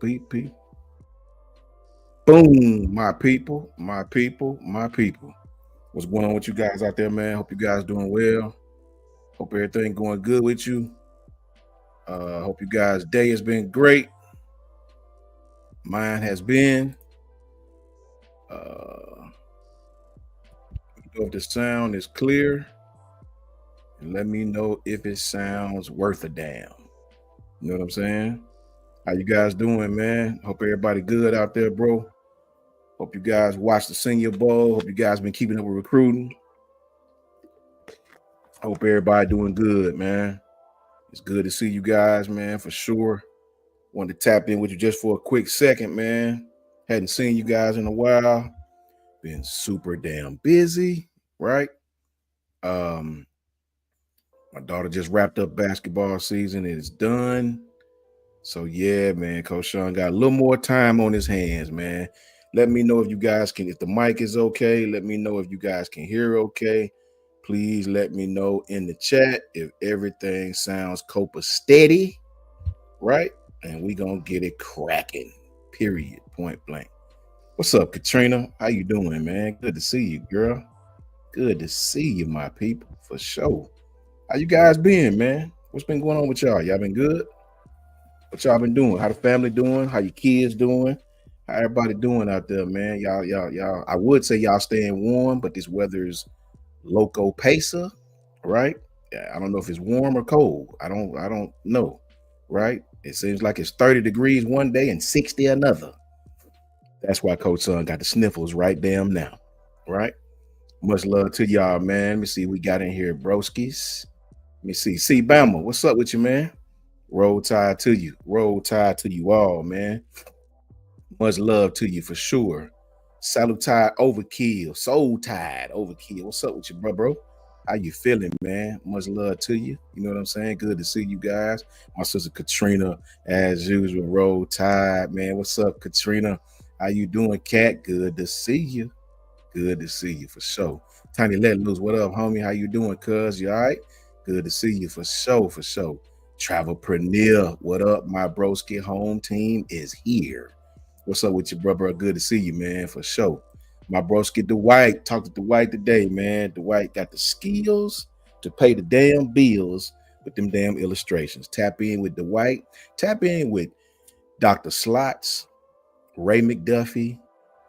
Beep. Boom, my people, my people, my people. What's going on with you guys out there, man? Hope you guys doing well. Hope everything going good with you. Hope you guys' day has been great. Mine has been. If the sound is clear, and let me know if it sounds worth a damn. You know what I'm saying? How you guys doing, man? Hope everybody good out there, bro. Hope you guys watched the Senior Bowl. Hope you guys been keeping up with recruiting. Hope everybody doing good, man. It's good to see you guys, man, for sure. Wanted to tap in with you just for a quick second, man. Hadn't seen you guys in a while. Been super damn busy, right? Um, my daughter just wrapped up basketball season. It's done. So yeah, man, Coach Sean got a little more time on his hands, man. Let me know if you guys can, if the mic is okay. Let me know if you guys can hear okay. Please let me know in the chat if everything sounds copa steady, right? And we gonna get it cracking. Period. Point blank. What's up, Katrina? How you doing, man? Good to see you, girl. Good to see you, my people, for sure. How you guys been, man? What's been going on with y'all? Y'all been good? What y'all been doing? How the family doing? How your kids doing? How everybody doing out there, man? Y'all. I would say y'all staying warm, but this weather is loco pesa, right? Yeah, I don't know if it's warm or cold. I don't know, right? It seems like it's 30 degrees one day and 60 another. That's why Coach Son got the sniffles right damn now, right? Much love to y'all, man. Let me see, we got in here, broskies. Let me see. See, Bama, what's up with you, man? Roll tide to you. Roll tide to you all, man. Much love to you for sure. Salutide overkill. Soul tide overkill. What's up with you, bro? How you feeling, man? Much love to you. You know what I'm saying? Good to see you guys. My sister Katrina, as usual, roll tide, man. What's up, Katrina? How you doing, Cat? Good to see you. Good to see you for sure. Tiny Let Loose, what up, homie? How you doing, cuz? You all right? Good to see you for sure, for sure. Travelpreneur, what up, my broski? Home team is here. What's up with you, brother? Good to see you, man, for sure. My broski Dwight, talked to Dwight today, man. Dwight got the skills to pay the damn bills with them damn illustrations. Tap in with Dwight. Tap in with Dr. Slots, Ray McDuffie,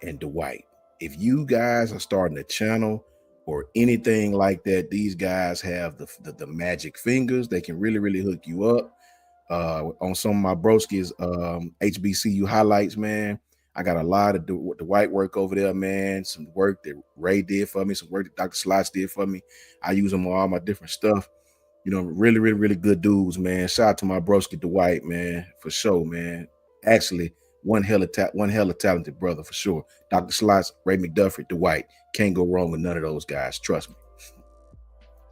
and Dwight. If you guys are starting a channel or anything like that, these guys have the magic fingers. They can really hook you up. On some of my broskies HBCU highlights, man. I got a lot of the white work over there, man. Some work that Ray did for me, some work that Dr. Slots did for me. I use them on all my different stuff. You know, really good dudes, man. Shout out to my broski Dwight, man, for sure, man. Actually, one hell of talented brother for sure. Dr. Slots, Ray McDuffie, Dwight. Can't go wrong with none of those guys. Trust me.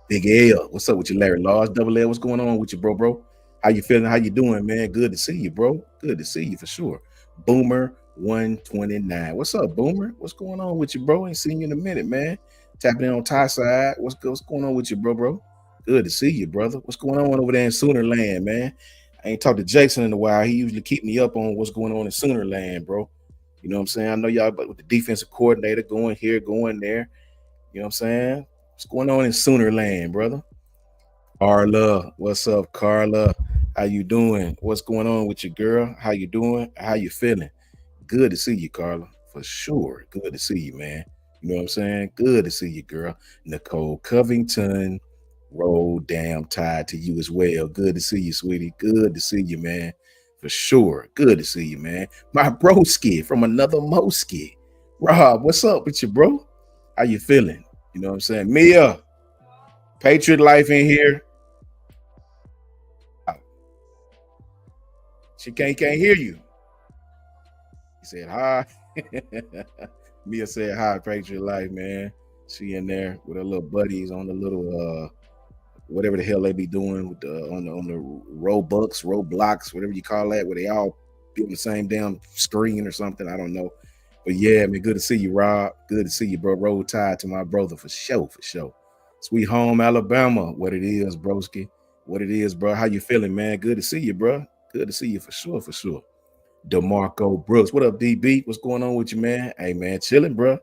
Big L, what's up with you, Larry Laws? Double L, what's going on with you, bro? How you feeling? How you doing, man? Good to see you, bro. Good to see you for sure. Boomer 129. What's up, Boomer? What's going on with you, bro? Ain't seen you in a minute, man. Tapping in on Ty side. What's going on with you, bro? Good to see you, brother. What's going on over there in Sooner Land, man? I ain't talked to Jason in a while. He usually keep me up on what's going on in Sooner Land, bro. You know what I'm saying? I know y'all, but with the defensive coordinator going here, going there. You know what I'm saying? What's going on in Sooner Land, brother? Carla, what's up, Carla? How you doing? What's going on with you, girl? How you doing? How you feeling? Good to see you, Carla. For sure. Good to see you, man. You know what I'm saying? Good to see you, girl. Nicole Covington, roll damn tied to you as well. Good to see you, sweetie. Good to see you, man. For sure. Good to see you, man. My broski from another Moski. Rob, what's up with you, bro? How you feeling? You know what I'm saying? Mia, Patriot Life in here. She can't hear you. He said hi. Mia said hi, Patriot Life, man. She in there with her little buddies on the little whatever the hell they be doing with the on the Roblox, whatever you call that, where they all be on the same damn screen or something. I don't know. But yeah, man, good to see you, Rob. Good to see you, bro. Roll tide to my brother for sure, for sure. Sweet home, Alabama. What it is, broski. What it is, bro. How you feeling, man? Good to see you, bro. Good to see you for sure, for sure. DeMarco Brooks. What up, DB? What's going on with you, man? Hey, man, chilling, bro.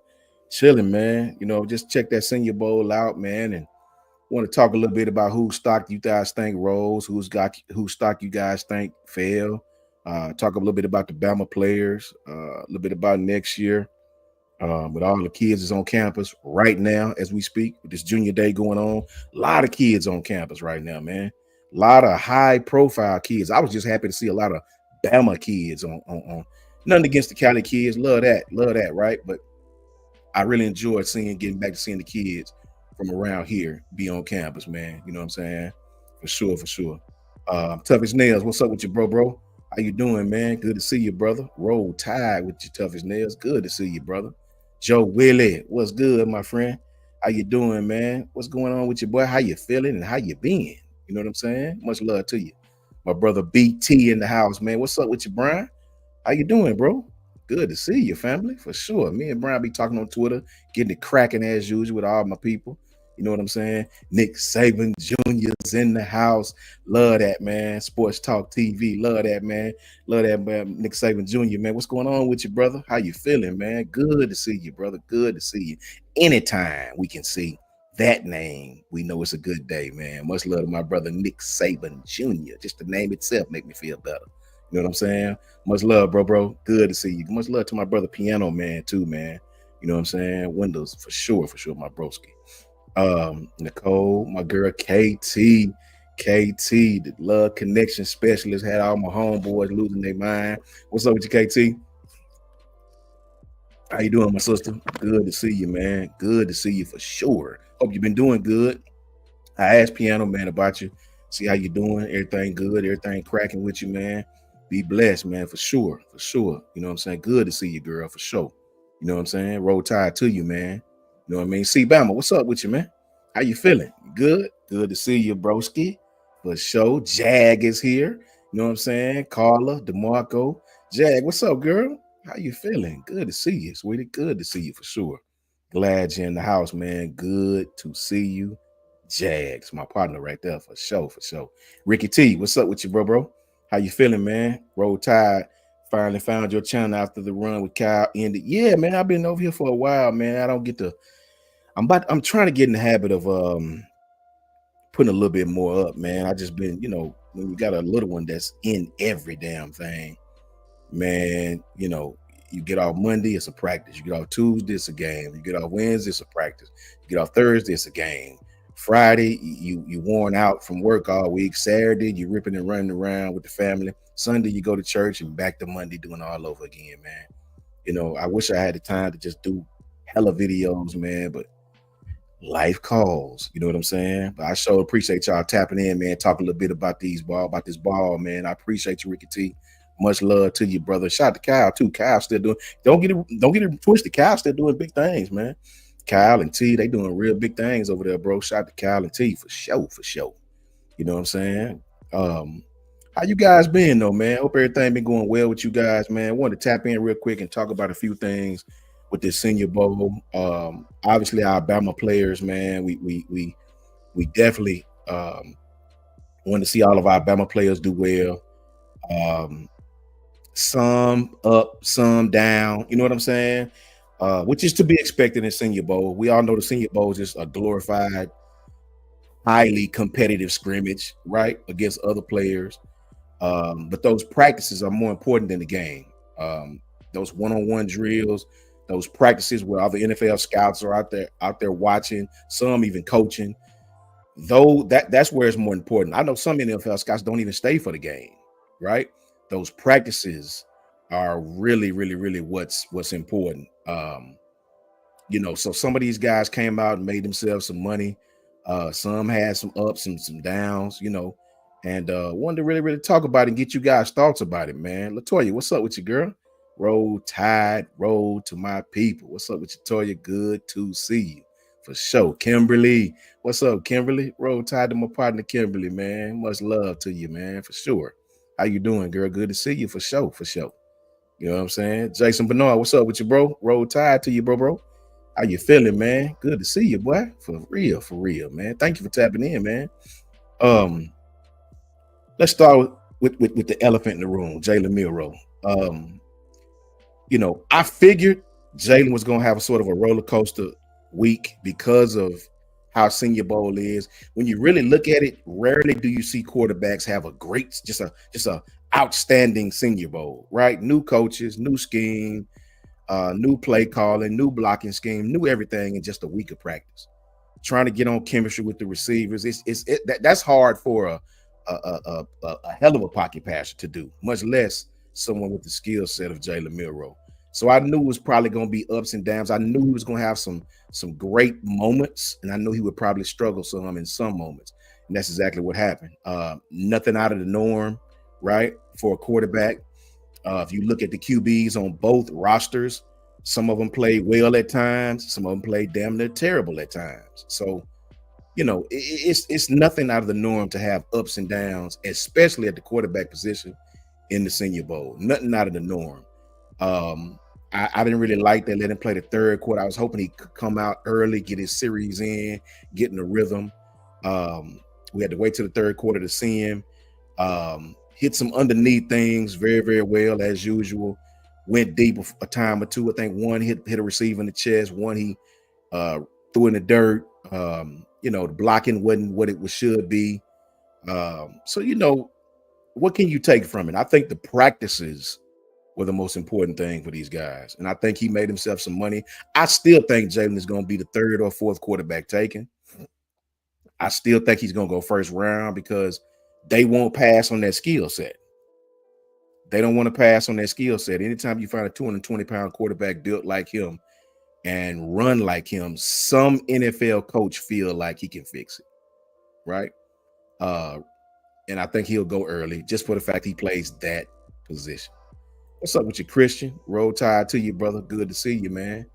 Chilling, man. Just check that Senior Bowl out, man, and want to talk a little bit about whose stock you guys think rose, whose stock you guys think fell. Talk a little bit about the Bama players, a little bit about next year. With all the kids is on campus right now as we speak, with this junior day going on. A lot of kids on campus right now, man. A lot of high profile kids. I was just happy to see a lot of Bama kids on. Nothing against the Cali kids. Love that, right? But I really enjoyed getting back to seeing the kids from around here be on campus, man. You know what I'm saying? For sure, for sure. Toughest Nails, what's up with you, bro? How you doing, man? Good to see you, brother. Roll Tide with your Toughest Nails. Good to see you, brother. Joe Willie, what's good, my friend? How you doing, man? What's going on with your boy? How you feeling and how you been? You know what I'm saying? Much love to you. My brother BT in the house, man. What's up with you, Brian? How you doing, bro? Good to see you, family, for sure. Me and Brian be talking on Twitter, getting it cracking as usual with all my people. You know what I'm saying? Nick Saban Jr.'s in the house. Love that, man. Sports Talk TV. Love that, man. Love that, man. Nick Saban Jr., man. What's going on with you, brother? How you feeling, man? Good to see you, brother. Good to see you. Anytime we can see that name, we know it's a good day, man. Much love to my brother Nick Saban Jr. Just the name itself make me feel better. You know what I'm saying? Much love, bro. Good to see you. Much love to my brother Piano Man, too, man. You know what I'm saying? Windows for sure, my broski. Nicole, my girl KT, the love connection specialist, had all my homeboys losing their mind. What's up with you, KT? How you doing, my sister? Good to see you, man. Good to see you for sure. Hope you've been doing good. I asked Piano Man about you. See how you doing. Everything good. Everything cracking with you, man. Be blessed, man, for sure. For sure. You know what I'm saying? Good to see you, girl, for sure. You know what I'm saying? Roll Tide to you, man. You know what I mean? See, Bama, what's up with you, man? How you feeling? Good? Good to see you, broski. For sure. Jag is here. You know what I'm saying? Carla, DeMarco. Jag, what's up, girl? How you feeling? Good to see you, sweetie. Good to see you for sure. Glad you're in the house, man. Good to see you. Jags, my partner right there, for sure, for sure. Ricky T, what's up with you, bro? How you feeling, man? Roll Tide finally found your channel after the run with Kyle ended. Yeah, man, I've been over here for a while, man. I don't get to. I'm trying to get in the habit of putting a little bit more up, man. I just been, when you got a little one that's in every damn thing, man, you get off Monday, it's a practice. You get off Tuesday, it's a game. You get off Wednesday, it's a practice. You get off Thursday, it's a game. Friday, you worn out from work all week. Saturday, you ripping and running around with the family. Sunday, you go to church, and back to Monday doing all over again, man. I wish I had the time to just do hella videos, man, but life calls. You know what I'm saying? But I sure appreciate y'all tapping in, man. Talk a little bit about this ball, man. I appreciate you, Ricky T. Much love to you, brother. Shout out to Kyle too. Kyle still doing. Don't get it twisted. Kyle still doing big things, man. Kyle and T, they doing real big things over there, bro. Shout out to Kyle and T for sure, for sure. You know what I'm saying? How you guys been though, man? Hope everything been going well with you guys, man. I wanted to tap in real quick and talk about a few things with this Senior Bowl. Obviously our Bama players, man. We definitely want to see all of our Bama players do well. Some up, some down. You know what I'm saying? Which is to be expected in Senior Bowl. We all know the Senior Bowl is just a glorified, highly competitive scrimmage, right, against other players. But those practices are more important than the game. Those one-on-one drills, those practices where all the NFL scouts are out there watching, some even coaching. Though that's where it's more important. I know some NFL scouts don't even stay for the game, right? Those practices are really, really, really what's important. So some of these guys came out and made themselves some money. Some had some ups and some downs, and wanted to really, really talk about it and get you guys' thoughts about it, man. Latoya, what's up with you, girl? Roll Tide, roll to my people. What's up with you, Toya? Good to see you. For sure. Kimberly, what's up, Kimberly? Roll Tide to my partner, Kimberly, man. Much love to you, man, for sure. How you doing, girl? Good to see you, for sure, for sure. You know what I'm saying? Jason Bernard, what's up with you, bro? Roll Tide to you, bro. How you feeling, man? Good to see you, boy. For real, man. Thank you for tapping in, man. Let's start with the elephant in the room, Jalen Milroe. Um, I figured Jalen was going to have a sort of a roller coaster week because of how Senior Bowl is. When you really look at it, rarely do you see quarterbacks have a great, just a outstanding Senior Bowl, right? New coaches, new scheme, new play calling, new blocking scheme, new everything in just a week of practice. Trying to get on chemistry with the receivers, that's hard for a hell of a pocket passer to do, much less someone with the skill set of Jalen Milroe. So I knew it was probably going to be ups and downs. I knew he was going to have some great moments, and I knew he would probably struggle some in some moments. And that's exactly what happened. Nothing out of the norm, right, for a quarterback. If you look at the QBs on both rosters, some of them played well at times, some of them played damn near terrible at times. So, it's nothing out of the norm to have ups and downs, especially at the quarterback position in the Senior Bowl. Nothing out of the norm. I didn't really like that. Let him play the third quarter. I was hoping he could come out early, get his series in, get in the rhythm. We had to wait till the third quarter to see him. Hit some underneath things very, very well as usual. Went deep a time or two. I think one hit a receiver in the chest. One he threw in the dirt. The blocking wasn't what it should be. So what can you take from it? I think the practices were the most important thing for these guys, and I think he made himself some money. I still think Jalen is going to be the third or fourth quarterback taken. I still think he's going to go first round because they won't pass on that skill set. They don't want to pass on that skill set. Anytime you find a 220-pound quarterback built like him and run like him, some NFL coach feel like he can fix it, right? And I think he'll go early just for the fact he plays that position. What's up with you, Christian? Roll Tide to you, brother. Good to see you, man.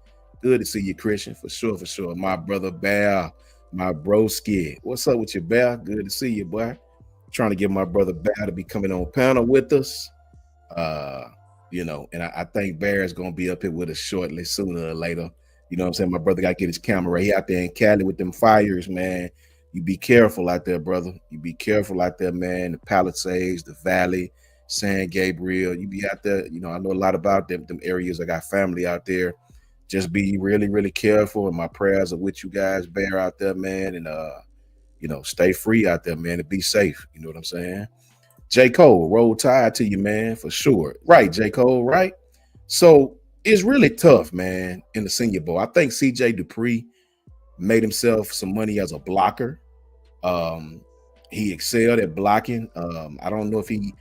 Good to see you, Christian, for sure, for sure. My brother Bear, my broski. What's up with you, Bear? Good to see you, boy. Trying to get my brother Bear to be coming on panel with us. And I think Bear is gonna be up here with us shortly, sooner or later. You know what I'm saying? My brother gotta get his camera. He out there in Cali with them fires, man. You be careful out there, brother. You be careful out there, man. The Palisades, the Valley, San Gabriel. You be out there. I know a lot about them areas. I got family out there. Just be really, really careful. And my prayers are with you guys, Bear, out there, man. And stay free out there, man, and be safe. You know what I'm saying? J. Cole, Roll Tide to you, man, for sure. Right, J. Cole, right? So it's really tough, man, in the Senior Bowl. I think CJ Dupree made himself some money as a blocker. He excelled at blocking. I don't know if he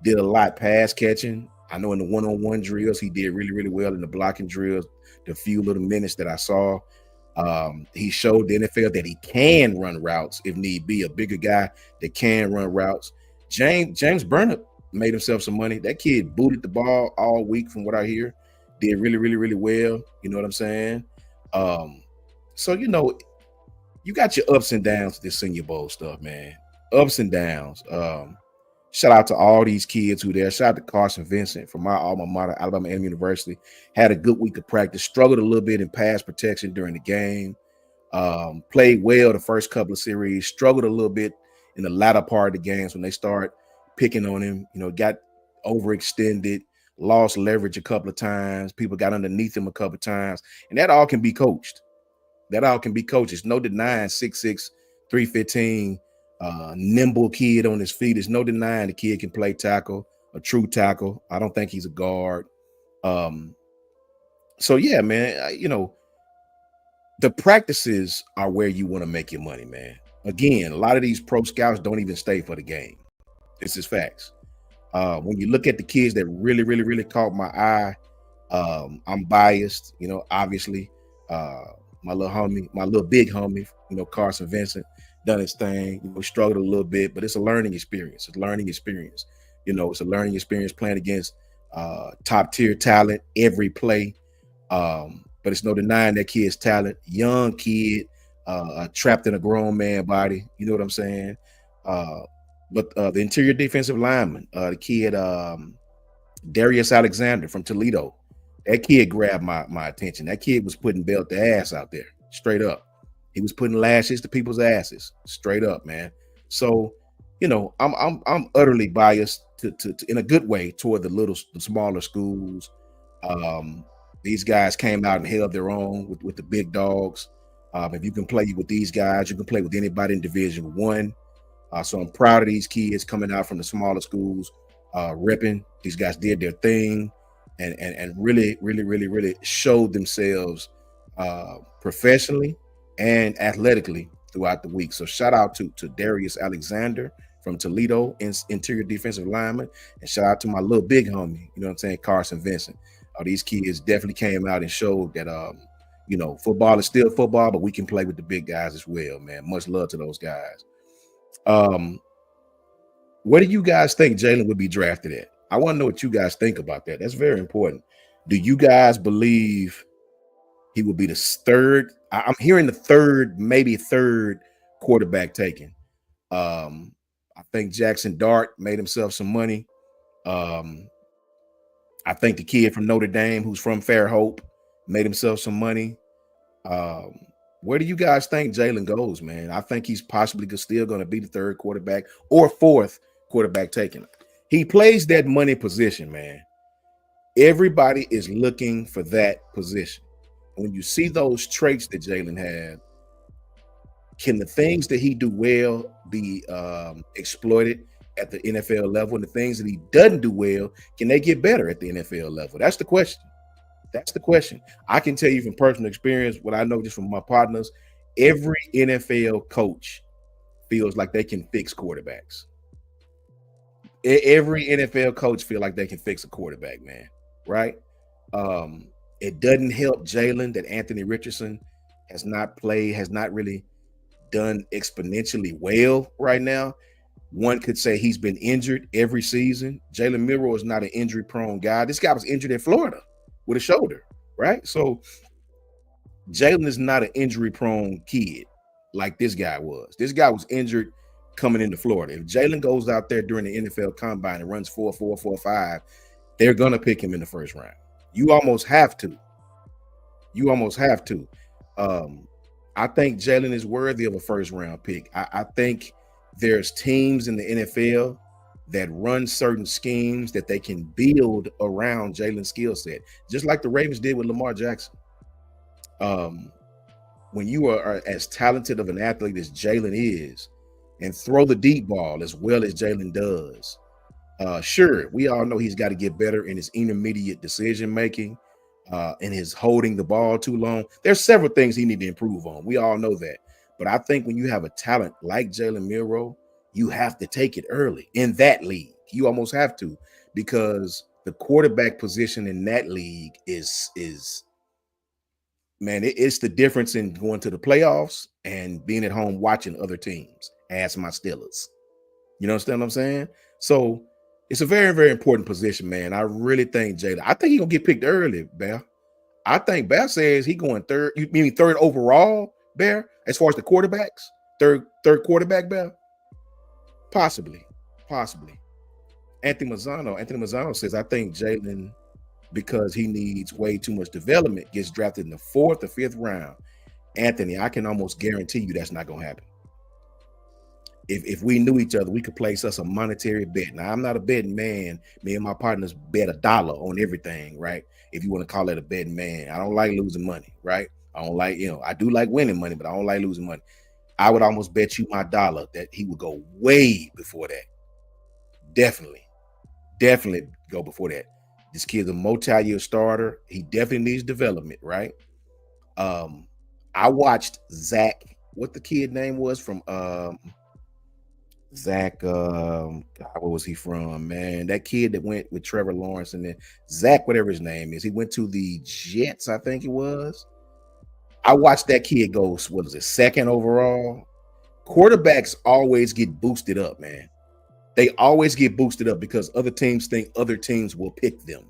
did a lot pass catching. I know in the one-on-one drills, he did really, really well in the blocking drills, the few little minutes that I saw. He showed the NFL that he can run routes if need be, a bigger guy that can run routes. James Burnett made himself some money. That kid booted the ball all week from what I hear. Did really, really, really well. You know what I'm saying? So you got your ups and downs with this Senior Bowl stuff, man. Ups and downs. Shout out to all these kids who there. Shout out to Carson Vincent from my alma mater, Alabama A&M University. Had a good week of practice. Struggled a little bit in pass protection during the game. Played well the first couple of series. Struggled a little bit in the latter part of the games when they start picking on him. Got overextended, lost leverage a couple of times. People got underneath him a couple of times. And that all can be coached. It's no denying 6'6", 315, nimble kid on his feet. There's no denying the kid can play tackle, a true tackle. I don't think he's a guard. So yeah, man, the practices are where you want to make your money, man. Again, a lot of these pro scouts don't even stay for the game. This is facts. When you look at the kids that really, really, really caught my eye, I'm biased, obviously. My little big homie, Carson Vincent, done his thing. Struggled a little bit, but it's a learning experience. It's a learning experience playing against top tier talent every play. But it's no denying that kid's talent. Young kid, trapped in a grown man body. You know what I'm saying? But the interior defensive lineman, the kid Darius Alexander from Toledo, that kid grabbed my attention. That kid was putting belt to ass out there, straight up. He was putting lashes to people's asses, straight up, man. So, I'm utterly biased to in a good way toward the smaller schools. These guys came out and held their own with the big dogs. If you can play with these guys, you can play with anybody in Division One. So I'm proud of these kids coming out from the smaller schools, repping. These guys did their thing, and really showed themselves professionally and athletically throughout the week. So shout out to Darius Alexander from Toledo, interior defensive lineman, and shout out to my little big homie, you know what I'm saying, Carson Vincent. These kids definitely came out and showed that football is still football, but we can play with the big guys as well, man. Much love to those guys. Where do you guys think Jalen would be drafted at? I want to know what you guys think about that. That's very important. Do you guys believe he will be the third? I'm hearing the third, maybe third quarterback taken. I think Jackson Dart made himself some money. I think the kid from Notre Dame, who's from Fairhope, made himself some money. Where do you guys think Jalen goes, man? I think he's possibly still going to be the third quarterback or fourth quarterback taken. He plays that money position, man. Everybody is looking for that position. When you see those traits that Jalen had, can the things that he do well be exploited at the NFL level? And the things that he doesn't do well, can they get better at the NFL level? That's the question. That's the question. I can tell you from personal experience, what I know just from my partners, every NFL coach feels like they can fix quarterbacks. Every NFL coach feel like they can fix a quarterback, man, right? It doesn't help Jalen that Anthony Richardson has not really done exponentially well right now. One could say he's been injured every season. Jalen Milroe is not an injury-prone guy. This guy was injured in Florida with a shoulder, right? So Jalen is not an injury-prone kid like this guy was. This guy was injured coming into Florida. If Jalen goes out there during the NFL Combine and runs 4.4, 4.5, they're going to pick him in the first round. You almost have to. I think Jalen is worthy of a first-round pick. I think there's teams in the NFL that run certain schemes that they can build around Jalen's skill set, just like the Ravens did with Lamar Jackson. When you are as talented of an athlete as Jalen is, and throw the deep ball as well as Jalen does, sure, we all know he's got to get better in his intermediate decision making, and his holding the ball too long. There's several things he need to improve on. We all know that. But I think when you have a talent like Jalen Milroe, you have to take it early in that league. You almost have to, because the quarterback position in that league is man, it's the difference in going to the playoffs and being at home watching other teams. Ask my Steelers. You understand what I'm saying? So it's a very, very important position, man. I really think Jalen, I think he's gonna get picked early, Bear. I think Bear says he going third. You mean third overall, Bear? As far as the quarterbacks, third quarterback, Bear? Possibly. Anthony Mazzano says, I think Jalen, because he needs way too much development, gets drafted in the 4th or 5th round. Anthony, I can almost guarantee you that's not going to happen. If we knew each other, we could place us a monetary bet. Now, I'm not a betting man. Me and my partners bet $1 on everything, right? If you want to call it a betting man. I don't like losing money, right? I don't like, I do like winning money, but I don't like losing money. I would almost bet you my dollar that he would go way before that. Definitely go before that. This kid's a multi-year starter. He definitely needs development, right? I watched Zach, what the kid name was from Zach, God, what was he from, man? That kid that went with Trevor Lawrence, and then Zach, whatever his name is, he went to the Jets, I think it was. I watched that kid go, what is it, 2nd overall? Quarterbacks always get boosted up, man. They always get boosted up because other teams think other teams will pick them.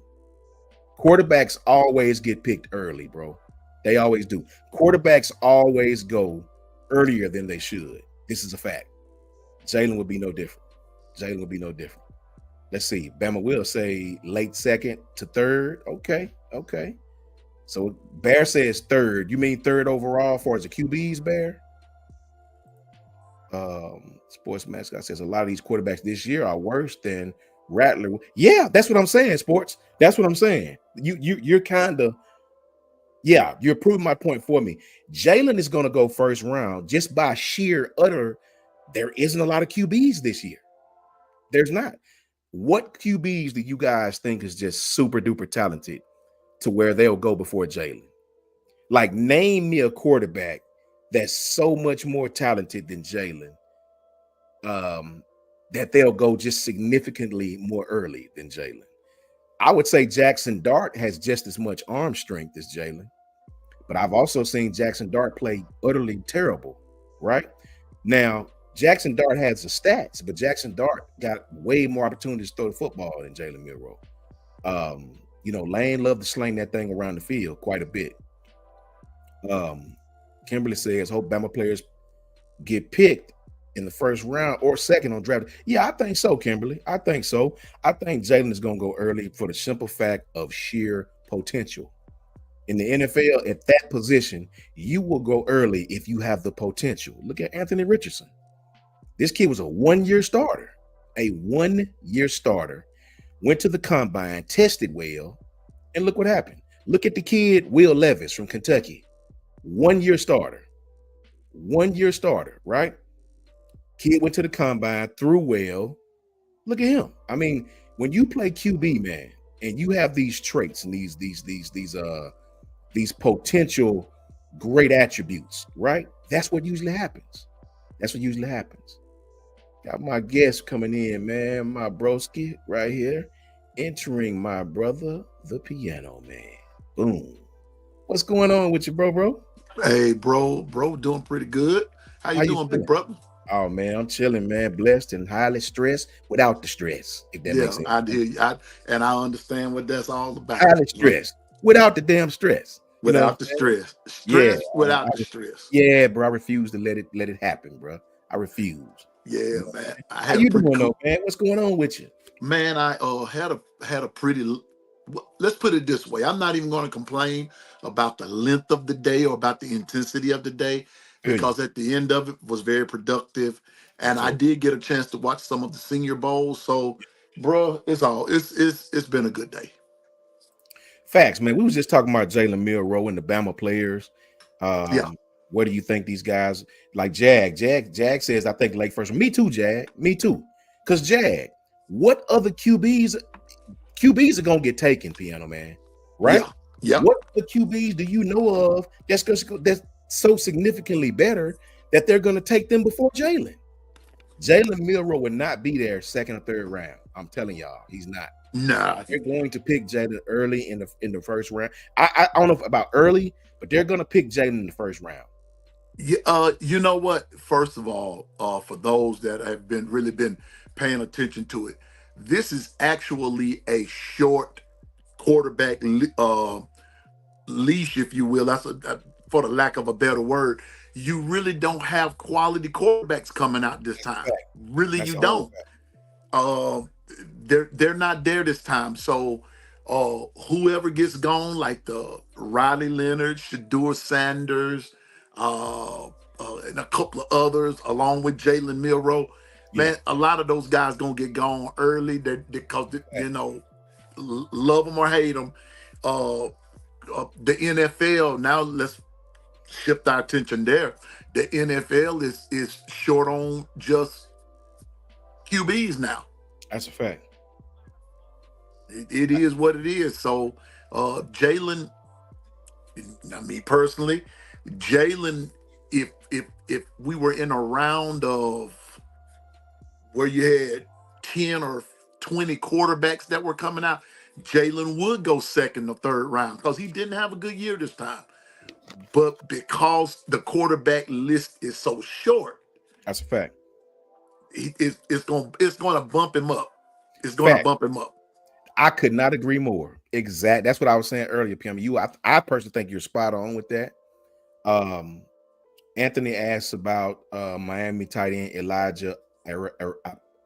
Quarterbacks always get picked early, bro. They always do. Quarterbacks always go earlier than they should. This is a fact. Jalen would be no different. Let's see. Bama will say late 2nd to 3rd. Okay. So Bear says 3rd. You mean 3rd overall for as a QBs, Bear? Sports Mascot says a lot of these quarterbacks this year are worse than Rattler. Yeah, that's what I'm saying, sports. That's what I'm saying. You're kind of, yeah, you're proving my point for me. Jalen is going to go first round just by sheer utter. There isn't a lot of QBs this year. There's not. What QBs do you guys think is just super duper talented to where they'll go before Jalen? Like, name me a quarterback that's so much more talented than Jalen, that they'll go just significantly more early than Jalen. I would say Jackson Dart has just as much arm strength as Jalen, but I've also seen Jackson Dart play utterly terrible, right? Now, Jackson Dart has the stats, but Jackson Dart got way more opportunities to throw the football than Jalen Milroe. Lane loved to sling that thing around the field quite a bit. Kimberly says, hope Bama players get picked in the first round or second on draft. Yeah, I think so, Kimberly. I think so. I think Jalen is going to go early for the simple fact of sheer potential. In the NFL, at that position, you will go early if you have the potential. Look at Anthony Richardson. This kid was a one-year starter. Went to the combine, tested well, and look what happened. Look at the kid, Will Levis from Kentucky. One-year starter, right? Kid went to the combine, threw well. Look at him. I mean, when you play QB, man, and you have these traits and these potential great attributes, right? That's what usually happens. Got my guest coming in, man. My broski right here, entering my brother, the piano man. Boom. What's going on with you, bro? Hey, bro, doing pretty good. How you doing, big brother? Oh, man, I'm chilling, man. Blessed and highly stressed without the stress, if that makes sense. I hear you. I understand what that's all about. Highly stressed without the damn stress. Without the stress. Without the stress. Yeah, bro. I refuse to let it happen, bro. I refuse. Yeah, man. How you doing, though, man? What's going on with you? Man, I had a pretty. Let's put it this way. I'm not even going to complain about the length of the day or about the intensity of the day, because at the end of it was very productive, and I did get a chance to watch some of the Senior Bowls. So, bro, it's been a good day. Facts, man. We was just talking about Jalen Milroe and the Bama players. What do you think these guys like? Jag says, I think late first. Me too, Jag. Me too. Because Jag, what other QBs are gonna get taken, piano man? Right? Yeah. What other QBs do you know of that's so significantly better that they're gonna take them before Jalen? Jalen Milroe would not be there second or third round. I'm telling y'all, he's not. Nah, they're going to pick Jalen early in the first round. I don't know about early, but they're going to pick Jalen in the first round. Yeah, you know what? First of all, for those that have really been paying attention to it, this is actually a short quarterback leash, if you will. That's for the lack of a better word. You really don't have quality quarterbacks coming out this time. Really, you don't. They're not there this time. So whoever gets gone, like the Riley Leonard, Shedeur Sanders, and a couple of others, along with Jalen Milroe, man, a lot of those guys gonna get gone early because love them or hate them. The NFL, now let's shift our attention there. The NFL is short on just QBs now. That's a fact. It is what it is. So Jalen, me personally, Jalen, if we were in a round of where you had 10 or 20 quarterbacks that were coming out, Jalen would go second or third round because he didn't have a good year this time. But because the quarterback list is so short, that's a fact. It's going to bump him up. It's going to bump him up. I could not agree more. Exact. That's what I was saying earlier, Pim. I personally think you're spot on with that. Anthony asks about Miami tight end Elijah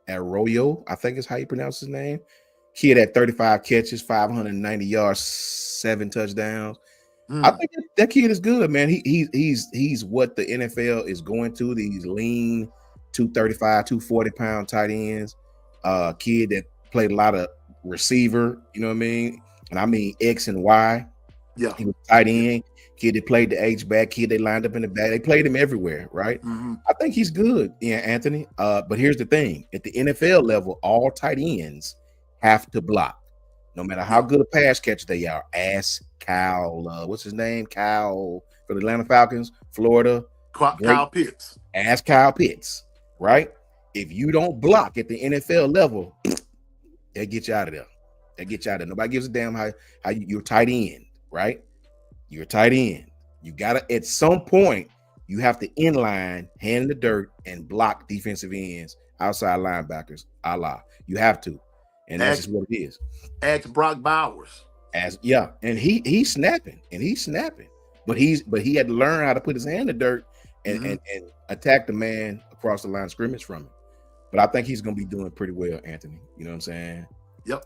Arroyo. I think is how you pronounce his name. Kid had 35 catches, 590 yards, 7 touchdowns. I think that kid is good, man. He's what the NFL is going to. These lean 235, 240 pound tight ends. Kid that played a lot of receiver, you know what I mean? And I mean X and Y. Yeah. He was tight Yeah. end, kid that played the H back, kid they lined up in the back. They played him everywhere, right? Mm-hmm. I think he's good, yeah, Anthony. But here's the thing: at the NFL level, all tight ends have to block, no matter how Yeah. good a pass catcher they are. Ask Kyle, what's his name? Kyle for the Atlanta Falcons, Florida. Great. Kyle Pitts. Ask Kyle Pitts, right? If you don't block at the NFL level, they get you out of there. They get you out of there. Nobody gives a damn how you're tight end, right? You're a tight end. You gotta at some point you have to inline, hand in the dirt, and block defensive ends, outside linebackers, a la. You have to, and that's Ask, just what it is. ask Brock Bowers. As yeah, and he's snapping, but he had to learn how to put his hand in the dirt and Mm-hmm. and attack the man across the line of scrimmage from him. But I think he's gonna be doing pretty well, Anthony. You know what I'm saying? Yep.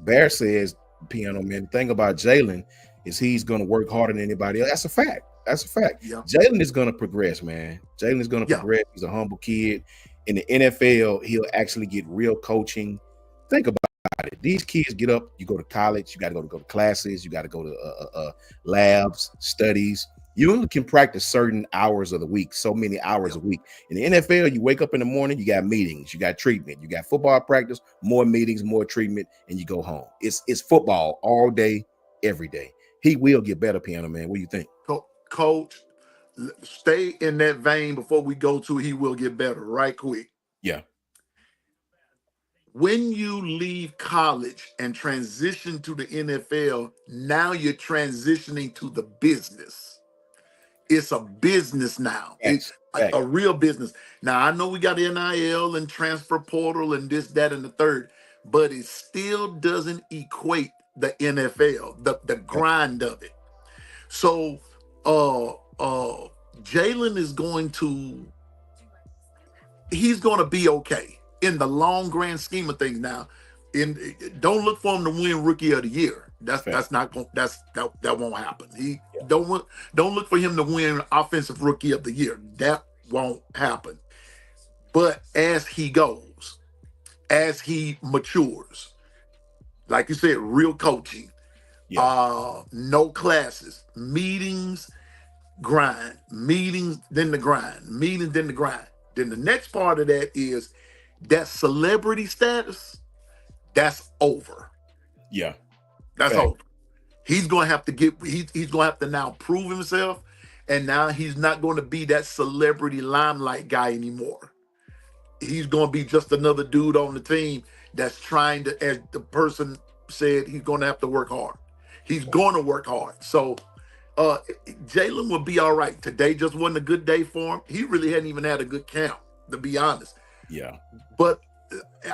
Bear says, Piano Man, the thing about Jalen is he's gonna work harder than anybody else. That's a fact. That's a fact. Yeah. Jalen is gonna progress, man. Jalen is gonna Yeah. progress. He's a humble kid. In the NFL, he'll actually get real coaching. Think about it. These kids get up, you go to college, you got to go to classes, you got to go to labs, studies. You only can practice certain hours of the week, so many hours a week. In the NFL, you wake up in the morning, you got meetings, you got treatment, you got football practice, more meetings, more treatment, and you go home. It's football all day, every day. He will get better, Piano Man. What do you think? Coach, stay in that vein before we go to he will get better right quick. Yeah. When you leave college and transition to the NFL, now you're transitioning to the business. It's a business now. It's Facts. a real business. Now, I know we got NIL and transfer portal and this, that, and the third, but it still doesn't equate the NFL, the grind of it. So, Jalen is he's going to be okay in the long grand scheme of things. Now, don't look for him to win Rookie of the Year. That's not going. That won't happen. Don't look for him to win Offensive Rookie of the Year. That won't happen. But as he goes, as he matures, like you said, real coaching, no classes, meetings, grind, meetings, then the grind, meetings, then the grind. Then the next part of that is that celebrity status. That's over. Yeah. That's over. He's gonna have to he's gonna have to now prove himself, and now he's not going to be that celebrity limelight guy anymore. He's gonna be just another dude on the team that's trying to, as the person said, he's gonna have to work hard. He's gonna work hard. So Jalen will be all right. Today just wasn't a good day for him. He really hadn't even had a good camp, to be honest. Yeah. But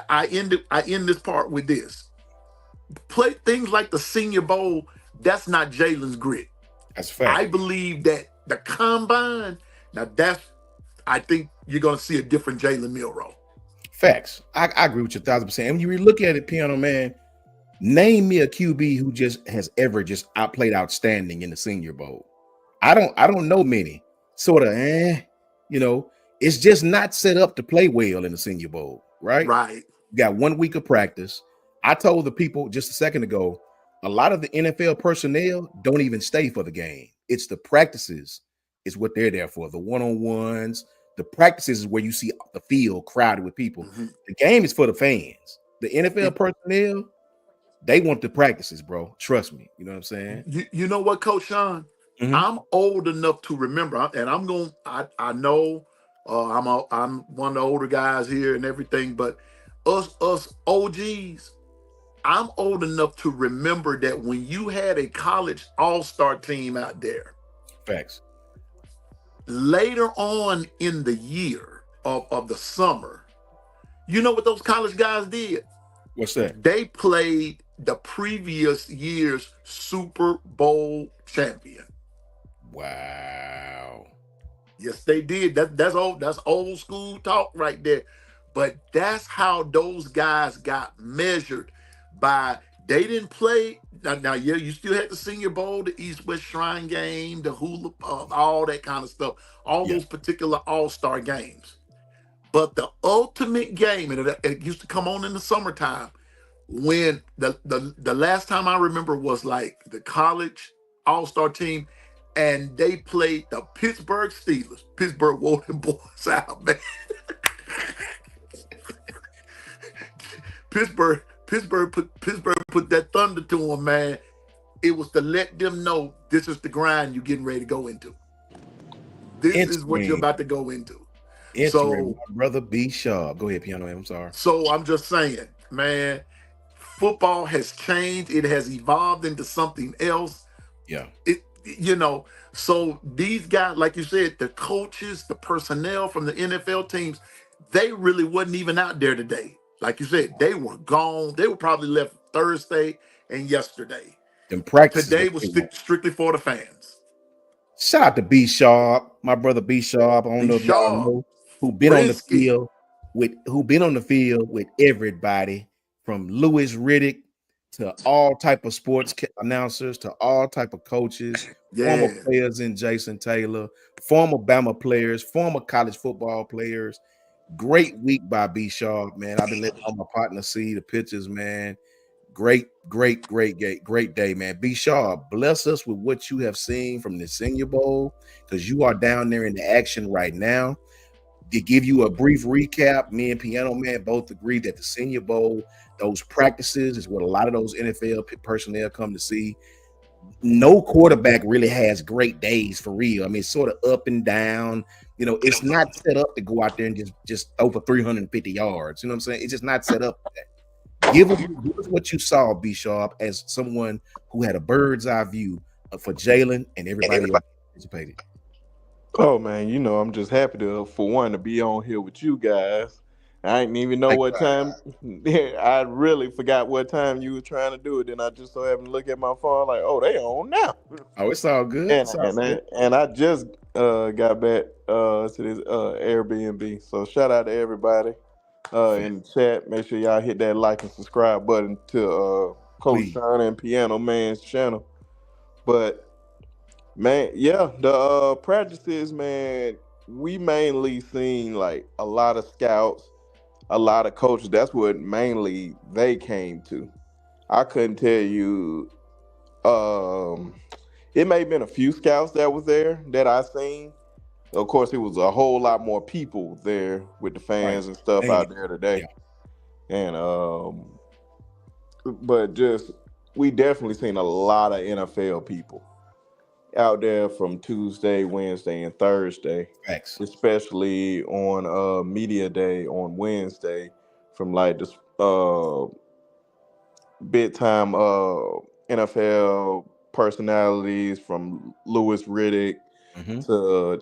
I end this part with this. Play things like the Senior Bowl, that's not Jalen's grit. That's fact. I believe that the combine, now I think you're gonna see a different Jalen Milroe. Facts. I agree with you 1,000%. And when you look at it, Piano Man, name me a QB who just has ever just outplayed outstanding in the Senior Bowl. I don't know many. Sort of, it's just not set up to play well in the Senior Bowl, right? Right. You got 1 week of practice. I told the people just a second ago, a lot of the NFL personnel don't even stay for the game. It's the practices is what they're there for. The one-on-ones, the practices is where you see the field crowded with people. Mm-hmm. The game is for the fans. The NFL personnel, they want the practices, bro. Trust me. You know what I'm saying? You know what, Coach Sean? Mm-hmm. I'm old enough to remember, and I know I'm one of the older guys here and everything, but us OGs, I'm old enough to remember that when you had a college all-star team out there, facts, later on in the year of the summer, you know what those college guys did? What's that? They played the previous year's Super Bowl champion. Wow. Yes, they did. That's old school talk right there. But that's how those guys got measured by. They didn't play. Now, yeah, you still had the Senior Bowl, the East-West Shrine game, the hula, all that kind of stuff, all those particular all-star games. But the ultimate game, and it used to come on in the summertime, when the last time I remember was like the college all-star team, and they played the Pittsburgh Steelers. Pittsburgh wore them boys out, man. Pittsburgh put that thunder to them, man. It was to let them know this is the grind you're getting ready to go into. This is what you're Entering, about to go into. entering, So my brother B. Shaw. Go ahead, Piano Man. I'm sorry. so I'm just saying, man, football has changed. It has evolved into something else. Yeah. It, so these guys, like you said, the coaches, the personnel from the NFL teams, they really wasn't even out there today. Like you said, they were gone. They were probably left Thursday and yesterday. Them practices Today that was they want. strictly for the fans. Shout out to B Sharp, my brother B Sharp. I don't Be know if y'all sharp, know brisket. who been on the field with everybody from Lewis Riddick to all type of announcers to all type of coaches, former Yeah. players in Jason Taylor, former Bama players, former college football players. Great week by B Sharp, man. I've been letting all my partners see the pictures, man. Great day, man. Be sharp. Bless us with what you have seen from the Senior Bowl, because you are down there in the action right now. To give you a brief recap, me and Piano Man both agreed that the Senior Bowl, those practices, is what a lot of those NFL personnel come to see. No quarterback really has great days for real. I mean, it's sort of up and down. It's not set up to go out there and just throw for 350 yards. You know what I'm saying? It's just not set up for that. Give us what you saw, B Sharp, as someone who had a bird's eye view for Jalen and everybody else participated. Oh man, I'm just happy for one to be on here with you guys. I didn't even know what Likewise. time. I really forgot what time you were trying to do it. Then I just so happened to look at my phone, like, oh, they on now. Oh, it's all good. And It's all and good. I, and I just got back to this Airbnb. So shout out to everybody in the chat. Make sure y'all hit that like and subscribe button to Coach Please. Sean and Piano Man's channel. But man, yeah, the practices, man, we mainly seen like a lot of scouts, a lot of coaches. That's what mainly they came to. I couldn't tell you. Um, it may have been a few scouts that was there that I seen. Of course, it was a whole lot more people there with the Right. fans and stuff Ain't out it? there today. Yeah. And but just we definitely seen a lot of NFL people out there from Tuesday, Wednesday, and Thursday, Facts. especially on media day on Wednesday, from like this big time NFL personalities from Lewis Riddick Mm-hmm. to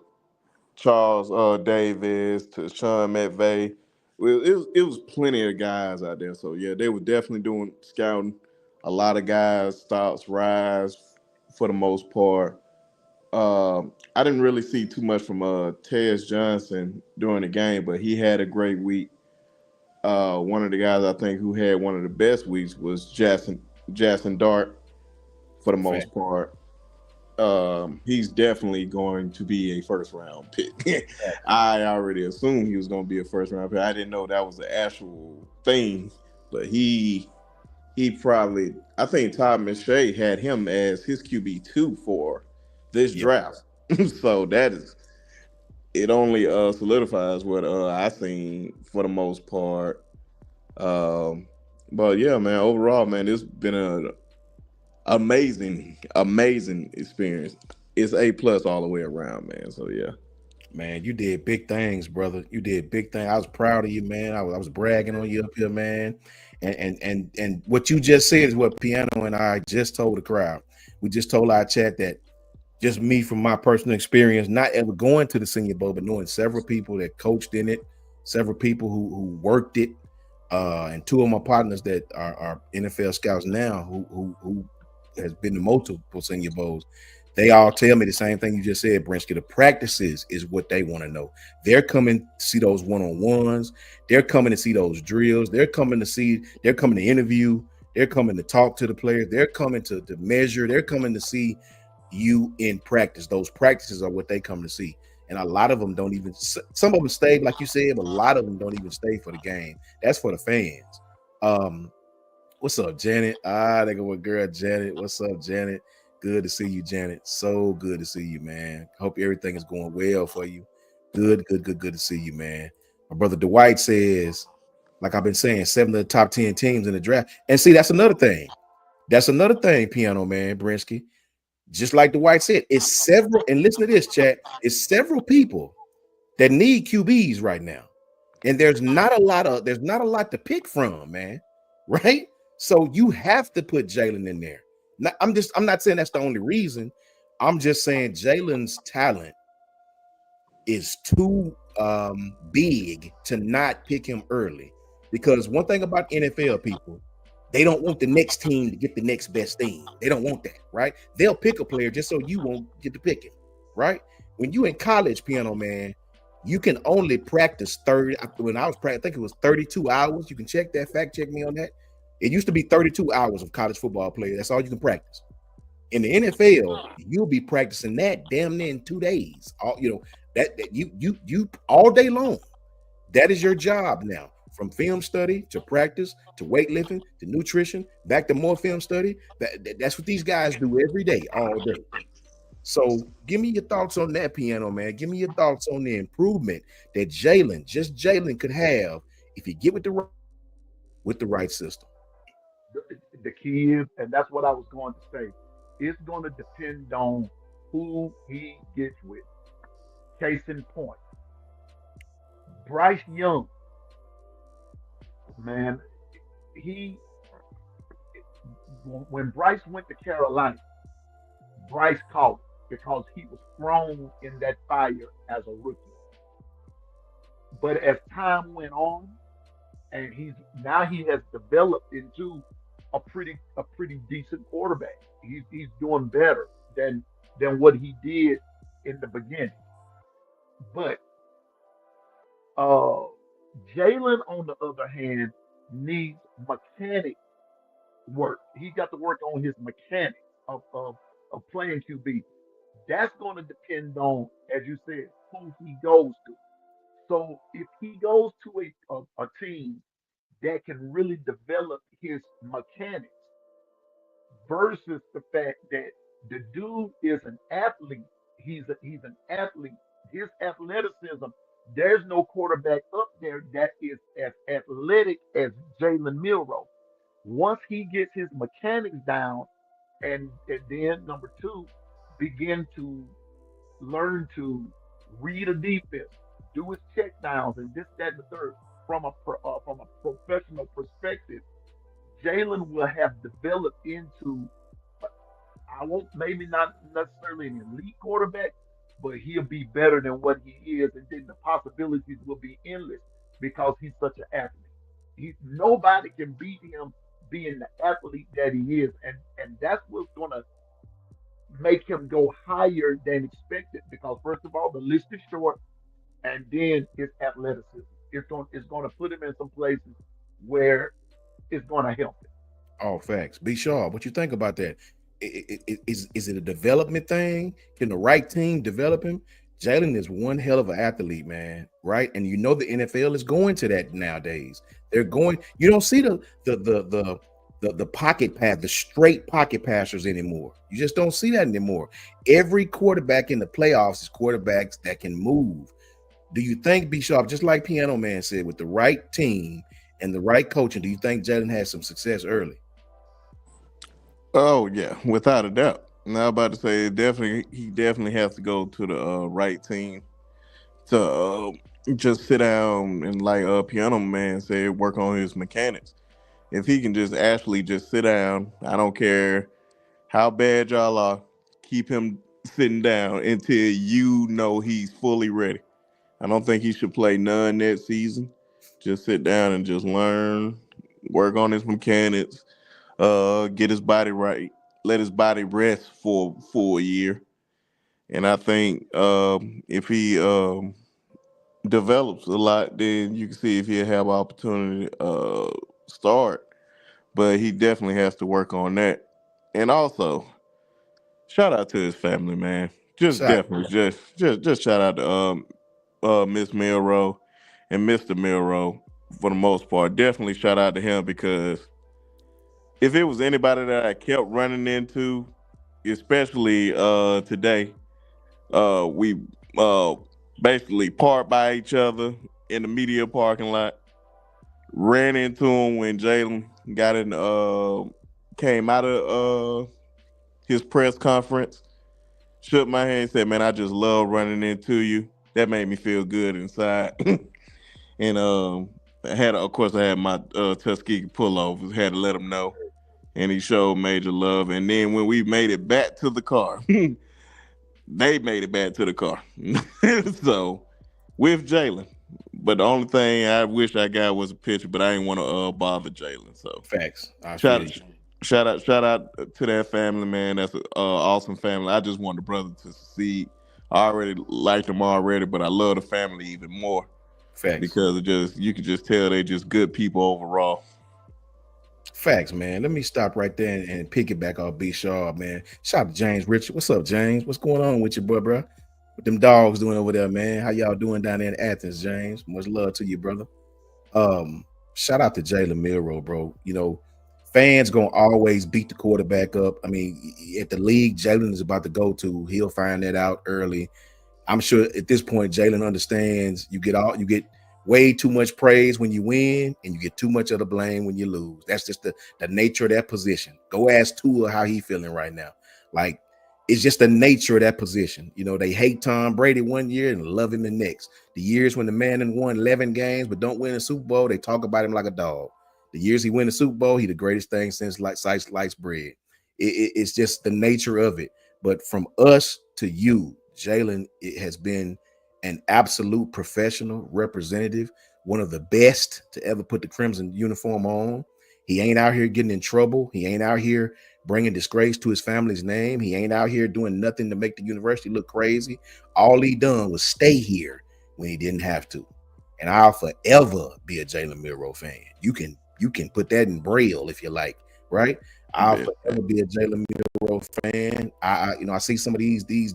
Charles Davis to Sean McVay. Well, it was plenty of guys out there. So yeah, they were definitely doing scouting. A lot of guys stops rise for the most part. I didn't really see too much from Tez Johnson during the game, but he had a great week. One of the guys I think who had one of the best weeks was Jackson Dart for the Fact. most part. He's definitely going to be a first round pick. I already assumed he was going to be a first round pick. I didn't know that was the actual thing, but he probably, I think Todd McShay had him as his QB2 for this Yep. draft. So that is, it only solidifies what I seen for the most part. Um, but yeah, man, overall, man, it's been an amazing experience. It's A+ all the way around, man. So yeah. Man, you did big things, brother. You did big things. I was proud of you, man. I was bragging on you up here, man. And what you just said is what Piano and I just told the crowd. We just told our chat that just me from my personal experience, not ever going to the Senior Bowl, but knowing several people that coached in it, several people who worked it, and two of my partners that are NFL scouts now who has been to multiple Senior Bowls. They all tell me the same thing you just said, Brinsky. The practices is what they want to know. They're coming to see those one-on-ones. They're coming to see those drills. They're coming to interview. They're coming to talk to the players. They're coming to measure. They're coming to see you in practice. Those practices are what they come to see. And a lot of them don't even, some of them stay, like you said, but a lot of them don't even stay for the game. That's for the fans. What's up, Janet? Ah, they go with girl Janet. What's up, Janet? Good to see you, Janet. So good to see you, man. Hope everything is going well for you. Good to see you, man. My brother Dwight says, like I've been saying, 7 of the top 10 teams in the draft. And see, that's another thing. That's another thing, Piano Man, Brinsky. Just like Dwight said, it's several, and listen to this, chat. It's several people that need QBs right now. And there's not a lot to pick from, man. Right? So you have to put Jalen in there. I'm not saying that's the only reason. I'm just saying Jalen's talent is too big to not pick him early. Because one thing about NFL people, they don't want the next team to get the next best thing. They don't want that, right? They'll pick a player just so you won't get to pick him, right? When you in college, Piano Man, you can only practice 30. When I was practicing, I think it was 32 hours. You can check that, fact check me on that. It used to be 32 hours of college football play. That's all you can practice. In the NFL, you'll be practicing that damn near in 2 days. All that you all day long. That is your job now. From film study to practice to weightlifting to nutrition, back to more film study. That's what these guys do every day, all day. So give me your thoughts on that, Piano Man. Give me your thoughts on the improvement that Jalen could have if you get with the right system. The key is, and that's what I was going to say, it's going to depend on who he gets with. Case in point, Bryce Young, man, he when Bryce went to Carolina, Bryce caught because he was thrown in that fire as a rookie. But as time went on, and he has developed into a pretty decent quarterback. He's doing better than what he did in the beginning. But uh, Jalen, on the other hand, needs mechanic work. He got to work on his mechanics of playing QB. That's going to depend on, as you said, who he goes to. So if he goes to a team that can really develop his mechanics versus the fact that the dude is an athlete, he's an athlete. His athleticism, there's no quarterback up there that is as athletic as Jalen Milrow. Once he gets his mechanics down, and then number two, begin to learn to read a defense, do his check downs, and this, that, and the third. From a professional perspective, Jalen will have developed into, I won't, maybe not necessarily an elite quarterback, but he'll be better than what he is, and then the possibilities will be endless because he's such an athlete. Nobody can beat him being the athlete that he is, and that's what's gonna make him go higher than expected. Because first of all, the list is short, and then his athleticism. It's going to put him in some places where it's going to help him. All facts. Be sure. What you think about that? Is it a development thing? Can the right team develop him? Jalen is one hell of an athlete, man. Right, and you know the NFL is going to that nowadays. They're going. You don't see the pocket pass, the straight pocket passers anymore. You just don't see that anymore. Every quarterback in the playoffs is quarterbacks that can move. Do you think, B Sharp, just like Piano Man said, with the right team and the right coaching, do you think Jalen has some success early? Oh yeah, without a doubt. Now I'm about to say definitely he definitely has to go to the right team to just sit down and like Piano Man said, work on his mechanics. If he can just actually just sit down, I don't care how bad y'all are, keep him sitting down until you know he's fully ready. I don't think he should play none that season. Just sit down and just learn, work on his mechanics, get his body right, let his body rest for a year. And I think if he develops a lot, then you can see if he'll have opportunity start. But he definitely has to work on that. And also, shout out to his family, man. Just Shot. definitely, just shout out to Miss Milrow and Mr. Milrow for the most part. Definitely shout out to him because if it was anybody that I kept running into, especially today, we uh basically parked by each other in the media parking lot. Ran into him when Jalen got in came out of his press conference. Shook my hand, said, "Man, I just love running into you." That made me feel good inside. And of course, I had my Tuskegee pullovers. Had to let him know, and he showed major love. And then when we made it back to the car, they made it back to the car. So with Jalen. But the only thing I wish I got was a picture, but I didn't want to bother Jalen. So Facts. I feel shout you. shout out to that family, man. That's an awesome family. I just want the brother to succeed. I already liked them already, but I love the family even more Facts. because it just you can just tell they just good people overall. Facts, man. Let me stop right there and pick it back off B Shaw, man. Shout out to James Richard. What's up, James? What's going on with you, bro? What them dogs doing over there, man? How y'all doing down there in Athens, James? Much love to you, brother. Um, Shout out to Jalen Milroe, bro. You know, fans gonna always beat the quarterback up. I mean, at the league Jalen is about to go to, he'll find that out early. I'm sure at this point Jalen understands you get way too much praise when you win and you get too much of the blame when you lose. That's just the nature of that position. Go ask Tua how he feeling right now. Like, it's just the nature of that position. You know, they hate Tom Brady one year and love him the next. The years when the man had won 11 games but don't win a Super Bowl, they talk about him like a dog. The years he win the Super Bowl, he the greatest thing since like sliced bread. It's just the nature of it. But from us to you, Jalen, it has been an absolute professional representative, one of the best to ever put the crimson uniform on. He ain't out here getting in trouble. He ain't out here bringing disgrace to his family's name. He ain't out here doing nothing to make the university look crazy. All he done was stay here when he didn't have to. And I'll forever be a Jalen Milroe fan. You can put that in braille if you like, right? I'll Yeah, forever be a Jalen Milroe fan. I see some of these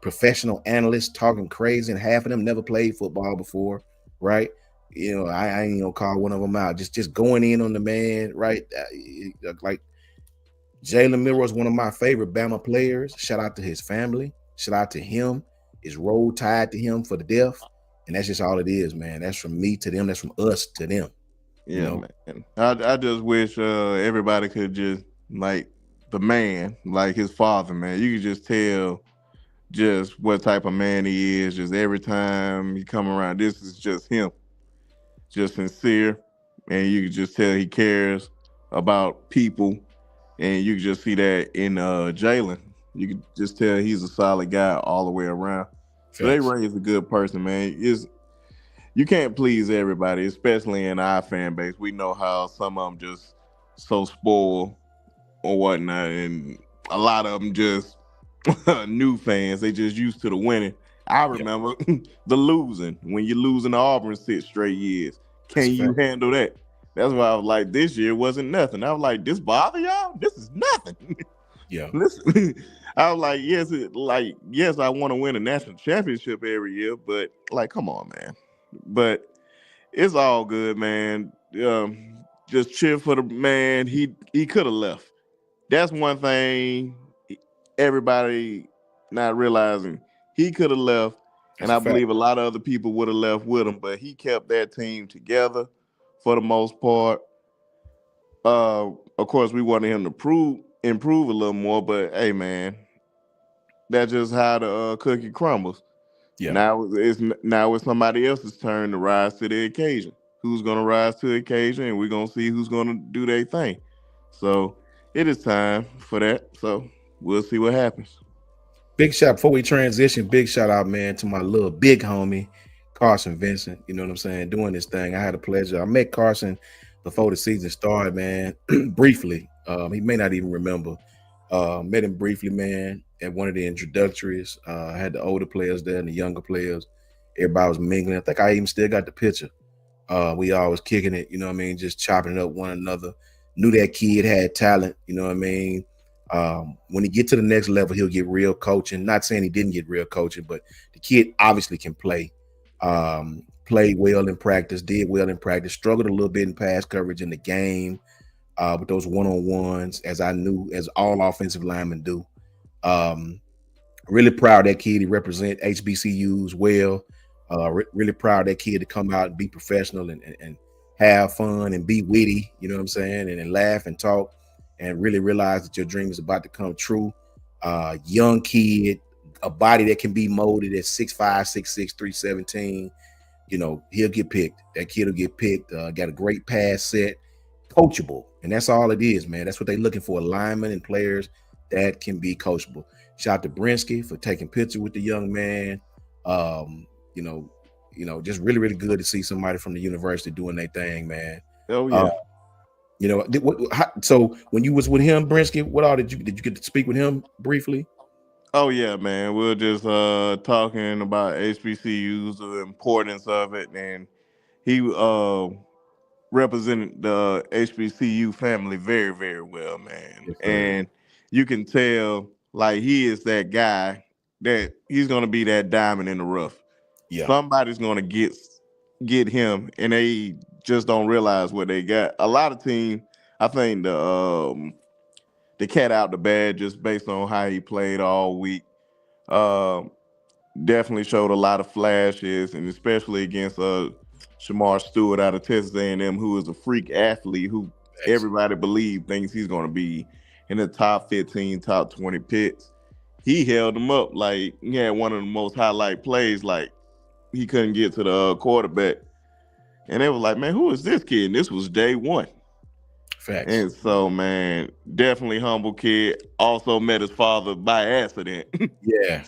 professional analysts talking crazy, and half of them never played football before, right? You know, I ain't gonna call one of them out. Just going in on the man, right? Like, Jalen Milroe is one of my favorite Bama players. Shout out to his family. Shout out to him. His roll tied to him for the death. And that's just all it is, man. That's from me to them. That's from us to them. You yeah, know, man. I just wish everybody could just like the man, like his father, man. You could just tell just what type of man he is. Just every time he come around, this is just him, just sincere, and you can just tell he cares about people, and you can just see that in Jalen. You can just tell he's a solid guy all the way around. So they facts. raised a good person, man. Is you can't please everybody, especially in our fan base. We know how some of them just so spoiled or whatnot, and a lot of them just new fans. They just used to the winning. I Yep. remember the losing when you're losing to Auburn 6 straight years. That's Can a you fact. handle that? That's why I was like, this year wasn't nothing. I was like, this bother y'all? This is nothing. Yeah. Listen, I was like, yes, I want to win a national championship every year, but like, come on, man. But it's all good, man. Just cheer for the man. He could have left. That's one thing everybody not realizing. He could have left, and That's a I fact. believe a lot of other people would have left with him, but he kept that team together for the most part. Of course, we wanted him to improve a little more, but hey, man, that's just how the cookie crumbles. Yeah. Now it's somebody else's turn to rise to the occasion. Who's gonna rise to the occasion, and we're gonna see who's gonna do their thing. So it is time for that. So we'll see what happens. Big shout before we transition, big shout out, man, to my little big homie, Carson Vincent. You know what I'm saying? Doing this thing. I had a pleasure. I met Carson before the season started, man. Briefly. He may not even remember. Met him briefly, man, at one of the introductories. I had the older players there and the younger players. Everybody was mingling. I think I even still got the picture. We always kicking it, you know what I mean, just chopping it up one another. Knew that kid had talent, you know what I mean. When he get to the next level, he'll get real coaching. Not saying he didn't get real coaching, but the kid obviously can play. Played well in practice, did well in practice, struggled a little bit in pass coverage in the game. with those one-on-ones, as all offensive linemen do. Um, Really proud of that kid. He represent HBCUs well. Really proud of that kid to come out and be professional and have fun and be witty. You know what I'm saying? And laugh and talk and really realize that your dream is about to come true. Young kid, a body that can be molded at 6'5", 6'6", 317. He'll get picked. That kid will get picked. Got a great pass set, coachable, and that's all it is, man. That's what they're looking for: linemen and players that can be coachable. Shout out to Brinsky for taking pictures with the young man. Um, you know, just really, really good to see somebody from the university doing their thing, man. Oh Uh, yeah. so when you was with him, Brinsky, what all did you get to speak with him briefly? Oh yeah, man. We are just talking about HBCUs, the importance of it, and he represented the HBCU family very, very well, man. Yes, sir. And you can tell like he is that guy that he's gonna be that diamond in the rough. Yeah, Somebody's gonna get him, and they just don't realize what they got. A lot of teams, I think the cat out the bag just based on how he played all week. Um, Definitely showed a lot of flashes, and especially against Shamar Stewart out of Texas A&M, who is a freak athlete who thanks. everybody thinks he's going to be in the top 15, top 20 picks. He held him up like he had one of the most highlight plays, like he couldn't get to the quarterback. And they was like, man, who is this kid? And this was day one. Facts. And so, man, definitely humble kid. Also met his father by accident Yeah,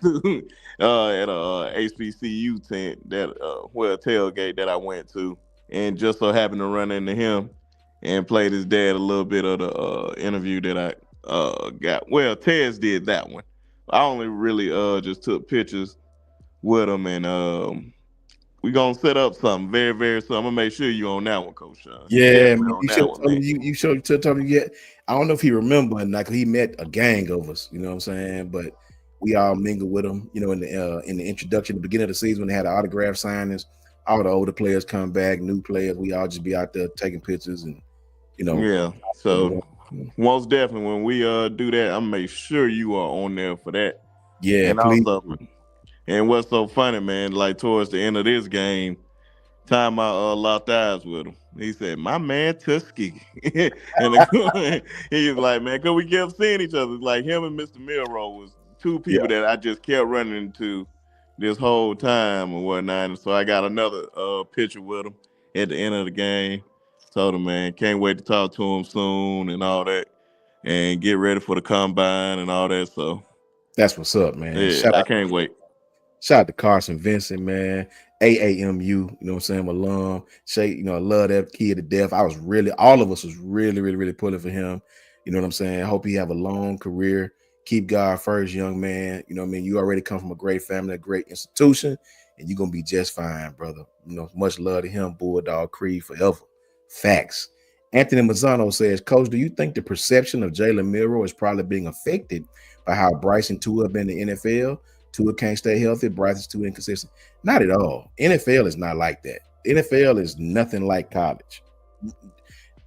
at a HBCU tent tailgate that I went to, and just so happened to run into him and played his dad a little bit of the interview that I got. Well, Tez did that one. I only really just took pictures with him, and we gonna set up something very, very soon. I'm gonna make sure you on that one, Coach Sean. yeah, Definitely man. on You should that have one, told man. me told me yet. I don't know if he remember or not, 'cause he met a gang of us. You know what I'm saying? But we all mingled with him. In the introduction, the beginning of the season when they had the autograph signings, all the older players come back, new players. We all just be out there taking pictures and you know, Yeah. So most definitely when we do that, I'm make sure you are on there for that. yeah, And please. also, and what's so funny, man, like towards the end of this game, time I locked eyes with him. He said, "My man Tuskegee," and he was like, "Man, cause we kept seeing each other. Like him and Mr. Milrow was two Yeah, people that I just kept running into this whole time and whatnot." And so I got another picture with him at the end of the game. Told him, man, can't wait to talk to him soon and all that, and get ready for the combine and all that. So that's what's up, man. yeah, I can't wait. Shout out to Carson Vincent, man. AAMU, you know what I'm saying? Alum. Shay, I love that kid to death. All of us was really, really, really pulling for him. You know what I'm saying? I hope he have a long career. Keep God first, young man. You know what I mean? You already come from a great family, a great institution, and you're gonna be just fine, brother. Much love to him, Bulldog Creed forever. Facts. Anthony Mazzano says, Coach, do you think the perception of Jalen Milrow is probably being affected by how Bryson Tua have been in the NFL? Tua can't stay healthy. Bryce is too inconsistent. Not at all. NFL is not like that. NFL is nothing like college.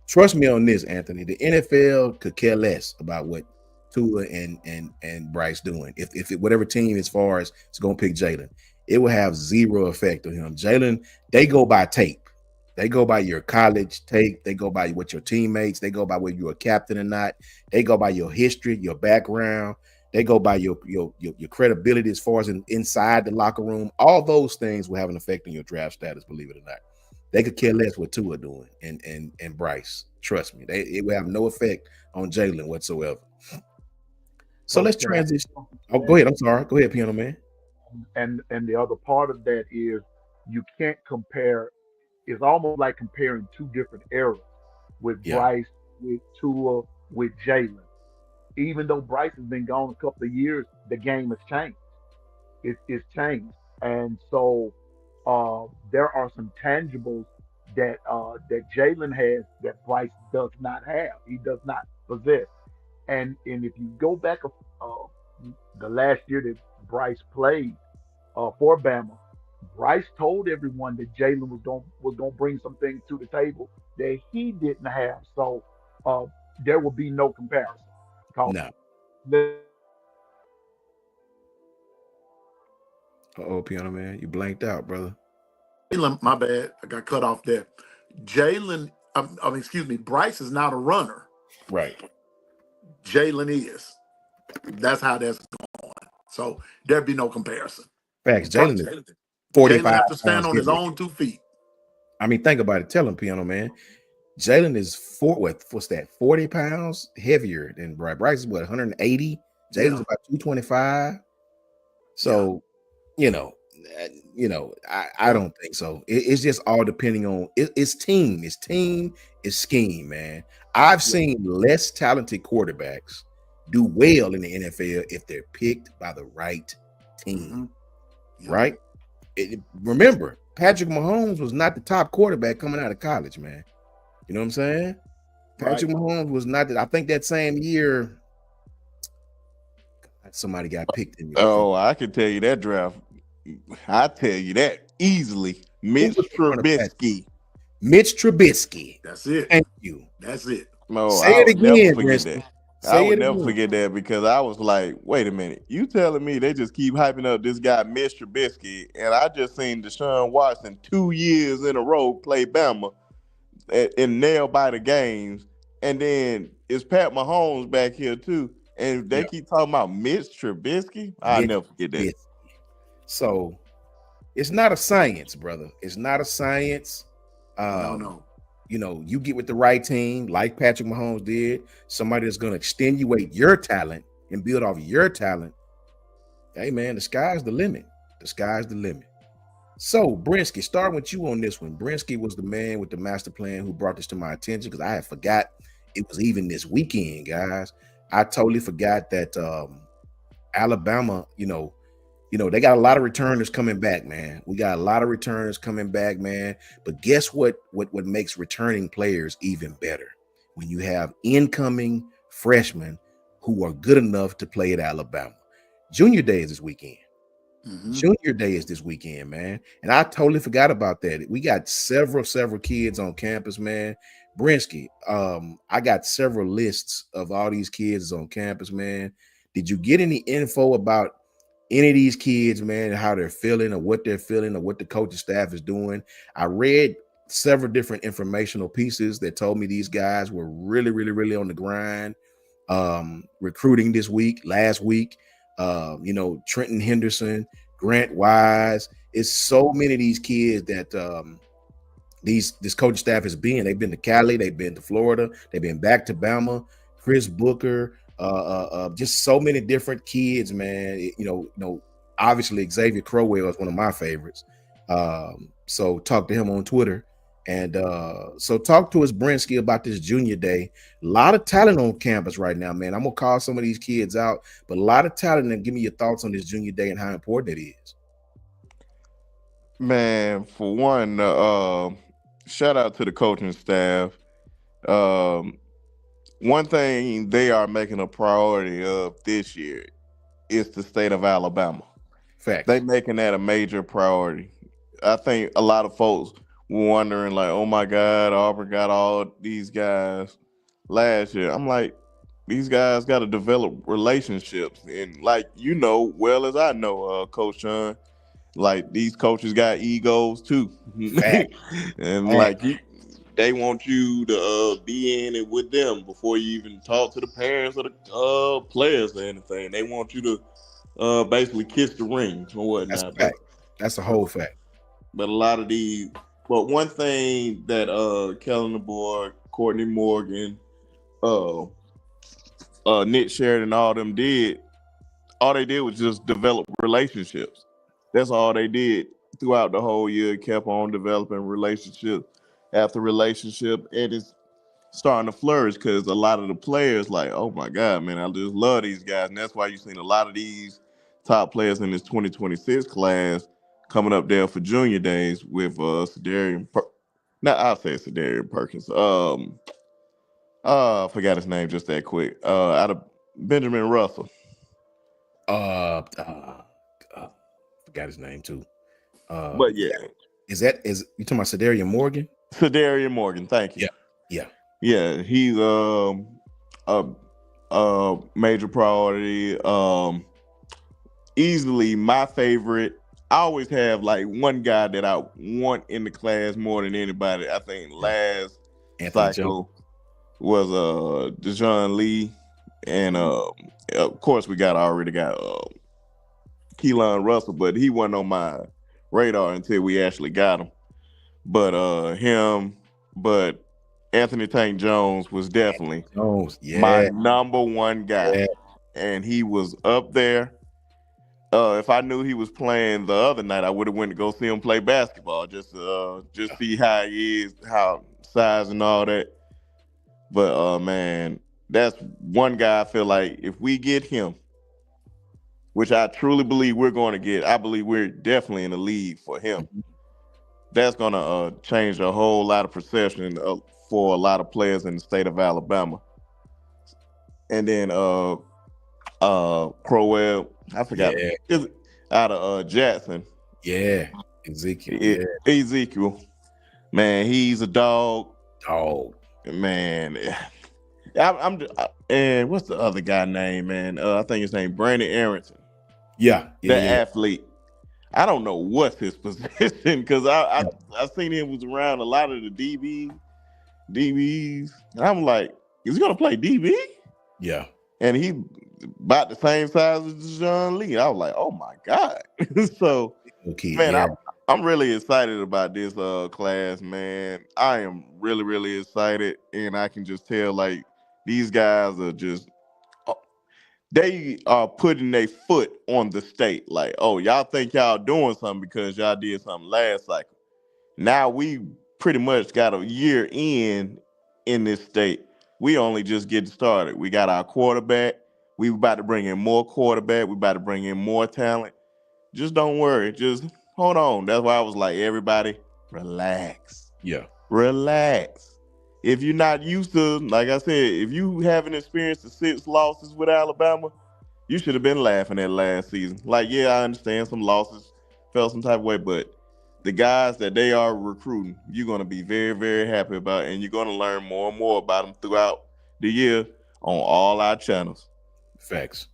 Trust me on this, Anthony. The NFL could care less about what Tua and Bryce doing. Whatever team as far as it's gonna pick Jalen, it will have zero effect on him. Jalen, they go by tape. They go by your college tape. They go by what your teammates. They go by whether you're a captain or not. They go by your history, your background. They go by your credibility as far as inside the locker room. All those things will have an effect on your draft status, believe it or not. They could care less what Tua doing and Bryce. Trust me, it will have no effect on Jalen whatsoever. So Coach, let's can I ask transition. something Oh, to that? go ahead. I'm sorry. Go ahead, Piano Man. And the other part of that is you can't compare. It's almost like comparing two different eras with Yeah, Bryce, with Tua, with Jalen. Even though Bryce has been gone a couple of years, the game has changed. It's changed, and so there are some tangibles that Jalen has that Bryce does not have. He does not possess. And if you go back the last year that Bryce played for Bama, Bryce told everyone that Jalen was going to bring some things to the table that he didn't have. So uh, there will be no comparison. Because No. Uh-oh, piano man, you blanked out, brother. Jalen, my bad, I got cut off there. Jalen, excuse me, Bryce is not a runner. Right. Jalen is. That's how that's going. So there'd be no comparison. Facts. Jalen is Jalen 45 have to stand pounds on his heavier. own 2 feet. I mean, think about it. Tell him, piano man. Jalen is what's that? 40 pounds heavier than Bryce. Bryce is what, 180? Jalen's Yeah. about 225. So, you know, I don't think so. It's just all depending on it's team, it's scheme, man. I've seen less talented quarterbacks do well in the NFL if they're picked by the right team, right? Remember, Patrick Mahomes was not the top quarterback coming out of college, man. You know what I'm saying? Patrick Mahomes was not that. I think that same year somebody got picked in. Oh, I can tell you that draft. I tell you that easily. Mitch Trubisky. Mitch Trubisky. That's it. Thank you. That's it. No, say I it would again, never forget Brisky. that. I would never forget that because I was like, wait a minute. You telling me they just keep hyping up this guy, Mitch Trubisky, and I just seen Deshaun Watson 2 years in a row play Bama and nail by the games. And then it's Pat Mahomes back here too. And they keep talking about Mitch Trubisky. I'll never forget that. So it's not a science, brother. It's not a science. No. You know, you get with the right team, like Patrick Mahomes did, somebody that's going to extenuate your talent and build off your talent. Hey, man, the sky's the limit. The sky's the limit. So, Brinsky, starting with you on this one. Brinsky was the man with the master plan who brought this to my attention because I had forgot it was even this weekend, guys. I totally forgot that Alabama, you know, they got a lot of returners coming back, man. We got a lot of returners coming back, man. But guess what makes returning players even better? When you have incoming freshmen who are good enough to play at Alabama. Junior Day is this weekend. Junior Day is this weekend, man. And I totally forgot about that. We got several kids on campus, man. Brinsky, I got several lists of all these kids on campus, man. Did you get any info about any of these kids, man, how they're feeling or what they're feeling or what the coaching staff is doing? I read several different informational pieces that told me these guys were really, really, really on the grind, recruiting last week. Trenton Henderson, Grant Wise. It's so many of these kids that this coaching staff has been. They've been to Cali, they've been to Florida, they've been back to Bama. Chris Booker, just so many different kids, man. Obviously Xavier Crowell is one of my favorites. So talk to him on Twitter. And so talk to us, Brinsky, about this Junior Day. A lot of talent on campus right now, man. I'm going to call some of these kids out, but a lot of talent, and give me your thoughts on this Junior Day and how important it is. Man, for one, shout out to the coaching staff. One thing they are making a priority of this year is the state of Alabama. Fact. They making that a major priority. I think a lot of folks were wondering, like, oh my God, Auburn got all these guys last year. I'm like, these guys got to develop relationships. And like, well as I know, Coach Sean, like these coaches got egos too. And like they want you to be in it with them before you even talk to the parents or the players or anything. They want you to basically kiss the ring or whatnot. That's a whole fact. But one thing that Kellen DeBoer, Courtney Morgan, Nick Sheridan, all they did was just develop relationships. That's all they did throughout the whole year. Kept on developing relationship after relationship, and it's starting to flourish because a lot of the players like, oh my God, man, I just love these guys, and that's why you've seen a lot of these top players in this 2026 class coming up there for Junior Days with Cedarian. I'll say Cedarian Perkins. I forgot his name just that quick. Out of Benjamin Russell. Forgot his name too. But yeah, is you talking about Cedarian Morgan? Cedarian Morgan, thank you. Yeah. Yeah, he's a major priority. Easily my favorite. I always have like one guy that I want in the class more than anybody. I think Yeah. last Anthony Jones. cycle was Deshaun Lee, and of course we already got Keelan Russell, but he wasn't on my radar until we actually got him. But him, but Anthony Tank Jones was definitely Jones. my Yeah. number one guy, Yeah. and he was up there. If I knew he was playing the other night, I would have went to go see him play basketball, just see how he is, how size and all that. But man, that's one guy I feel like if we get him, which I truly believe we're going to get, I believe we're definitely in the league for him. Mhm. That's going to change a whole lot of perception for a lot of players in the state of Alabama. And then Crowell, I forgot, Yeah. is out of Jackson. Yeah. Ezekiel. Yeah. Ezekiel, man, he's a dog, Dog. man. And what's the other guy name, man? I think his name Brandon Arrington, Yeah. the Yeah. athlete. I don't know what's his position because I Yeah. I seen him was around a lot of the DBs, and I'm like, is he gonna play DB? Yeah. And he about the same size as John Lee. I was like, oh my god. So Okay. man, Yeah. I'm really excited about this class, man. I am really, really excited, and I can just tell like these guys are just uh, they are putting their foot on the state. Like, oh, y'all think y'all doing something because y'all did something last cycle. Now we pretty much got a year in this state. We only just getting started. We got our quarterback. We about to bring in more quarterback. We about to bring in more talent. Just don't worry. Just hold on. That's why I was like, everybody, relax. Yeah. Relax. If you're not used to, like I said, if you haven't experienced the 6 losses with Alabama, you should have been laughing at last season. Like, yeah, I understand some losses, felt some type of way, but the guys that they are recruiting, you're going to be very, very happy about, and you're going to learn more and more about them throughout the year on all our channels. Facts.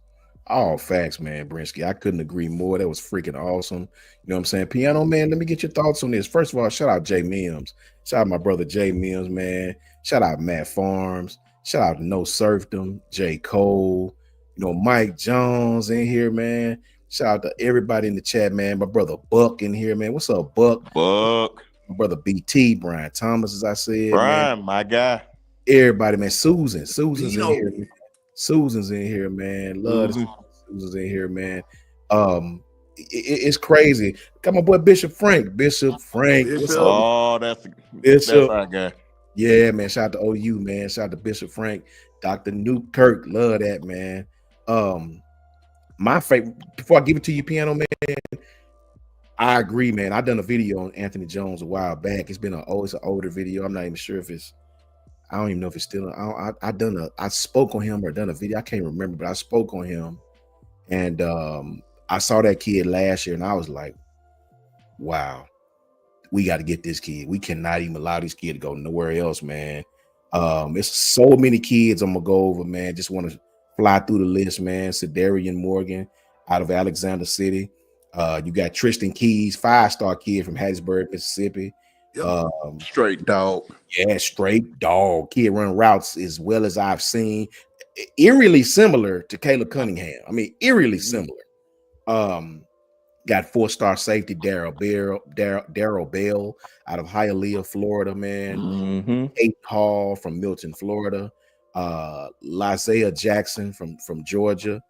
All facts, man, Brinsky. I couldn't agree more. That was freaking awesome. You know what I'm saying? Piano Man, let me get your thoughts on this. First of all, shout out Jay Mims. Shout out my brother Jay Mims, man. Shout out Matt Farms. Shout out to No Serfdom, J. Cole, Mike Jones in here, man. Shout out to everybody in the chat, man. My brother Buck in here, man. What's up, Buck? Buck. My brother BT, Brian Thomas, as I said, man. Brian, my guy. Everybody, man. Susan's in here. Dino. Susan's in here, man. Love Susan. Susan's in here, man. It's crazy. Got my boy Bishop Frank. Bishop Frank. What's Bishop. up, Oh, that's Bishop? our guy. Yeah, man. Shout out to OU, man. Shout out to Bishop Frank. Dr. Newkirk. Love that, man. My favorite, before I give it to you, Piano Man, I agree, man. I done a video on Anthony Jones a while back. It's an older video. I'm not even sure if I don't even know if it's still. I spoke on him or done a video. I can't remember, but I spoke on him, and I saw that kid last year, and I was like, "Wow, we got to get this kid. We cannot even allow this kid to go nowhere else, man." It's so many kids I'm gonna go over, man. Just want to fly through the list, man. Sedarian Morgan out of Alexander City. You got Tristan Keys, 5-star kid from Hattiesburg, Mississippi. Yep. Straight dog. Yeah, straight dog. Kid run routes as well as I've seen. Eerily similar to Caleb Cunningham. I mean, eerily similar. Got 4-star safety Darrell Bell out of Hialeah, Florida, man. Mm-hmm. Aiden Hall from Milton, Florida. Lysaiah Jackson from Georgia.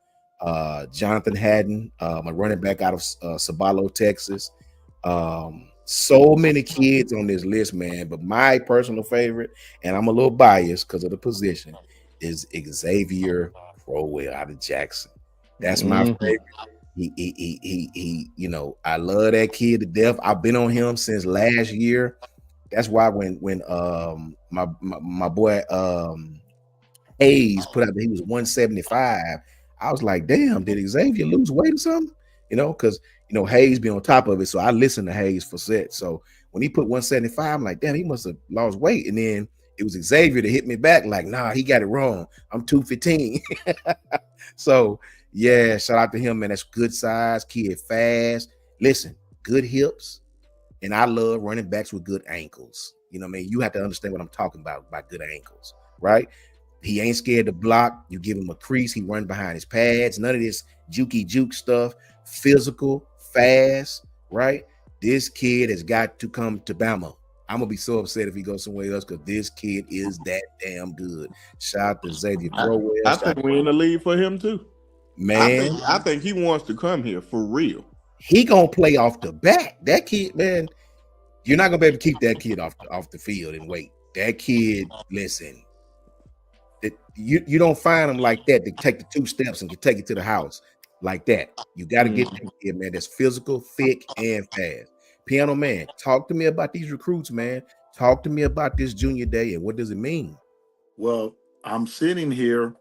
Jonathan Haddon, a running back out of Sabalo, Texas. So many kids on this list, man. But my personal favorite, and I'm a little biased because of the position, is Xavier Crowell out of Jackson. That's my favorite. He, I love that kid to death. I've been on him since last year. That's why when my boy Hayes put out that he was 175, I was like, damn, did Xavier lose weight or something? Because Hayes be on top of it. So I listened to Hayes for set. So when he put 175, I'm like, damn, he must have lost weight. And then It was Xavier that hit me back like, nah, he got it wrong. I'm 215. So yeah, shout out to him, man. That's good size, kid, fast. Listen, good hips, and I love running backs with good ankles. You know what I mean? You have to understand what I'm talking about by good ankles, right? He ain't scared to block. You give him a crease, he run behind his pads. None of this jukey juke stuff. Physical, fast, right? This kid has got to come to Bama. I'm gonna be so upset if he goes somewhere else because this kid is that damn good. Shout out to Xavier Crowell. I think we're in the lead for him too. Man, I think he wants to come here for real. he gonna play off the bat. That kid, man, you're not gonna be able to keep that kid off the field and wait. That kid, listen, that you don't find him like that to take the 2 steps and to take it to the house like that. You got to get that kid, man. That's physical, thick, and fast. Piano man, talk to me about these recruits, man. Talk to me about this junior day and what does it mean? Well, I'm sitting here.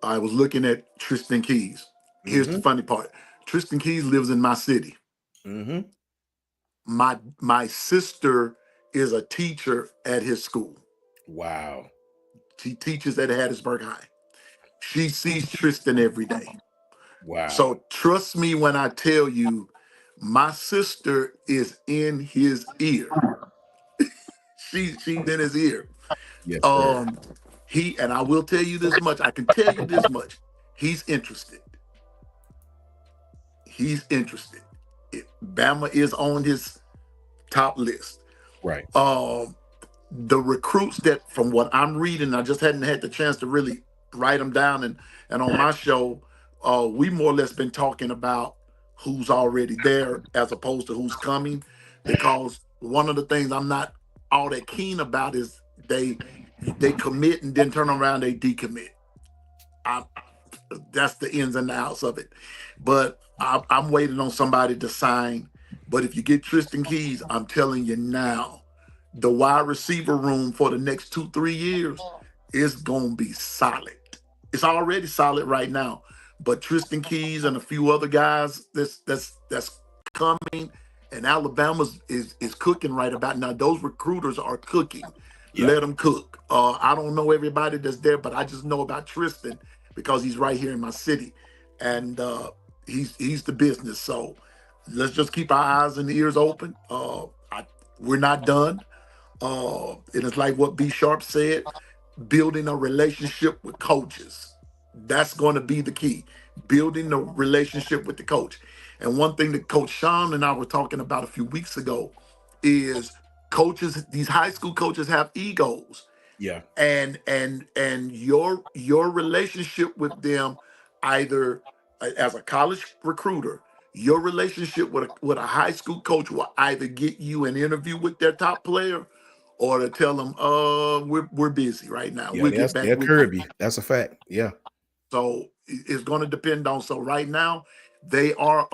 I was looking at Tristan Keys. Here's the funny part. Tristan Keys lives in my city. Mm-hmm. My sister is a teacher at his school. Wow. She teaches at Hattiesburg High. She sees Tristan every day. Wow. So trust me when I tell you, my sister is in his ear. She's in his ear. Yes, sir. He, and I will tell you this much. I can tell you this much. He's interested. He's interested. Bama is on his top list. Right. The recruits that, from what I'm reading, I just hadn't had the chance to really write them down. And on my show, we more or less been talking about who's already there as opposed to who's coming, because one of the things I'm not all that keen about is they commit and then turn around, they decommit. That's the ins and outs of it. But I'm waiting on somebody to sign. But if you get Tristan Keys, I'm telling you now, the wide receiver room for the next 2-3 years is gonna be solid. It's already solid right now. But Tristan Keys and a few other guys that's coming, and Alabama's is cooking right about now. Those recruiters are cooking. Yeah. Let them cook. I don't know everybody that's there, but I just know about Tristan because he's right here in my city, and he's the business. So let's just keep our eyes and ears open. We're not done. And it's like what B Sharp said, building a relationship with coaches. That's going to be the key, building a relationship with the coach. And one thing that Coach Sean and I were talking about a few weeks ago is coaches, these high school coaches have egos. Yeah. And your relationship with them, either as a college recruiter, your relationship with a high school coach will either get you an interview with their top player, or to tell them, we're busy right now. Yeah, We'll get back they'll with you. curb you. That's a fact. Yeah. So it's going to depend on. So right now, they are.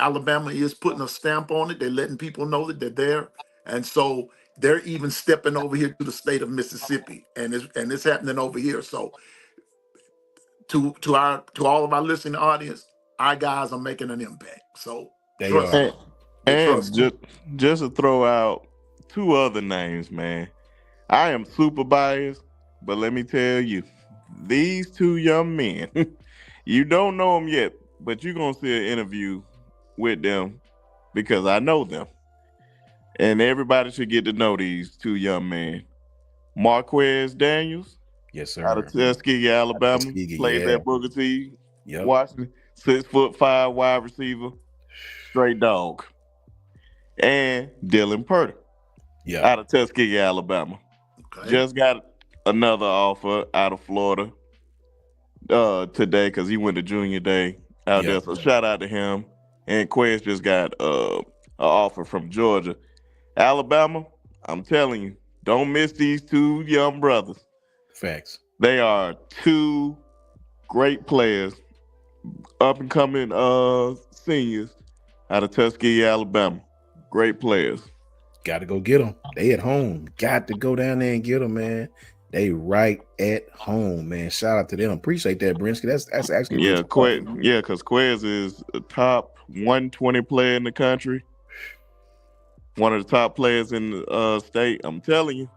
Alabama is putting a stamp on it. They're letting people know that they're there, and so they're even stepping over here to the state of Mississippi, and it's happening over here. So to all of our listening audience, our guys are making an impact. So They trust are. me. And Trust me. just to throw out 2 other names, man. I am super biased, but let me tell you, these 2 young men, you don't know them yet, but you're going to see an interview with them because I know them. And everybody should get to know these 2 young men. Marquez Daniels, Yes, sir. out of Tuskegee, Alabama, Tuskegee, played yeah. at Booker T, Yep. Washington, 6'5" wide receiver, straight dog. And Dylan Purdy, Yeah. out of Tuskegee, Alabama. Okay. Just got another offer out of Florida today because he went to junior day out there. So shout out to him. And Quest just got an offer from Georgia. Alabama, I'm telling you, don't miss these 2 young brothers. Facts. They are 2 great players, up and coming seniors out of Tuskegee, Alabama. Great players. Got to go get them. They at home. Got to go down there and get them, man. They right at home, man. Shout out to them. Appreciate that, Brinsky. That's actually because Quez is a top 120 player in the country. One of the top players in the state. I'm telling you.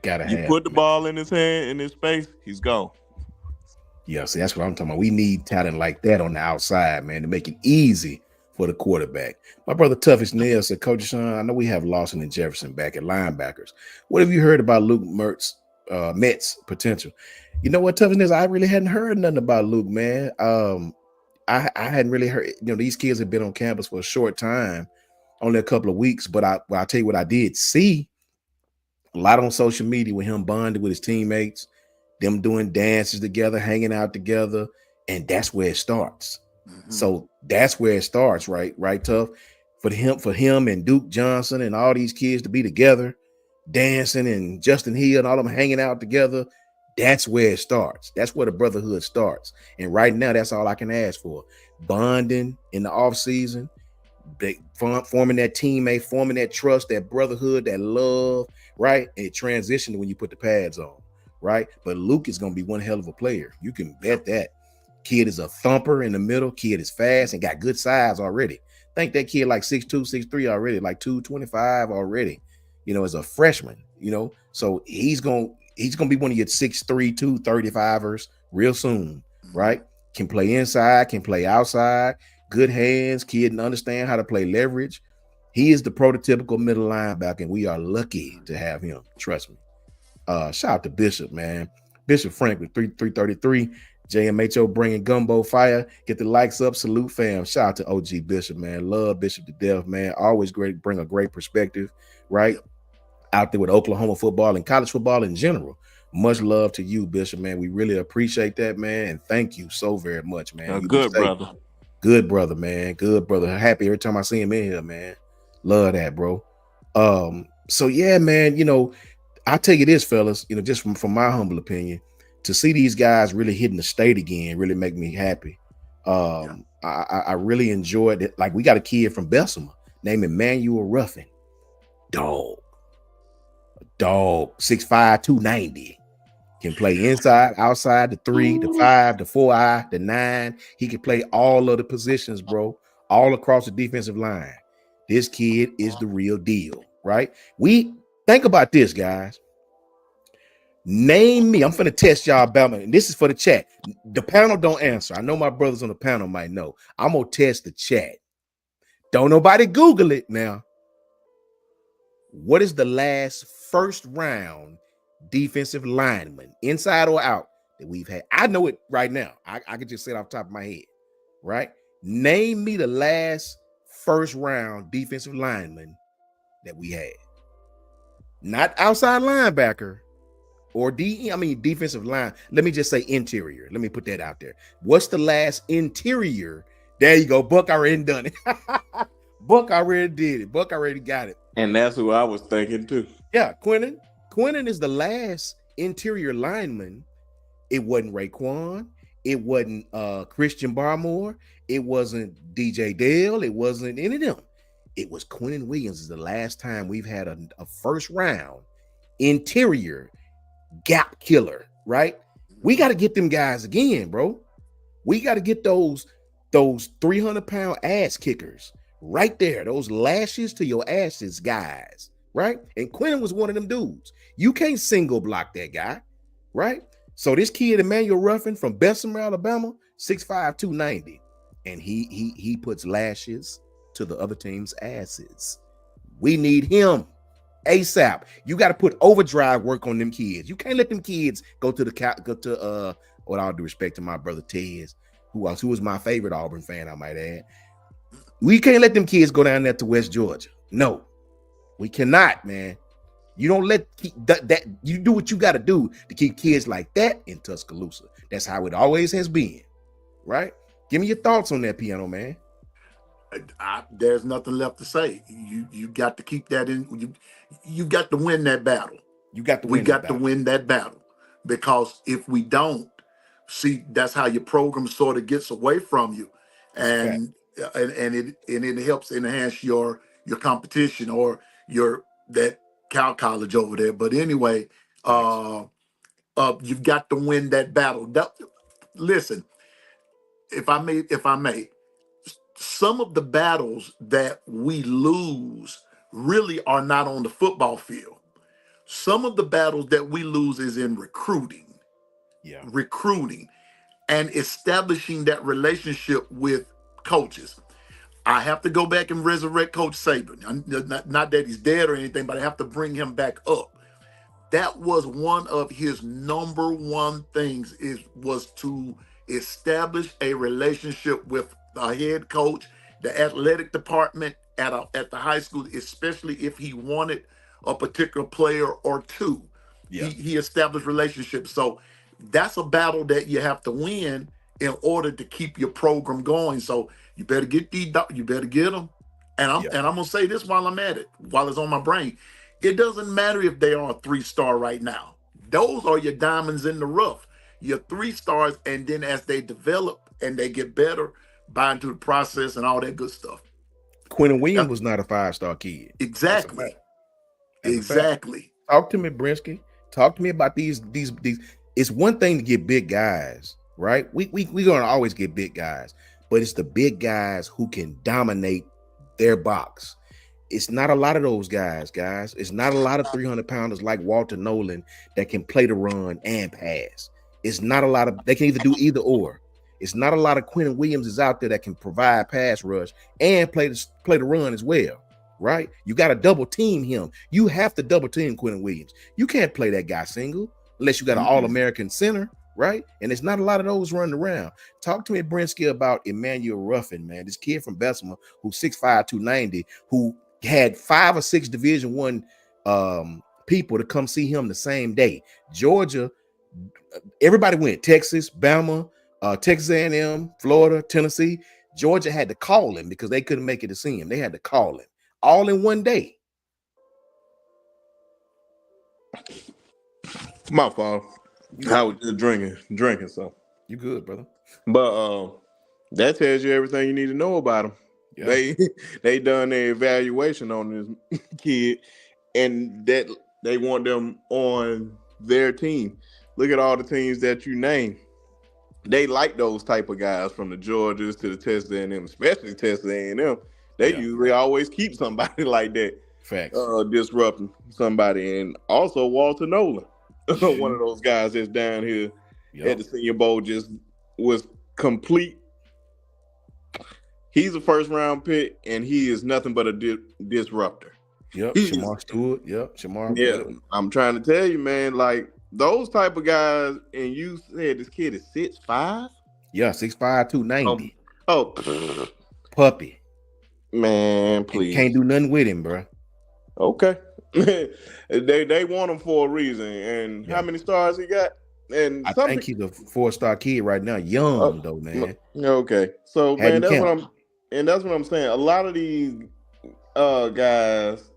Gotta You have put it, the man. ball in his hand in his space, he's gone. Yeah, see, that's what I'm talking about. We need talent like that on the outside, man, to make it easy for the quarterback. My brother Toughest Nail said, Coach Sean, I know we have Lawson and Jefferson back at linebackers. What have you heard about Luke Met's potential? You know what, Toughest Nail, I really hadn't heard nothing about Luke, man. I hadn't really heard, these kids have been on campus for a short time, only a couple of weeks, but I'll tell you what I did see a lot on social media with him bonding with his teammates, them doing dances together, hanging out together, and that's where it starts. Mm-hmm. So that's where it starts, right? Right, Tough. For him and Duke Johnson and all these kids to be together, dancing, and Justin Hill and all them hanging out together. That's where it starts. That's where the brotherhood starts. And right now, that's all I can ask for. Bonding in the off season, forming that teammate, forming that trust, that brotherhood, that love, right? And it transitioned when you put the pads on, right? But Luke is going to be one hell of a player. You can Yep. bet that. Kid is a thumper in the middle. Kid is fast and got good size already. Think that kid like 6'2", 6'3" already, like 225 already, as a freshman, So he's gonna be one of your 6'3", 235ers real soon, Mm-hmm. right? Can play inside, can play outside, good hands, kid and understand how to play leverage. He is the prototypical middle linebacker, and we are lucky to have him. Trust me. Shout out to Bishop, man. Bishop Frank with 333. JMHO bringing gumbo fire. Get the likes up. Salute, fam. Shout out to OG Bishop, man. Love Bishop to death, man. Always great. Bring a great perspective, right? Yep. Out there with Oklahoma football and college football in general. Much love to you, Bishop, man. We really appreciate that, man. And thank you so very much, man. You be Good safe. brother. Good brother, man. Good brother. Happy every time I see him in here, man. Love that, bro. So yeah, man, I'll tell you this, fellas, just from my humble opinion, to see these guys really hitting the state again really make me happy. Yeah. I really enjoyed it. Like, we got a kid from Bessemer named Emmanuel Ruffin. Dog, 6'5", 290. Can play inside, outside, the 3, the 5, the 4-eye, the 9. He can play all of the positions, bro, all across the defensive line. This kid is the real deal, right? We think about this, guys. Name me. I'm finna test y'all about me. And this is for the chat. The panel don't answer. I know my brothers on the panel might know. I'm gonna test the chat. Don't nobody Google it now. What is the last first round defensive lineman, inside or out, that we've had? I know it right now. I can just say it off the top of my head, right? Name me the last first round defensive lineman that we had. Not outside linebacker or defensive line. Let me just say interior. Let me put that out there. What's the last interior? There you go. Buck already done it. Buck already did it. Buck already got it. And that's who I was thinking too. Yeah, Quentin. Quentin is the last interior lineman. It wasn't Raekwon. It wasn't Christian Barmore. It wasn't DJ Dale. It wasn't any of them. It was Quentin Williams. Is the last time we've had a first round interior gap killer, right? We got to get them guys again, bro. We got to get those 300-pound ass kickers right there, those lashes to your asses guys, right? And Quentin was one of them dudes. You can't single block that guy, right? So this kid Emmanuel Ruffin from Bessemer, Alabama, 6'5", 290, and he puts lashes to the other team's asses. We need him ASAP. You got to put overdrive work on them kids. You can't let them kids go to with all due respect to my brother Tez, who was my favorite Auburn fan, I might add. We can't let them kids go down there to West Georgia. No, we cannot, man. You don't let that you do what you got to do to keep kids like that in Tuscaloosa. That's how it always has been, right? Give me your thoughts on that, Piano Man. There's nothing left to say. You got to keep that in. You got to win that battle. You got to We win that got to battle. win that battle, because if we don't, see, that's how your program sort of gets away from you, That's a fact. and it helps enhance your competition, or your that Cal College over there. But anyway, Facts. you've got to win that battle. Listen, if I may, some of the battles that we lose really are not on the football field. Some of the battles that we lose is in Yeah. recruiting, and establishing that relationship with coaches. I have to go back and resurrect Coach Saban. Not that he's dead or anything, but I have to bring him back up. That was one of his number one things, is was to establish a relationship with the head coach, the athletic department at the high school, especially if he wanted a particular player or two. Yeah. He established relationships. So that's a battle that you have to win in order to keep your program going. So you better get you better get them. Yeah. And I'm gonna say this while I'm at it, while it's on my brain. It doesn't matter if they are a 3-star right now. Those are your diamonds in the rough. Your 3 stars, and then as they develop and they get better, buy into the process and all that good stuff. Quentin Williams That- was not a 5-star kid. That's a fact. exactly. That's a fact. Exactly. Talk to me, Brinsky. Talk to me about these. It's one thing to get big guys, right? We gonna always get big guys, but it's the big guys who can dominate their box. It's not a lot of those guys. It's not a lot of 300-pounders like Walter Nolan that can play the run and pass. It's not a lot of, they can either do either or. It's not a lot of Quentin Williams is out there that can provide pass rush and play the run as well, right? You got to double team him. You have to double team Quentin Williams. You can't play that guy single unless you got an All-American center, right? And it's not a lot of those running around. Talk to me, Brinsky, about Emmanuel Ruffin, man. This kid from Bessemer who's 6'5", 290, who had 5 or 6 Division I people to come see him the same day. Georgia, everybody went. Texas, Bama, Texas A&M, Florida, Tennessee. Georgia had to call him because they couldn't make it to see him. They had to call him all in one day. My fault. I was just drinking something. You good, brother? But that tells you everything you need to know about them. Yeah. They done their evaluation on this kid, and that they want them on their team. Look at all the teams that you name. They like those type of guys, from the Georgias to the Texas A&M, especially Texas A&M. They usually always keep somebody like that. Facts. Disrupting somebody. And also Walter Nolan, one of those guys that's down here at the Senior Bowl, just was complete. He's a first-round pick, and he is nothing but a disruptor. Yep, Shamar Stewart. Yep, Shamar. Yeah, I'm trying to tell you, man, like those type of guys, and you said this kid is 6'5"? Yeah, 6'5", 290. Oh, puppy. Man, please. And can't do nothing with him, bro. Okay. they want him for a reason. And how many stars he got? And I think he's a 4-star kid right now. Young though, man. Okay. So man, that's what I'm saying. A lot of these guys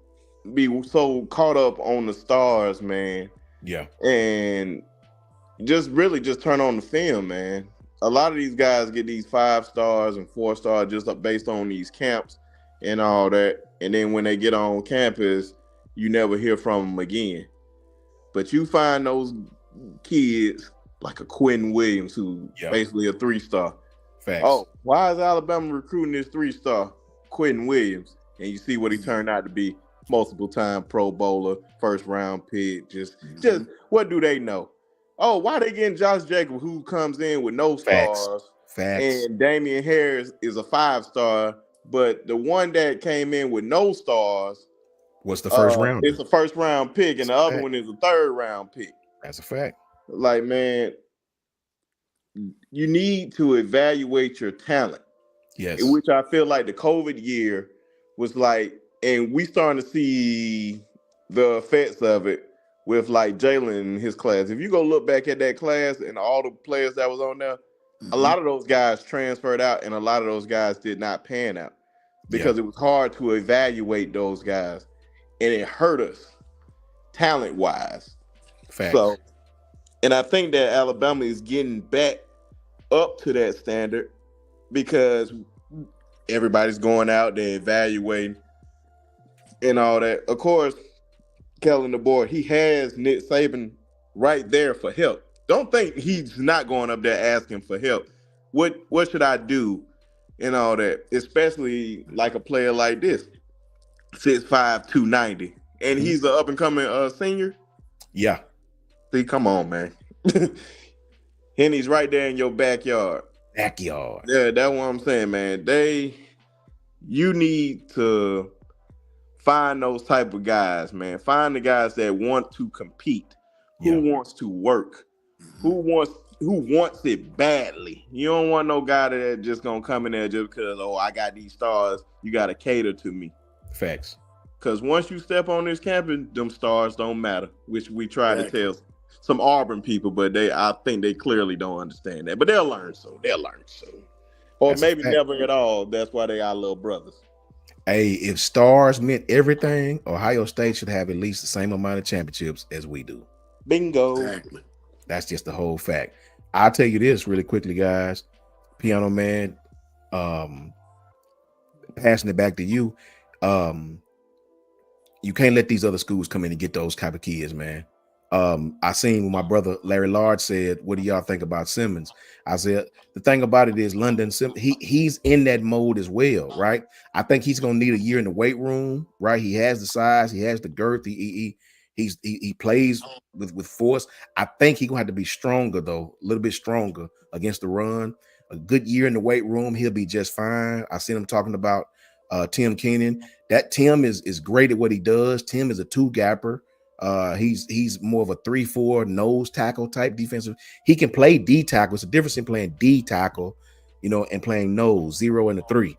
be so caught up on the stars, man. Yeah. And just turn on the film, man. A lot of these guys get these 5 stars and 4 stars just based on these camps and all that. And then when they get on campus, you never hear from them again. But you find those kids like a Quentin Williams, who basically a 3-star. Facts. Oh, why is Alabama recruiting this 3-star Quentin Williams? And you see what he turned out to be: multiple-time Pro Bowler, first-round pick. Just what do they know? Oh, why they getting Josh Jacobs, who comes in with no stars? Facts. And Damian Harris is a 5-star, but the one that came in with no stars was the first round. It's a first-round pick, and the other one is a 3rd-round pick. That's a fact. Like, man, you need to evaluate your talent. Yes. In which I feel like the COVID year was like, and we starting to see the effects of it with like Jalen in his class. If you go look back at that class and all the players that was on there, a lot of those guys transferred out, and a lot of those guys did not pan out because it was hard to evaluate those guys, and it hurt us talent-wise. Facts. So, and I think that Alabama is getting back up to that standard because everybody's going out there evaluating and all that. Of course, Kellen DeBoer, he has Nick Saban right there for help. Don't think he's not going up there asking for help. What should I do and all that? Especially like a player like this, 6'5", 290. and Mhm. he's an up and coming senior. Yeah, See, come on, man. Henny's right there in your backyard. backyard. Yeah, that's what I'm saying, man. You need to find those type of guys, man. Find the guys that want to compete, Yeah, who wants to work, Mhm. who wants it badly. You don't want no guy that just gonna come in there just because, oh, I got these stars. You gotta cater to me. facts. Cause once you step on this campus, them stars don't matter. Which we try to Exactly. tell some Auburn people, but I think they clearly don't understand that. But they'll learn soon. They'll learn soon. Or That's a maybe fact. never at all. That's why they are little brothers. Hey, if stars meant everything, Ohio State should have at least the same amount of championships as we do. Bingo. Exactly. That's just the whole fact. I'll tell you this really quickly, guys. Piano Man, um, passing it back to you. Um, you can't let these other schools come in and get those type of kids, man. I seen when my brother Larry Large said, "What do y'all think about Simmons?" I said, "The thing about it is, London he's in that mode as well, right? I think he's gonna need a year in the weight room, right? He has the size, he has the girth, he plays with force. I think he's gonna have to be stronger though, a little bit stronger against the run. A good year in the weight room, he'll be just fine. I seen him talking about Tim Keenan. That Tim is great at what he does. Tim is a two gapper. He's more of a 3-4 nose tackle type defensive. He can play D tackle. It's a difference in playing D tackle, and playing nose 0 and a 3.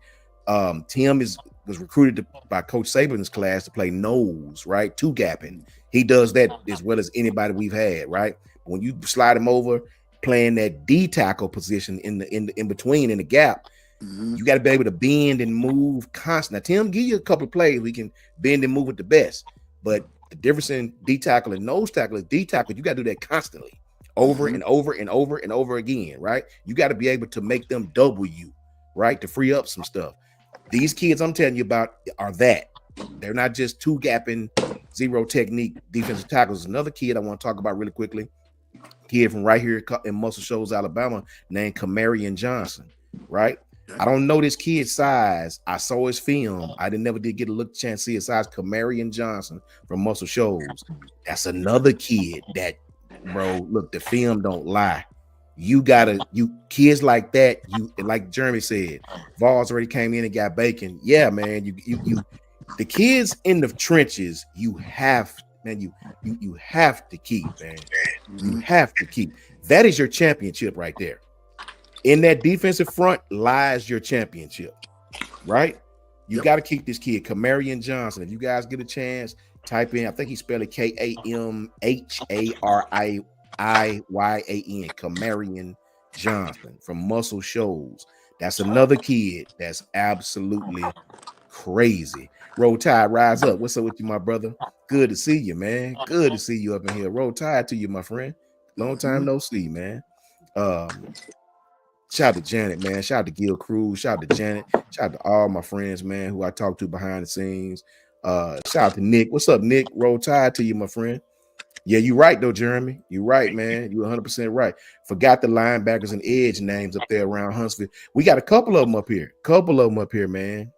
Tim was recruited by Coach Saban's class to play nose, right? Two gapping. He does that as well as anybody we've had, right? When you slide him over, playing that D tackle position in between in the gap, Mhm. you got to be able to bend and move constantly. Now, Tim, give you a couple of plays we can bend and move at the best, but the difference in D tackle and nose tackle is D tackle. You got to do that constantly, over Mhm. and over and over and over again, right? You got to be able to make them double you, right, to free up some stuff. These kids I'm telling you about are that. They're not just two gapping, zero technique defensive tackles. Another kid I want to talk about really quickly, kid from right here in Muscle Shoals, Alabama, named Kamarian Johnson, right? I Okay. don't know this kid's size. I saw his film. I didn't never did get a look chance to see his size. Kamarian Johnson from Muscle Shoals. That's another kid that, bro, look, the film don't lie. You kids like that, like Jeremy said, Vols already came in and got bacon. Yeah, man. You the kids in the trenches, you have, man, you have to keep, man. You Mhm. have to keep. That is your championship right there. In that defensive front lies your championship, right? You Yep. got to keep this kid, Kamarian Johnson. If you guys get a chance, type in, I think he spelled it Kamhariyan, Kamarian Johnson from Muscle Shoals. That's another kid that's absolutely crazy. Roll Tide, rise up. What's up with you, my brother? Good to see you, man. Good to see you up in here. Roll Tide to you, my friend. Long time Mhm. no see, man. Um, Shout out to Janet, man. Shout out to Gil Cruz. Shout out to Janet. Shout out to all my friends, man, who I talk to behind the scenes. Shout out to Nick. What's up, Nick? Roll Tide to you, my friend. Yeah, you're right, though, Jeremy. You're right, man. You're 100% right. Forgot the linebackers and edge names up there around Huntsville. We got a couple of them up here. Man.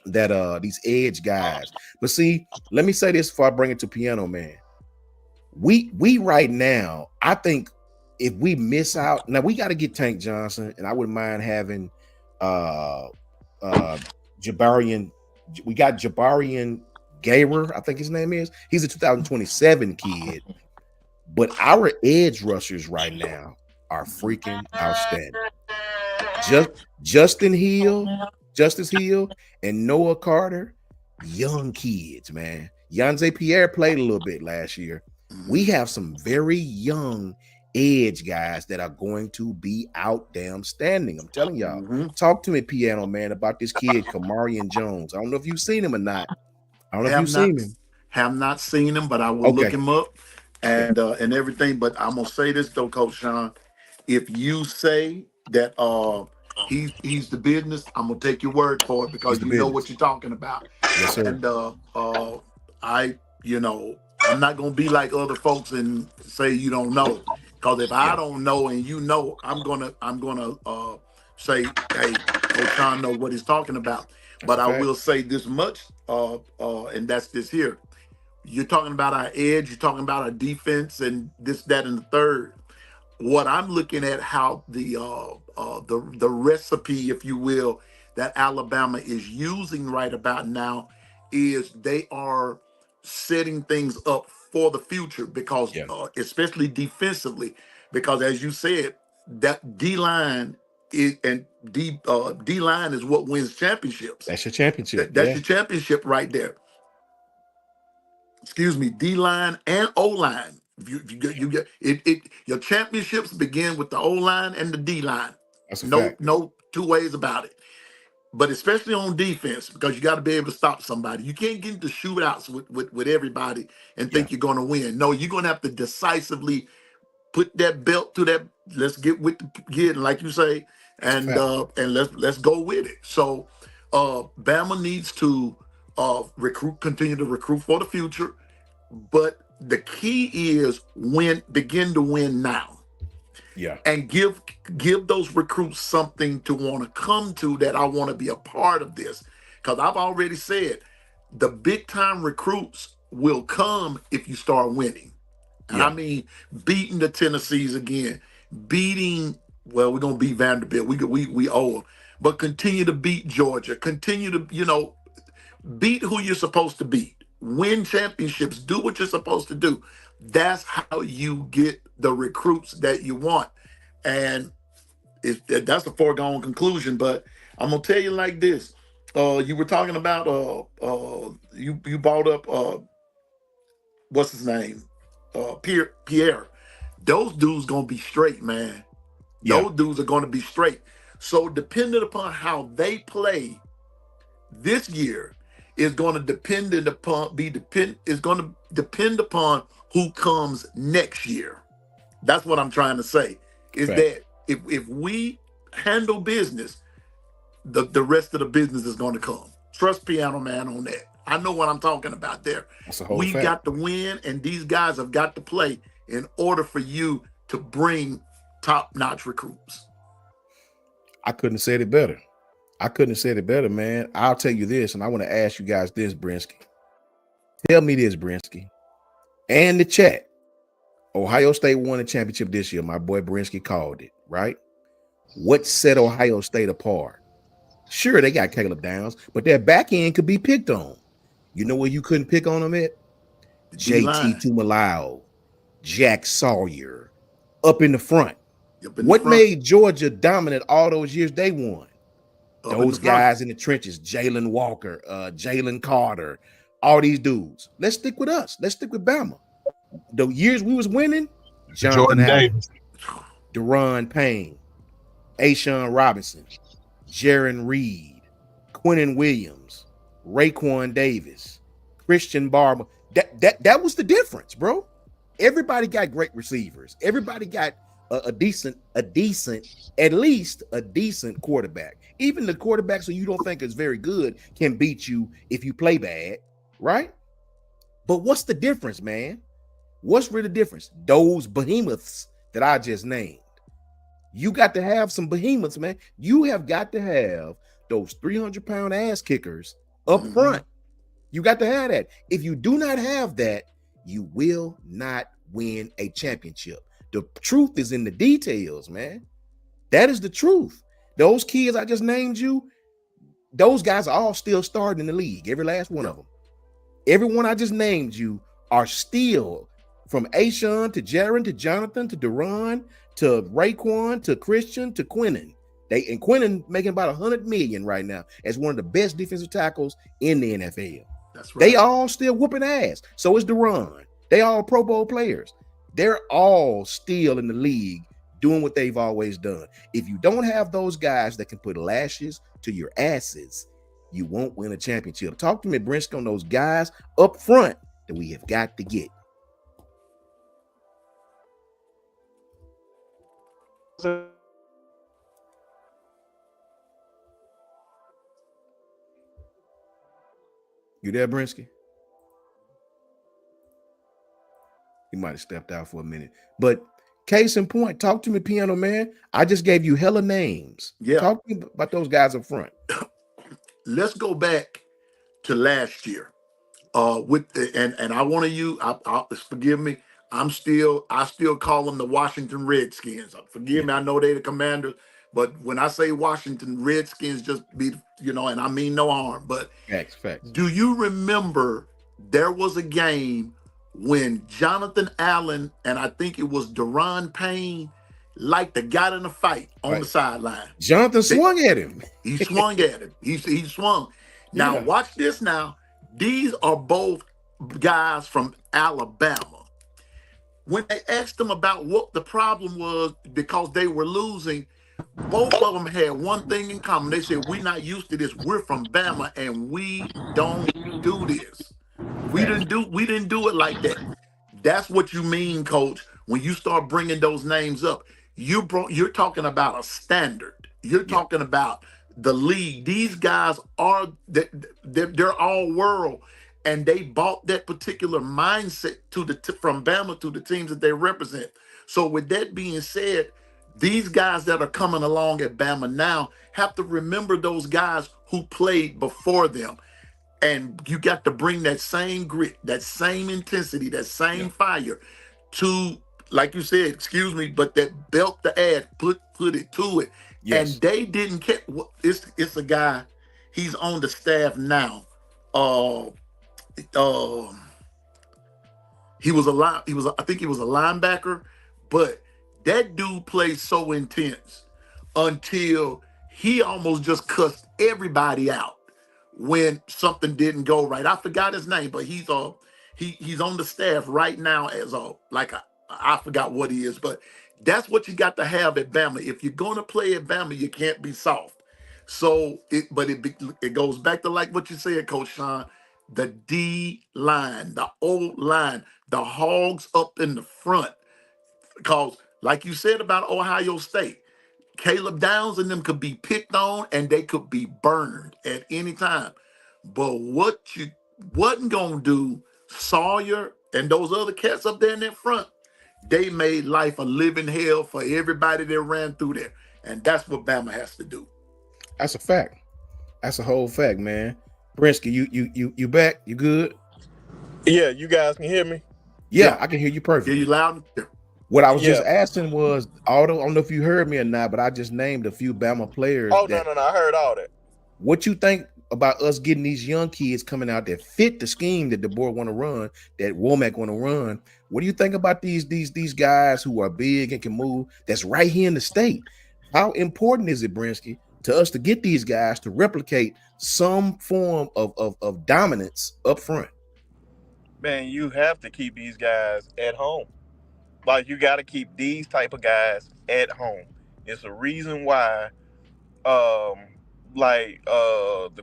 That these edge guys. But see, let me say this before I bring it to Piano Man. We right now, I think if we miss out, now we got to get Tank Johnson, and I wouldn't mind having uh Jabarian. We got Jabarian Gayer, I think his name is. He's a 2027 kid, but our edge rushers right now are freaking outstanding. Just Justin Hill, Justice Hill, and Noah Carter, young kids, man. Yanze Pierre played a little bit last year. We Mhm. have some very young edge guys that are going to be out damn standing. I'm telling y'all. Mhm. Talk to me, Piano Man, about this kid, Kamarian Jones. I don't know if you've seen him or not. I don't know if Have you've not seen him. have not seen him, but I will look Okay. him up Okay. and everything. But I'm gonna say this though, Coach Sean. If you say that he's the business, I'm gonna take your word for it He's because the you know what business. you're talking about. Yes, sir. And I I'm not gonna be like other folks and say you don't know. Because if I Yeah, don't know and you know, I'm gonna say, hey, Coach Sean knows what he's talking about. that's But a I fact. will say this much, and that's this here. You're talking about our edge. You're talking about our defense and this, that, and the third. What I'm looking at, how the recipe, if you will, that Alabama is using right about now, is they are setting things up for the future, because Yeah, especially defensively, because as you said, that D line is, and D line is what wins championships. that's your championship. That's Yeah, your championship right there. Excuse me, D line and O line. You get it. Your championships begin with the O line and the D line. that's a No, fact. no two ways about it. But especially on defense, because you got to be able to stop somebody. You can't get into shootouts with everybody and Yeah, think you're going to win. No, you're going to have to decisively put that belt to that. Let's get with the kid, like you say, that's a fact. and let's go with it. So, Bama needs to continue to recruit for the future. But the key is begin to win now, Yeah, and give those recruits something to want to come to, that I want to be a part of this. Because I've already said the big time recruits will come if you start winning. And I yeah, mean beating the Tennessees again, beating, well, we're gonna beat Vanderbilt. We owe them. But continue to beat Georgia. Continue to, beat who you're supposed to beat, win championships, do what you're supposed to do. That's how you get the recruits that you want. And that's a foregone conclusion. But I'm gonna tell you like this. You were talking about you brought up what's his name? Pierre. Those dudes gonna be straight, man. yeah. Those dudes are gonna be straight. So depending upon how they play this year is going to depend upon who comes next year. That's what I'm trying to say. Is Fact. that if we handle business, the rest of the business is going to come. Trust Piano Man on that. I know what I'm talking about there. That's a whole We've fact. got to win, and these guys have got to play in order for you to bring top-notch recruits. I couldn't have said it better. I couldn't have said it better, man. I'll tell you this, and I want to ask you guys this, Brinsky. Tell me this, Brinsky, and the chat. Ohio State won a championship this year. My boy Brinsky called it, right? What set Ohio State apart? Sure, they got Caleb Downs, but their back end could be picked on. You know where you couldn't pick on them at? The JT D-line Tumalao, Jack Sawyer, up in the front. up in the What front, made Georgia dominant all those years they won? up in the Those front. guys in the trenches, Jalen Walker, Jalen Carter, all these dudes. Let's stick with us. Let's stick with Bama. The years we was winning, Jonathan Jordan Allen, Davis. Deron Payne, Ashawn Robinson, Jaron Reed, Quinnen Williams, Raekwon Davis, Christian Barber. That was the difference, bro. Everybody got great receivers. Everybody got a decent, at least a decent quarterback. Even the quarterbacks who you don't think is very good can beat you if you play bad, right? But what's the difference, man? What's really the difference? Those behemoths that I just named. You got to have some behemoths, man. You have got to have those 300-pound ass kickers up front. You got to have that. If you do not have that, you will not win a championship. The truth is in the details, man. That is the truth. Those kids I just named you, those guys are all still starting in the league. Every last one of them. Everyone I just named you are still, from Ashawn to Jaron to Jonathan to Deron to Raekwon to Christian to Quinnen. And Quinnen making about $100 million right now as one of the best defensive tackles in the NFL. That's right. They all still whooping ass. So is Deron. They all Pro Bowl players. They're all still in the league doing what they've always done. If you don't have those guys that can put lashes to your asses, you won't win a championship. Talk to me, Brinsky, on those guys up front that we have got to get. You there, Brinsky? He might have stepped out for a minute. But case in point, talk to me, Piano Man. I just gave you hella names. Yeah. Talk to me about those guys up front. Let's go back to last year. with the, and I want to use. Forgive me. I still call them the Washington Redskins. Forgive Yeah. me. I know they're the Commanders, but when I say Washington Redskins, just be, and I mean no harm. But Facts. do you remember there was a game when Jonathan Allen and I think it was Deron Payne, like they got in a fight on the Right. sideline. Jonathan They, swung at him. he swung at him. He swung. Now Yeah. watch this. Now these are both guys from Alabama. When they asked them about what the problem was because they were losing, both of them had one thing in common. They said, "We're not used to this. We're from Bama, and we don't do this. Facts. We didn't do it like that." That's what you mean, Coach. When you start bringing those names up, you're talking about a standard. You're Yeah. talking about the league. These guys are they're all world, and they bought that particular mindset from Bama to the teams that they represent. So, with that being said, these guys that are coming along at Bama now have to remember those guys who played before them. And you got to bring that same grit, that same intensity, that Yeah. same fire to, like you said, excuse me, but that belt the ad, put it to it. And Yes. they didn't care. It's a guy, he's on the staff now. Uh, uh, I think he was a linebacker, but that dude plays so intense until he almost just cussed everybody out when something didn't go right. I forgot his name, but he's on the staff right now as I forgot what he is, but that's what you got to have at Bama. If you're gonna play at Bama, you can't be soft. So it goes back to like what you said, Coach Sean, the D line, the O line, the hogs up in the front. Because, like you said about Ohio State, Caleb Downs and them could be picked on and they could be burned at any time. But what you wasn't gonna do, Sawyer and those other cats up there in that front, they made life a living hell for everybody that ran through there. And that's what Bama has to do. That's a fact. That's a whole fact, man. Brinsky, you back? You good? Yeah, you guys can hear me. Yeah, Yeah. I can hear you Hear perfectly. you loud and clear. What I was Yeah. just asking was, although I don't know if you heard me or not, but I just named a few Bama players. Oh, no, I heard all that. What you think about us getting these young kids coming out that fit the scheme that the board want to run, that Womack want to run? What do you think about these guys who are big and can move? That's right here in the state. How important is it, Brinsky, to us to get these guys to replicate some form of dominance up front? Man, you have to keep these guys at home. Like, you got to keep these type of guys at home. It's a reason why, the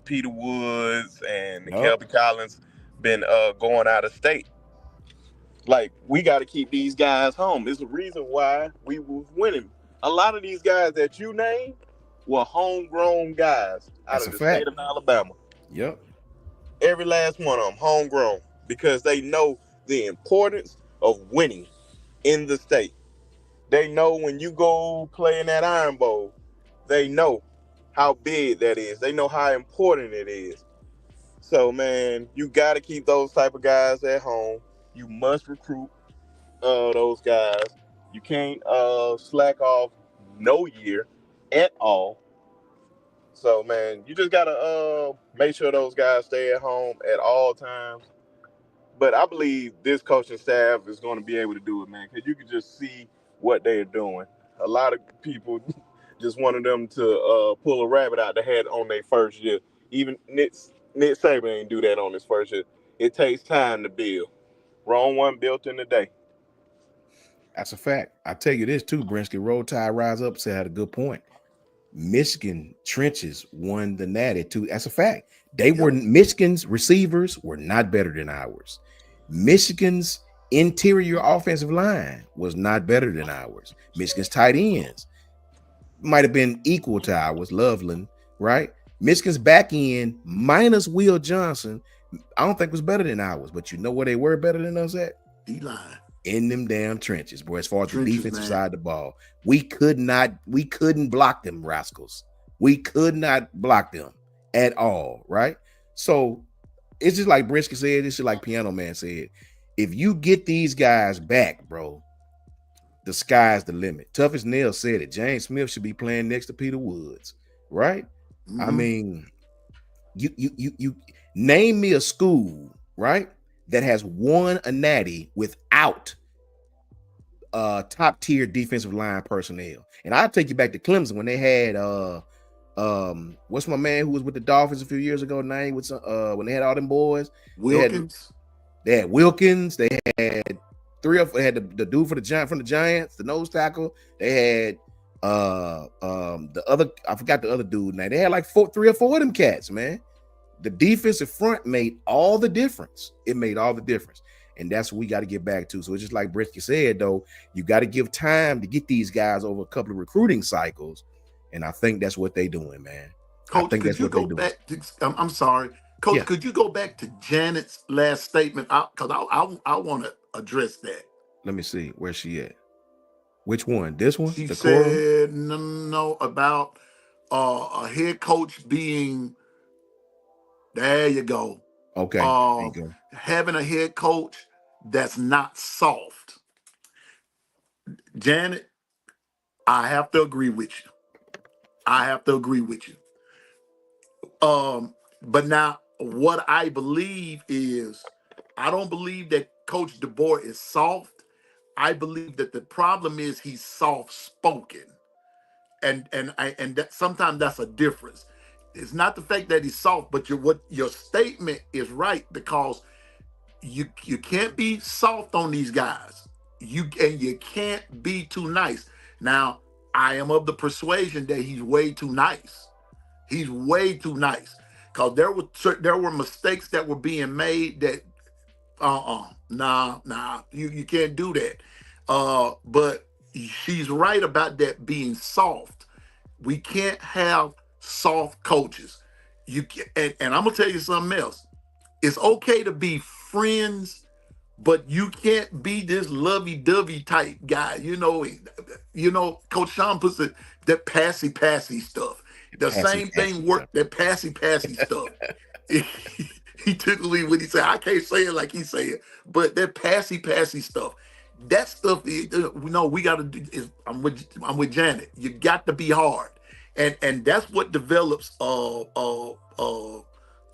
Peter Woods and the Yup. Kelby Collins been going out of state. Like, we got to keep these guys home. It's the reason why we was winning. A lot of these guys that you named were homegrown guys out That's of a the fact. state of Alabama. Yep. Every last one of them homegrown because they know the importance of winning in the state. They know when you go play in that Iron Bowl, they know how big that is. They know how important it is. So, man, you got to keep those type of guys at home. You must recruit those guys. You can't slack off no year at all. So, man, you just got to make sure those guys stay at home at all times. But I believe this coaching staff is going to be able to do it, man, because you can just see what they're doing. A lot of people just wanted them to pull a rabbit out the hat on their first year. Even Nick Saban ain't do that on his first year. It takes time to build. Wrong one built in a day. That's a fact. I tell you this too, Brinsky. Roll Tide Rise Up said had a good point. Michigan trenches won the Natty too. That's a fact. Michigan's receivers were not better than ours. Michigan's interior offensive line was not better than ours. Michigan's tight ends might have been equal to ours. Loveland, right? Michigan's back end minus Will Johnson, I don't think was better than ours. But you know where they were better than us at? D-line. In them damn trenches, boy. As far as Trenches, the defensive man. side of the ball, we couldn't block them rascals. We could not block them at all, right? So it's just like Brisky said, it's just like Piano Man said. If you get these guys back, bro, the sky's the limit. Tough as Nails said it. James Smith should be playing next to Peter Woods, right? I Mm-hmm. mean, you name me a school, right, that has won a natty without top tier defensive line personnel. And I'll take you back to Clemson when they had what's my man who was with the Dolphins a few years ago? Name with when they had all them boys. Wilkins. They had Wilkins. They had they had the dude for the Giant from the Giants, the nose tackle. They had the other, I forgot the other dude name. They had like three or four of them cats, man. The defensive front made all the difference. It made all the difference. And that's what we got to get back to. So it's just like Brisky said, though, you got to give time to get these guys over a couple of recruiting cycles. And I think that's what they're doing, man. Coach, could you go back to, I'm sorry. Coach, could you go back to Janet's last statement? Because I want to address that. Let me see. Where's she at? Which one? This one? She the said, no, about a head coach being, there you go. Okay. There you go. Having a head coach that's not soft. Janet, I have to agree with you. But now what I believe is, I don't believe that Coach DeBoer is soft. I believe that the problem is he's soft spoken. And that sometimes that's a difference. It's not the fact that he's soft, but your statement is right, because you can't be soft on these guys. You can't be too nice. Now, I am of the persuasion that he's way too nice. He's way too nice, because there were mistakes that were being made that you can't do that. But she's right about that being soft. We can't have soft coaches. And I'm gonna tell you something else. It's okay to be friends, but you can't be this lovey-dovey type guy. Coach Sean puts that passy stuff. The same thing worked, that passy stuff. He tickled me when he said, I can't say it like he say it, but that passy stuff, that stuff, we got to do is, I'm with Janet. You got to be hard. And that's what develops a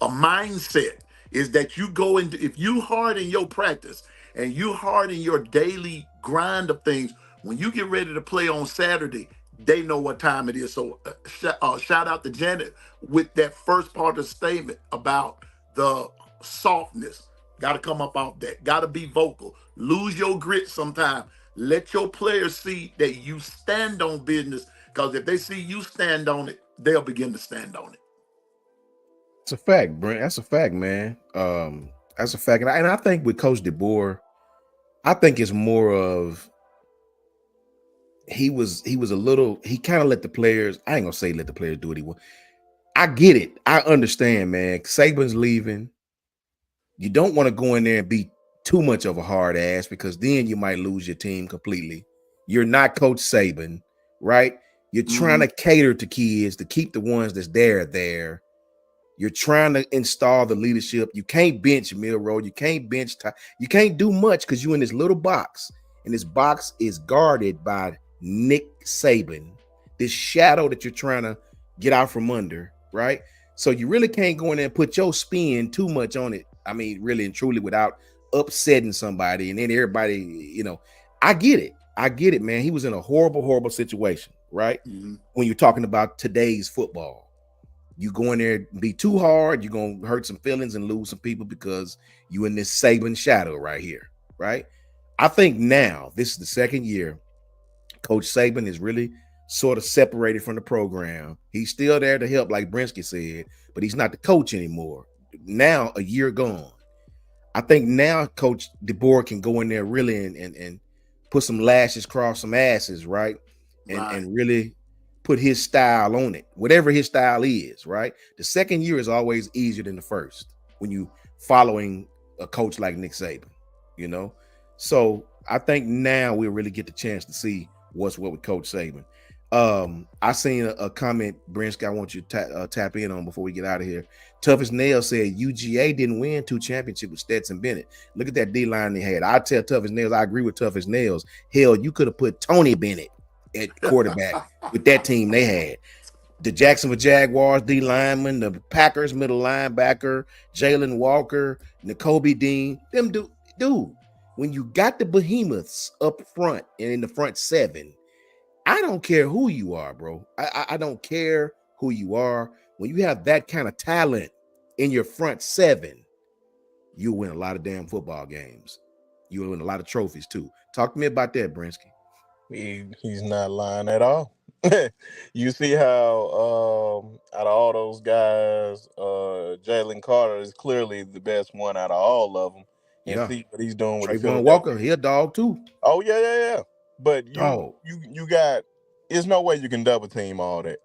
mindset, is that you go into, if you hard in your practice and you hard in your daily grind of things, when you get ready to play on Saturday, they know what time it is. So shout out to Janet with that first part of the statement about the softness. Got to come up off that. Got to be vocal. Lose your grit sometime. Let your players see that you stand on business, because if they see you stand on it, they'll begin to stand on it. It's a fact, Brent. That's a fact, man. That's a fact. And I think with Coach DeBoer, I think it's more of he kind of let the players, I ain't gonna say let the players do what he want. I get it. I understand, man. Saban's leaving. You don't want to go in there and be too much of a hard ass, because then you might lose your team completely. You're not Coach Saban, right? You're trying to cater to kids to keep the ones that's there. You're trying to install the leadership. You can't bench Milroe. You can't bench. You can't do much because you're in this little box, and this box is guarded by Nick Saban, this shadow that you're trying to get out from under, right? So you really can't go in there and put your spin too much on it. I mean, really and truly, without upsetting somebody, and then everybody, I get it, man. He was in a horrible situation, right? When you're talking about today's football. You go in there and be too hard, you're going to hurt some feelings and lose some people because you in this Saban shadow right here, right? I think now, this is the second year, Coach Saban is really sort of separated from the program. He's still there to help, like Brinsky said, but he's not the coach anymore. Now, a year gone. I think now Coach DeBoer can go in there really and put some lashes across some asses, right? And really put his style on it, whatever his style is, right? The second year is always easier than the first when you following a coach like Nick Saban, So I think now we'll really get the chance to see what's what with Coach Saban. I seen a comment, Brinsky, I want you to tap in on before we get out of here. Toughest Nails said UGA didn't win 2 championships with Stetson Bennett. Look at that D line they had. I tell Toughest Nails, I agree with Toughest Nails. Hell, you could have put Tony Bennett at quarterback with that team they had. The Jacksonville Jaguars D lineman, the Packers middle linebacker, Jalen Walker, N'Kobe Dean, them dude. When you got the behemoths up front and in the front 7, I don't care who you are, bro. I don't care who you are. When you have that kind of talent in your front 7, you win a lot of damn football games. You win a lot of trophies too. Talk to me about that, Brinsky. He's not lying at all. You see how out of all those guys, Jalen Carter is clearly the best one out of all of them, and Yeah. see what he's doing with the Trayvon Walker, Philadelphia. he a dog too. Oh yeah. But Dog. you got. There's no way you can double team all that,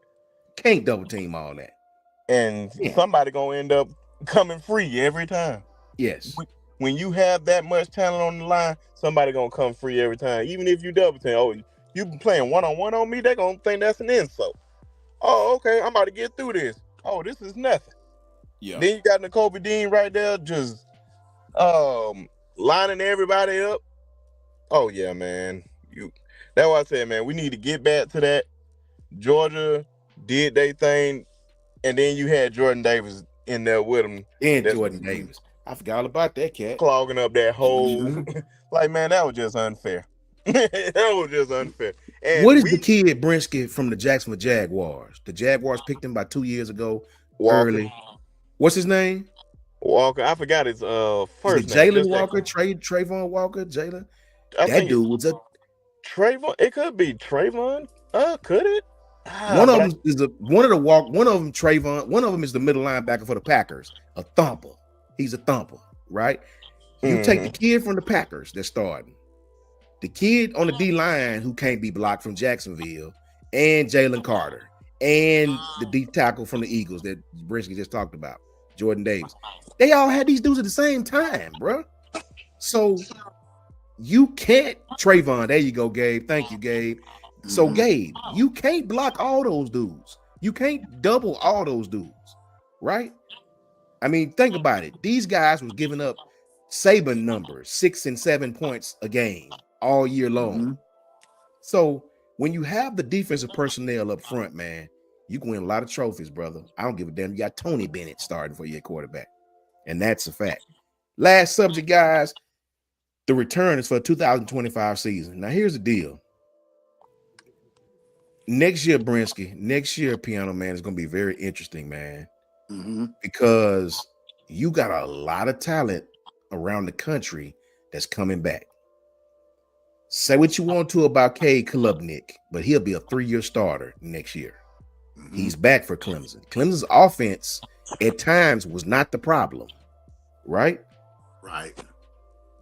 Can't double team all that. and Yeah. somebody gonna end up coming free every time. Yes. When you have that much talent on the line, somebody gonna come free every time. Even if you double team, oh, you been playing one-on-one on me, they gonna think that's an insult. Oh, okay, I'm about to get through this. Oh, this is nothing. Yeah. Then you got N'Kobe Dean right there, just lining everybody up. Oh yeah, man. That's why I said, man, we need to get back to that. Georgia did their thing, and then you had Jordan Davis in there with him. And Jordan Davis. I forgot all about that cat. Clogging up that hole. Like, man, that was just unfair. That was just unfair. And what is the kid Brinsky from the Jacksonville Jaguars? The Jaguars picked him about 2 years ago. Walker. Early. What's his name? Walker. I forgot his first name. Jalen Walker, Trayvon Walker, Jalen. That dude was a Trayvon. It could be Trayvon. Could it? One of them is Trayvon. One of them is the middle linebacker for the Packers, a thumper. He's a thumper, right? You take the kid from the Packers that's starting, the kid on the D line who can't be blocked from Jacksonville, and Jalen Carter, and the D tackle from the Eagles that Brinsky just talked about, Jordan Davis. They all had these dudes at the same time, bro. So you can't Trayvon. There you go, Gabe. Thank you, Gabe. So, Gabe, you can't block all those dudes. You can't double all those dudes, right? I mean, think about it. These guys was giving up Saban numbers, 6 and 7 points a game all year long. So, when you have the defensive personnel up front, man, you can win a lot of trophies, brother. I don't give a damn. You got Tony Bennett starting for your quarterback, and that's a fact. Last subject, guys. The return is for the 2025 season. Now, here's the deal. Next year, Piano Man, is going to be very interesting, man, because you got a lot of talent around the country that's coming back. Say what you want to about Cade Klubnik, but he'll be a 3-year starter next year. He's back for Clemson. Clemson's offense at times was not the problem, right? Right.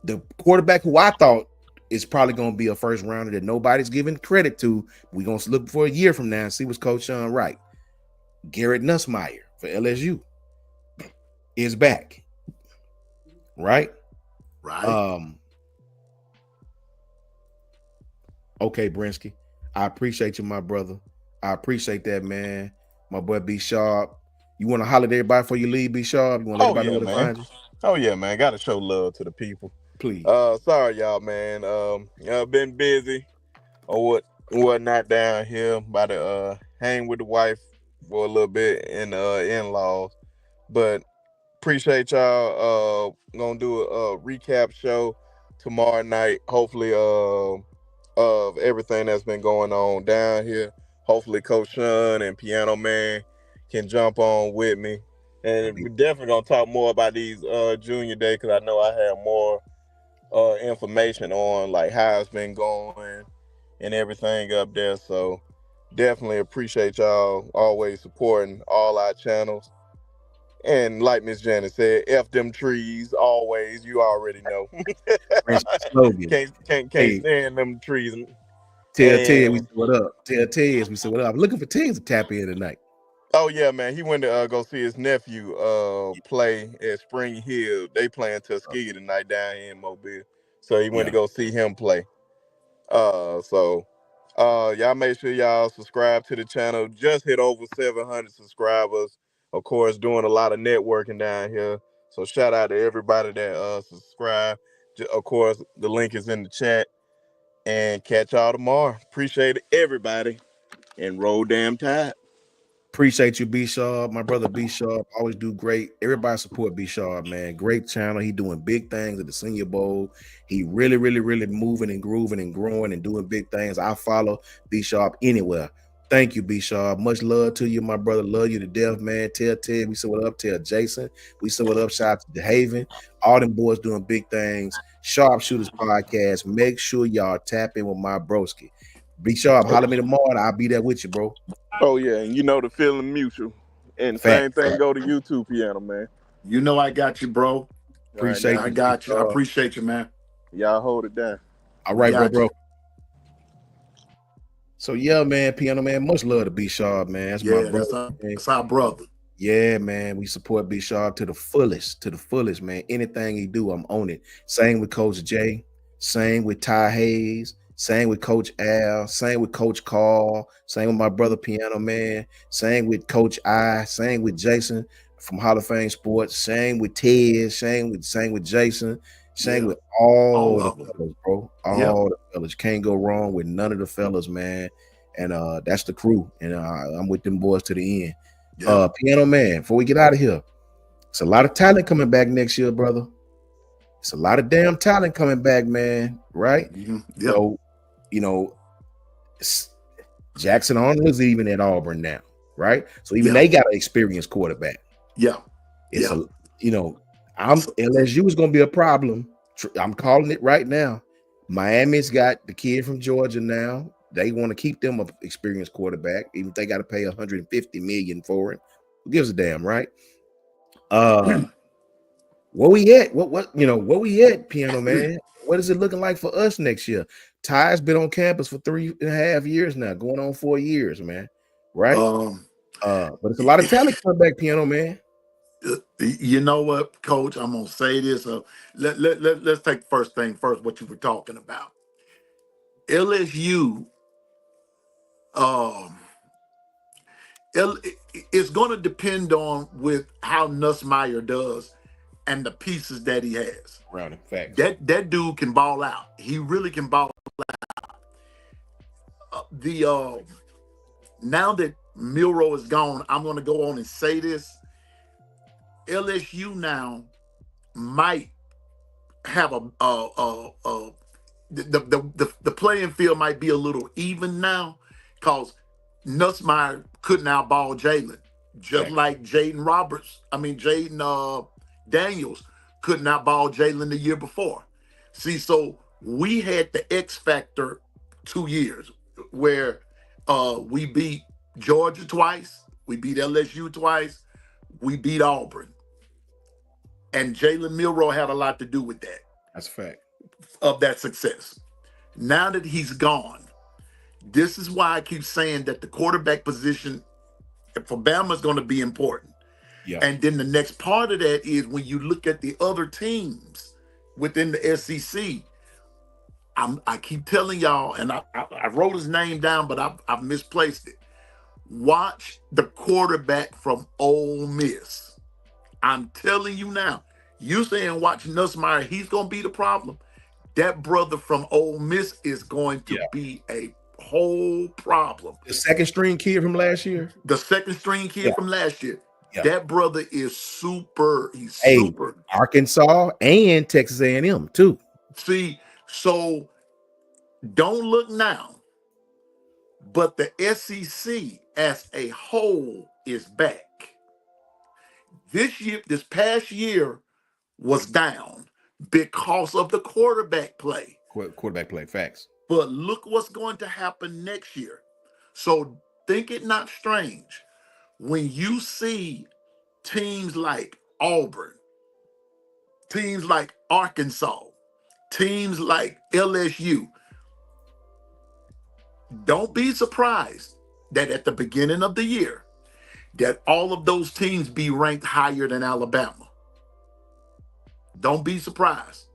The quarterback who I thought is probably going to be a first rounder that nobody's giving credit to. We're going to look for a year from now and see what's Coach Sean Wright. Garrett Nussmeier for LSU is back. Right? Right. Okay, Brinsky. I appreciate you, my brother. I appreciate that, man. My boy B Sharp. You want to holler at everybody before you leave, B Sharp? You want to let everybody know where to find you? Oh yeah, man. Gotta show love to the people. Please. Sorry, y'all, man. I've been busy or whatnot down here. About to hang with the wife for a little bit and in-laws. But appreciate y'all. Gonna do a recap show tomorrow night. Hopefully, of everything that's been going on down here. Hopefully, Coach Sean and Piano Man can jump on with me. And we're definitely gonna talk more about these junior day, because I know I have more information on like how it's been going and everything up there. So definitely appreciate y'all always supporting all our channels. And like Miss Janet said, F them trees always. You already know. Can't stand them trees. Tell Ted we said what up. Tell Ted we said what up. I'm looking for Ted to tap in tonight. Oh yeah, man. He went to go see his nephew play at Spring Hill. They playing Tuskegee tonight down here in Mobile. So he went to go see him play. So Y'all make sure y'all subscribe to the channel. Just hit over 700 subscribers. Of course, doing a lot of networking down here. So shout out to everybody that subscribe. Of course, the link is in the chat. And catch y'all tomorrow. Appreciate everybody. And roll damn tide. Appreciate you, B Sharp. My brother B Sharp always do great. Everybody support B Sharp, man. Great channel. He doing big things at the Senior Bowl. He really, really, really moving and grooving and growing and doing big things. I follow B Sharp anywhere. Thank you, B Sharp. Much love to you, my brother. Love you to death, man. Tell Ted we said what up. Tell Jason we said what up. Shout out to DeHaven. All them boys doing big things. Sharpshooters podcast. Make sure y'all tap in with my broski. B Sharp, holler me tomorrow. And I'll be there with you, bro. Oh yeah, and you know the feeling mutual. And same thing go to YouTube, Piano Man. You know I got you, bro. Appreciate I got you. I appreciate you, man. Y'all hold it down. All right, bro. So yeah, man, Piano Man, much love to B Sharp, man. That's my brother. That's our brother. Yeah, man. We support B Sharp to the fullest, man. Anything he do, I'm on it. Same with Coach J, same with Ty Hayes, same with Coach Al, same with Coach Carl, same with my brother Piano Man, same with Coach I, same with Jason from Hall of Fame Sports, same with Ted, same with Jason, same with all the fellas, bro. All the fellas. Can't go wrong with none of the fellas, man. And that's the crew. And I'm with them boys to the end. Piano Man, before we get out of here, it's a lot of talent coming back next year, brother. It's a lot of damn talent coming back, man. Right? So, Jackson Arnold is even at Auburn now, right? So even they got an experienced quarterback. It's LSU is going to be a problem. I'm calling it right now. Miami's got the kid from Georgia now. They want to keep them an experienced quarterback, even if they got to pay $150 million for him. Who gives a damn, right? Where we at? Where we at, Piano Man? What is it looking like for us next year? Ty's been on campus for 3.5 years now, going on 4 years, man. Right? But it's a lot of talent coming back, Piano Man. You know what, Coach? I'm gonna say this. Let's take the first thing first. What you were talking about, LSU. It's going to depend on with how Nussmeier does and the pieces that he has. Around him, facts. That dude can ball out. He really can ball out. Now that Milroe is gone, I'm going to go on and say this. LSU now might have the playing field might be a little even now because Nussmeier couldn't outball Jalen, just like Jaden Daniels couldn't outball Jalen the year before. See, so we had the X factor 2 years where we beat Georgia twice, we beat LSU twice, we beat Auburn. And Jalen Milroe had a lot to do with that. That's a fact. Of that success. Now that he's gone, this is why I keep saying that the quarterback position for Bama is going to be important. And then the next part of that is when you look at the other teams within the SEC, I keep telling y'all, and I wrote his name down, but I've misplaced it. Watch the quarterback from Ole Miss. I'm telling you now, you saying watch Nussmeier, he's going to be the problem. That brother from Ole Miss is going to be a whole problem. The second string kid from last year? The second string kid from last year. That brother is super. He's super. Arkansas and Texas A&M too. See, so don't look now, but the SEC as a whole is back. This past year was down because of the quarterback play. Quarterback play, facts. But look what's going to happen next year. So think it not strange when you see teams like Auburn, teams like Arkansas, teams like LSU. Don't be surprised that at the beginning of the year, that all of those teams be ranked higher than Alabama. Don't be surprised.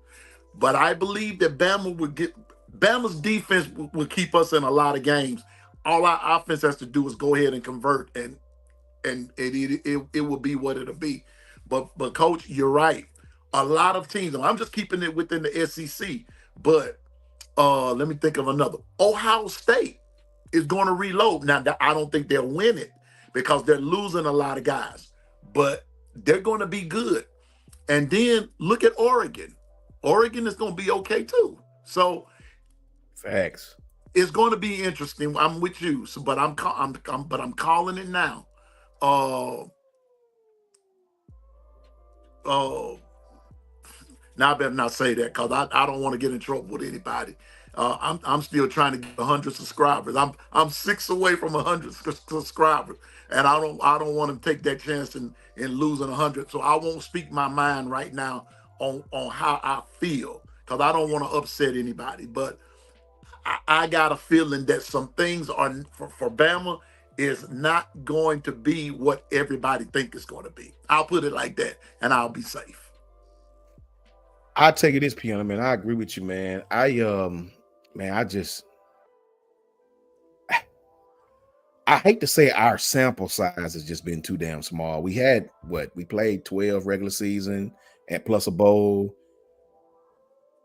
But I believe that Bama would get Bama's defense will keep us in a lot of games. All our offense has to do is go ahead and convert, and it will be what it'll be. But coach, you're right. A lot of teams. I'm just keeping it within the SEC. But let me think of another. Ohio State is going to reload. Now I don't think they'll win it because they're losing a lot of guys, but they're going to be good. And then look at Oregon. Oregon is going to be okay too. So Facts. it's going to be interesting. I'm with you, so, but I'm calling it now. Uh, uh, Now I better not say that because I don't want to get in trouble with anybody. I'm still trying to get 100 subscribers. I'm 6 away from 100 subscribers, and I don't want to take that chance in losing 100. So I won't speak my mind right now on how I feel because I don't want to upset anybody. But I got a feeling that some things are for Bama is not going to be what everybody think it's going to be. I'll put it like that, and I'll be safe. I take it this piano, man. I agree with you, man. Man, I hate to say our sample size has just been too damn small. We had we played 12 regular season and plus a bowl.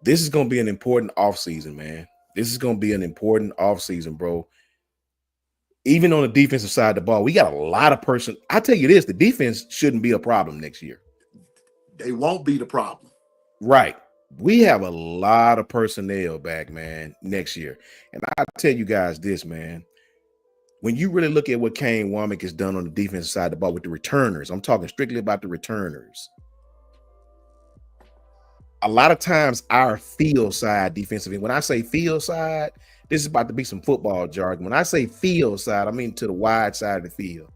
This is gonna be an important offseason, man. This is gonna be an important offseason, bro. Even on the defensive side of the ball, we got a lot of person. I tell you this, the defense shouldn't be a problem next year. They won't be the problem. Right. We have a lot of personnel back, man, next year. And I tell you guys this, man. When you really look at what Kane Womack has done on the defensive side of the ball with the returners, I'm talking strictly about the returners. A lot of times our field side defensively, when I say field side, this is about to be some football jargon. When I say field side, I mean to the wide side of the field.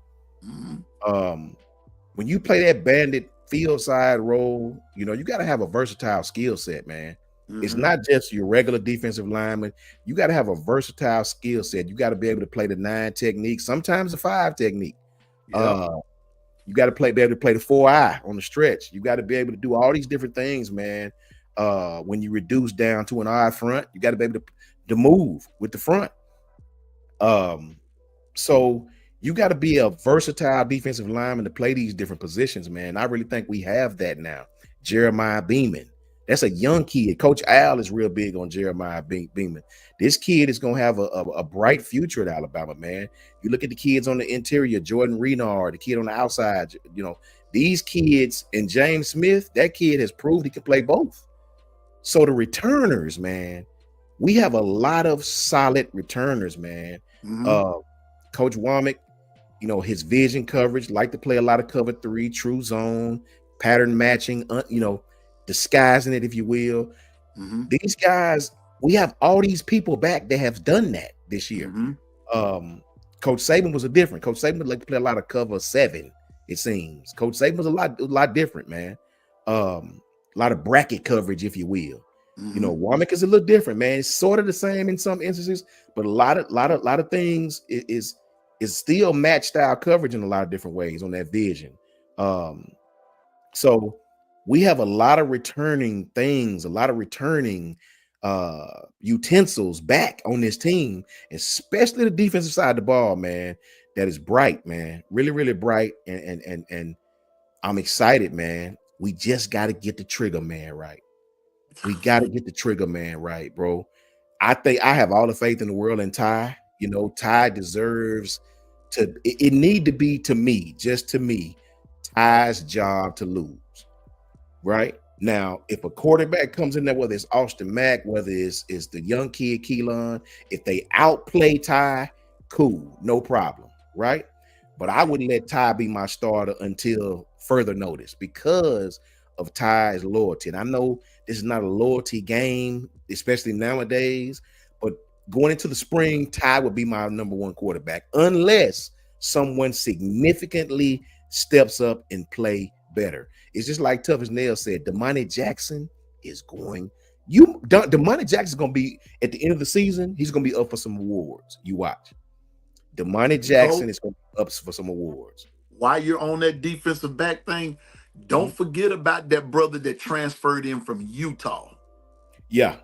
Mm-hmm. When you play that bandit field side role, you got to have a versatile skill set, man. Mm-hmm. It's not just your regular defensive lineman. You got to have a versatile skill set. You got to be able to play the 9 technique, sometimes the 5 technique. Yep. You got to be able to play the 4-eye on the stretch. You got to be able to do all these different things, man. When you reduce down to an eye front, you got to be able to move with the front. So you got to be a versatile defensive lineman to play these different positions, man. I really think we have that now. Jeremiah Beeman. That's a young kid. Coach Al is real big on Jeremiah Beeman. This kid is going to have a bright future at Alabama, man. You look at the kids on the interior, Jordan Renard, the kid on the outside, these kids, and James Smith, that kid has proved he can play both. So the returners, man, we have a lot of solid returners, man. Mm-hmm. Coach Womack, his vision coverage, like to play a lot of cover 3, true zone, pattern matching, disguising it, if you will. Mm-hmm. These guys, we have all these people back that have done that this year. Mm-hmm. Coach Saban was different. Coach Saban would like to play a lot of cover 7, it seems. Coach Saban was a lot different, man. A lot of bracket coverage, if you will. Mm-hmm. Womack is a little different, man. It's sort of the same in some instances, but a lot of things is still match style coverage in a lot of different ways on that vision. So we have a lot of returning things, a lot of returning utensils back on this team, especially the defensive side of the ball, man. That is bright, man. Really, really bright. And I'm excited, man. We just got to get the trigger man right. We got to get the trigger man right, bro. I think I have all the faith in the world in Ty. Ty deserves to, it need to be, to me, just to me, Ty's job to lose. Right? Now, if a quarterback comes in there, whether it's Austin Mack, whether it's the young kid Keelan, if they outplay Ty, cool, no problem, right? But I wouldn't let Ty be my starter until further notice because of Ty's loyalty. And I know this is not a loyalty game, especially nowadays, but going into the spring, Ty would be my number 1 quarterback unless someone significantly steps up and play better. It's just like Tough as Nail said, Damani Jackson is going. Damani Jackson is going to be at the end of the season. He's going to be up for some awards. You watch. Damani Jackson is going to be up for some awards. While you're on that defensive back thing, don't forget about that brother that transferred in from Utah. Yeah,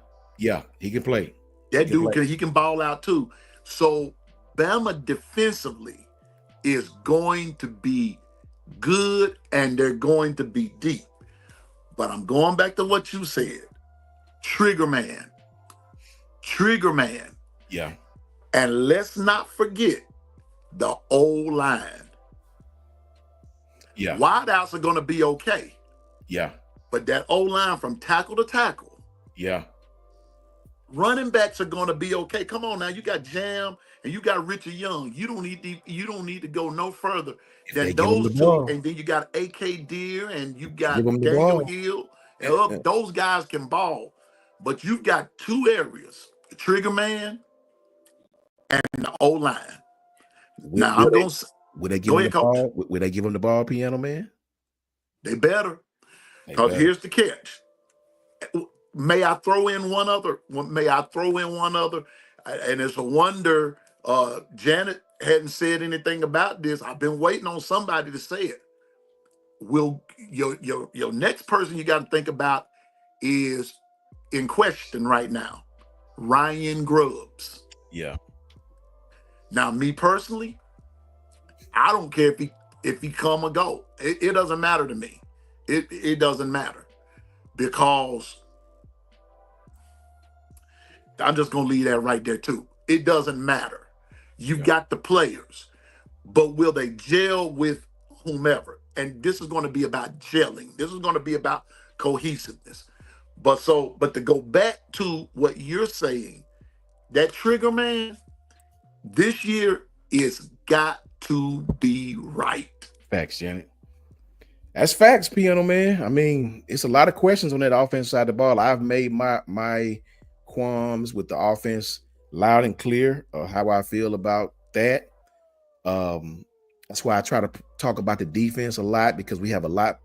he can play. He That can dude play. can ball out too. So Bama defensively is going to be good and they're going to be deep. But I'm going back to what you said. Trigger man. Trigger man. Yeah. And let's not forget the old line. Yeah. Wideouts are going to be okay. Yeah. But that old line from tackle to tackle, Yeah. running backs are going to be okay. Come on now, you got Jam and you got Richard Young. You don't need to go no further If they than give him the those two. ball, And then you got AK Deer and you give got him the Daniel ball. Hill. And those guys can ball. But you've got two areas: the trigger man and the O line. Will, Now will I'm they going to will they give go him ahead, the coach. ball? Will they give him the ball, Piano Man? They better. They Because better. here's the catch. May I throw in one other? May I throw in one other? And it's a wonder Janet hadn't said anything about this. I've been waiting on somebody to say it. Will your next person you got to think about is in question right now, Ryan Grubbs. Yeah. Now, me personally, I don't care if he come or go. It doesn't matter to me. It doesn't matter because I'm just gonna leave that right there too. It doesn't matter. You've Yeah. got the players, but will they gel with whomever? And this is going to be about gelling. This is going to be about cohesiveness. But to go back to what you're saying, that trigger man this year is got to be right. Facts, Janet. That's facts, Piano Man. I mean, it's a lot of questions on that offense side of the ball. I've made my qualms with the offense loud and clear how I feel about that. That's why I try to talk about the defense a lot because we have a lot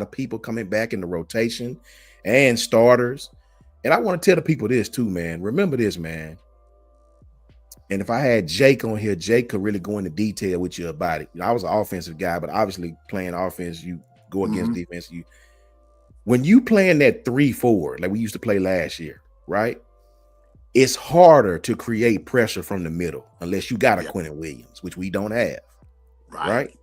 of people coming back in the rotation and starters. And I want to tell the people this too, man. Remember this, man. And if I had Jake on here, Jake could really go into detail with you about it. I was an offensive guy, but obviously playing offense, you go against Mhm. defense. When you playing that 3-4, like we used to play last year, right? It's harder to create pressure from the middle unless you got a Yeah, Quentin Williams, which we don't have, right. right?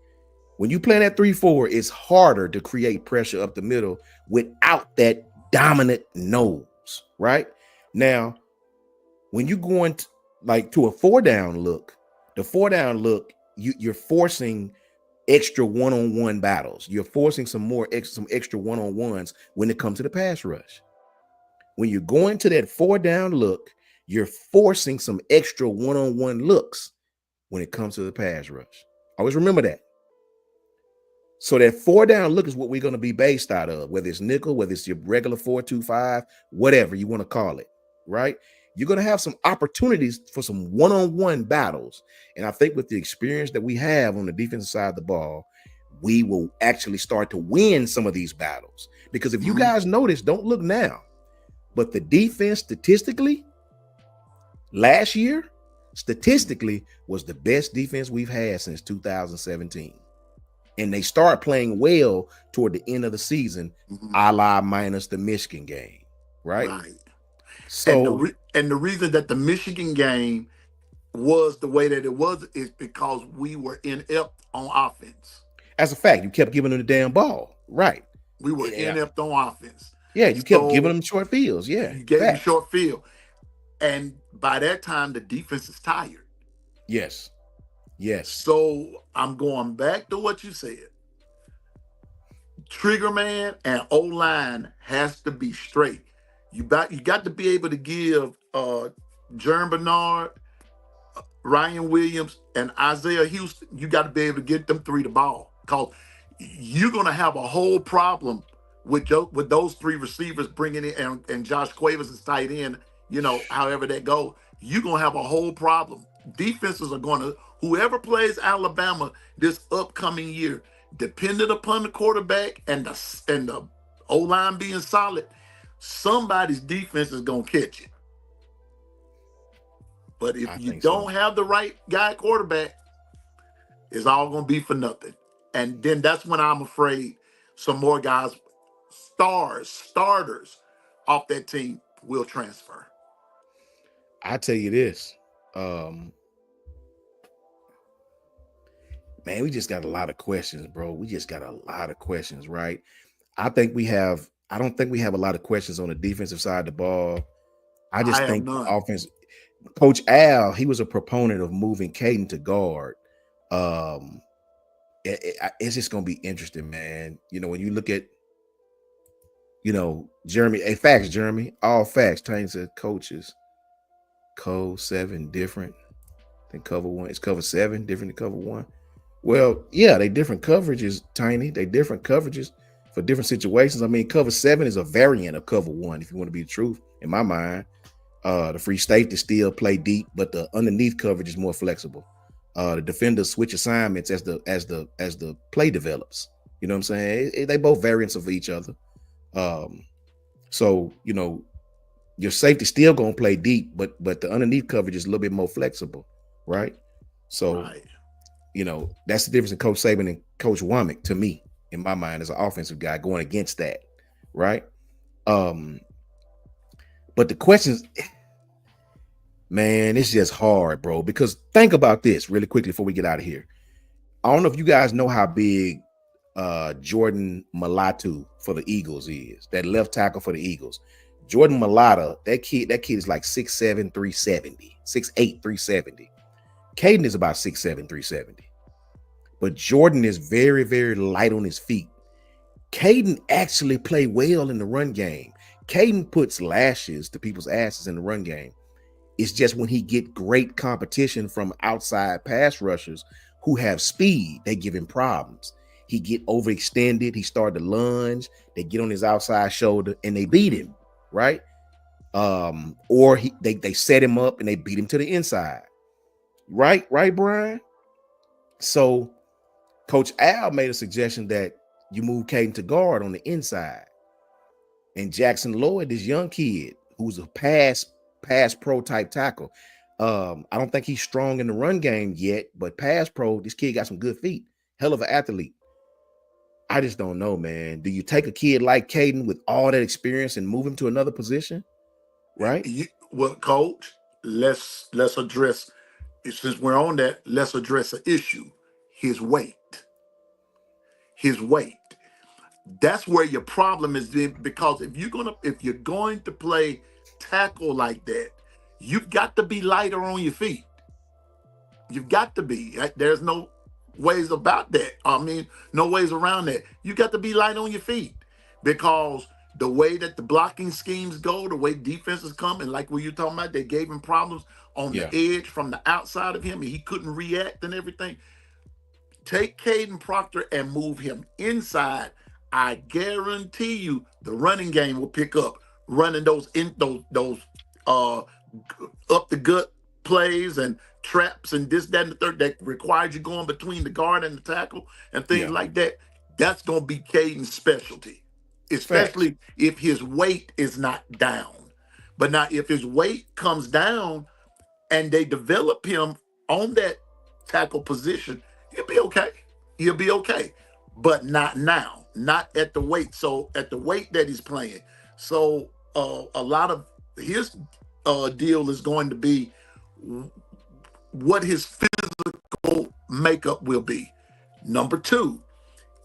When you play that 3-4, it's harder to create pressure up the middle without that dominant nose, right? Now, when you go into like to a 4-down look, the 4-down look, you're forcing extra one-on-one battles. You're forcing some extra one-on-ones when it comes to the pass rush. When you're going to that 4-down look, you're forcing some extra one-on-one looks when it comes to the pass rush. Always remember that. So that 4-down look is what we're going to be based out of, whether it's nickel, whether it's your regular 4-2-5, whatever you want to call it, right? You're going to have some opportunities for some one-on-one battles. And I think with the experience that we have on the defensive side of the ball, we will actually start to win some of these battles. Because if you Mhm. guys notice, don't look now, but the defense statistically, last year, statistically, was the best defense we've had since 2017. And they start playing well toward the end of the season, Mhm. a la minus the Michigan game, right? Right. So, And the reason that the Michigan game was the way that it was is because we were inept on offense. as a fact, you kept giving them the damn ball, right? We were Yeah, inept on offense. yeah, you kept giving So them short fields. Yeah, you gave them fact. short field. And by that time, the defense is tired. Yes, yes, So I'm going back to what you said. Trigger man and O line has to be straight. You got to be able to give Jerm Bernard, Ryan Williams, and Isaiah Houston. You got to be able to get them three the ball because you're gonna have a whole problem with those three receivers bringing in and Josh Cuevas is tight end. You know, however that goes, you're gonna have a whole problem. Defenses are gonna whoever plays Alabama this upcoming year, dependent upon the quarterback and the O line being solid, somebody's defense is gonna catch it. But if I you think so. don't have the right guy quarterback, it's all gonna be for nothing. And then that's when I'm afraid some more guys, starters off that team will transfer. I tell you this, man, we just got a lot of questions, bro. We just got a lot of questions, right? I don't think we have a lot of questions on the defensive side of the ball. I I just have think the none. offense, Coach Al, he was a proponent of moving Caden to guard. It's just gonna be interesting, man. You know, when you look at, Jeremy, facts, Jeremy, all facts. Tanya said coaches, code 7 different than cover 1. It's cover 7 different than cover 1. Well, yeah, they different coverages, Tiny. They different coverages for different situations. I mean, cover 7 is a variant of cover 1, if you want to be the truth, in my mind. The free safety still play deep, but the underneath coverage is more flexible. The defenders switch assignments as the play develops. You know what I'm saying? They both variants of each other. So your safety still gonna play deep, but the underneath coverage is a little bit more flexible, right? So Right. That's the difference in Coach Saban and Coach Womack to me, in my mind, as an offensive guy going against that, right? But the questions, man, it's just hard, bro. Because think about this really quickly before we get out of here. I don't know if you guys know how big Jordan Malatu for the Eagles is, that left tackle for the Eagles. Jordan Malata, that kid is like 6'7", 370, 6'8", 370. Caden is about 6'7", 370. But Jordan is very, very light on his feet. Caden actually play well in the run game. Caden puts lashes to people's asses in the run game. It's just when he get great competition from outside pass rushers who have speed, they give him problems. He get overextended. He start to lunge. They get on his outside shoulder and they beat him, right? Or they set him up and they beat him to the inside. Right, Brian? So Coach Al made a suggestion that you move Caden to guard on the inside. And Jackson Lloyd, this young kid who's a pass pro type tackle. I don't think he's strong in the run game yet, but pass pro, this kid got some good feet. Hell of an athlete. I just don't know, man. Do you take a kid like Caden with all that experience and move him to another position? Right? Well, Coach, let's address, since we're on that, let's address an issue. His weight. His weight. That's where your problem is, because if you're going to play tackle like that, you've got to be lighter on your feet. You've got to be. There's no ways about that. I mean, no ways around that. You got to be light on your feet, because the way that the blocking schemes go, the way defenses come, and like what you're talking about, they gave him problems on the edge from the outside of him, and he couldn't react and everything. Take Caden Proctor and move him inside. I guarantee you the running game will pick up. Running those up the gut plays and traps and this, that, and the third that requires you going between the guard and the tackle and things like that. That's going to be Caden's specialty, especially if his weight is not down. But now if his weight comes down and they develop him on that tackle position, he'll be okay. He'll be okay. But not now, not at the weight. So at the weight that he's playing. So a lot of his deal is going to be what his physical makeup will be. Number two,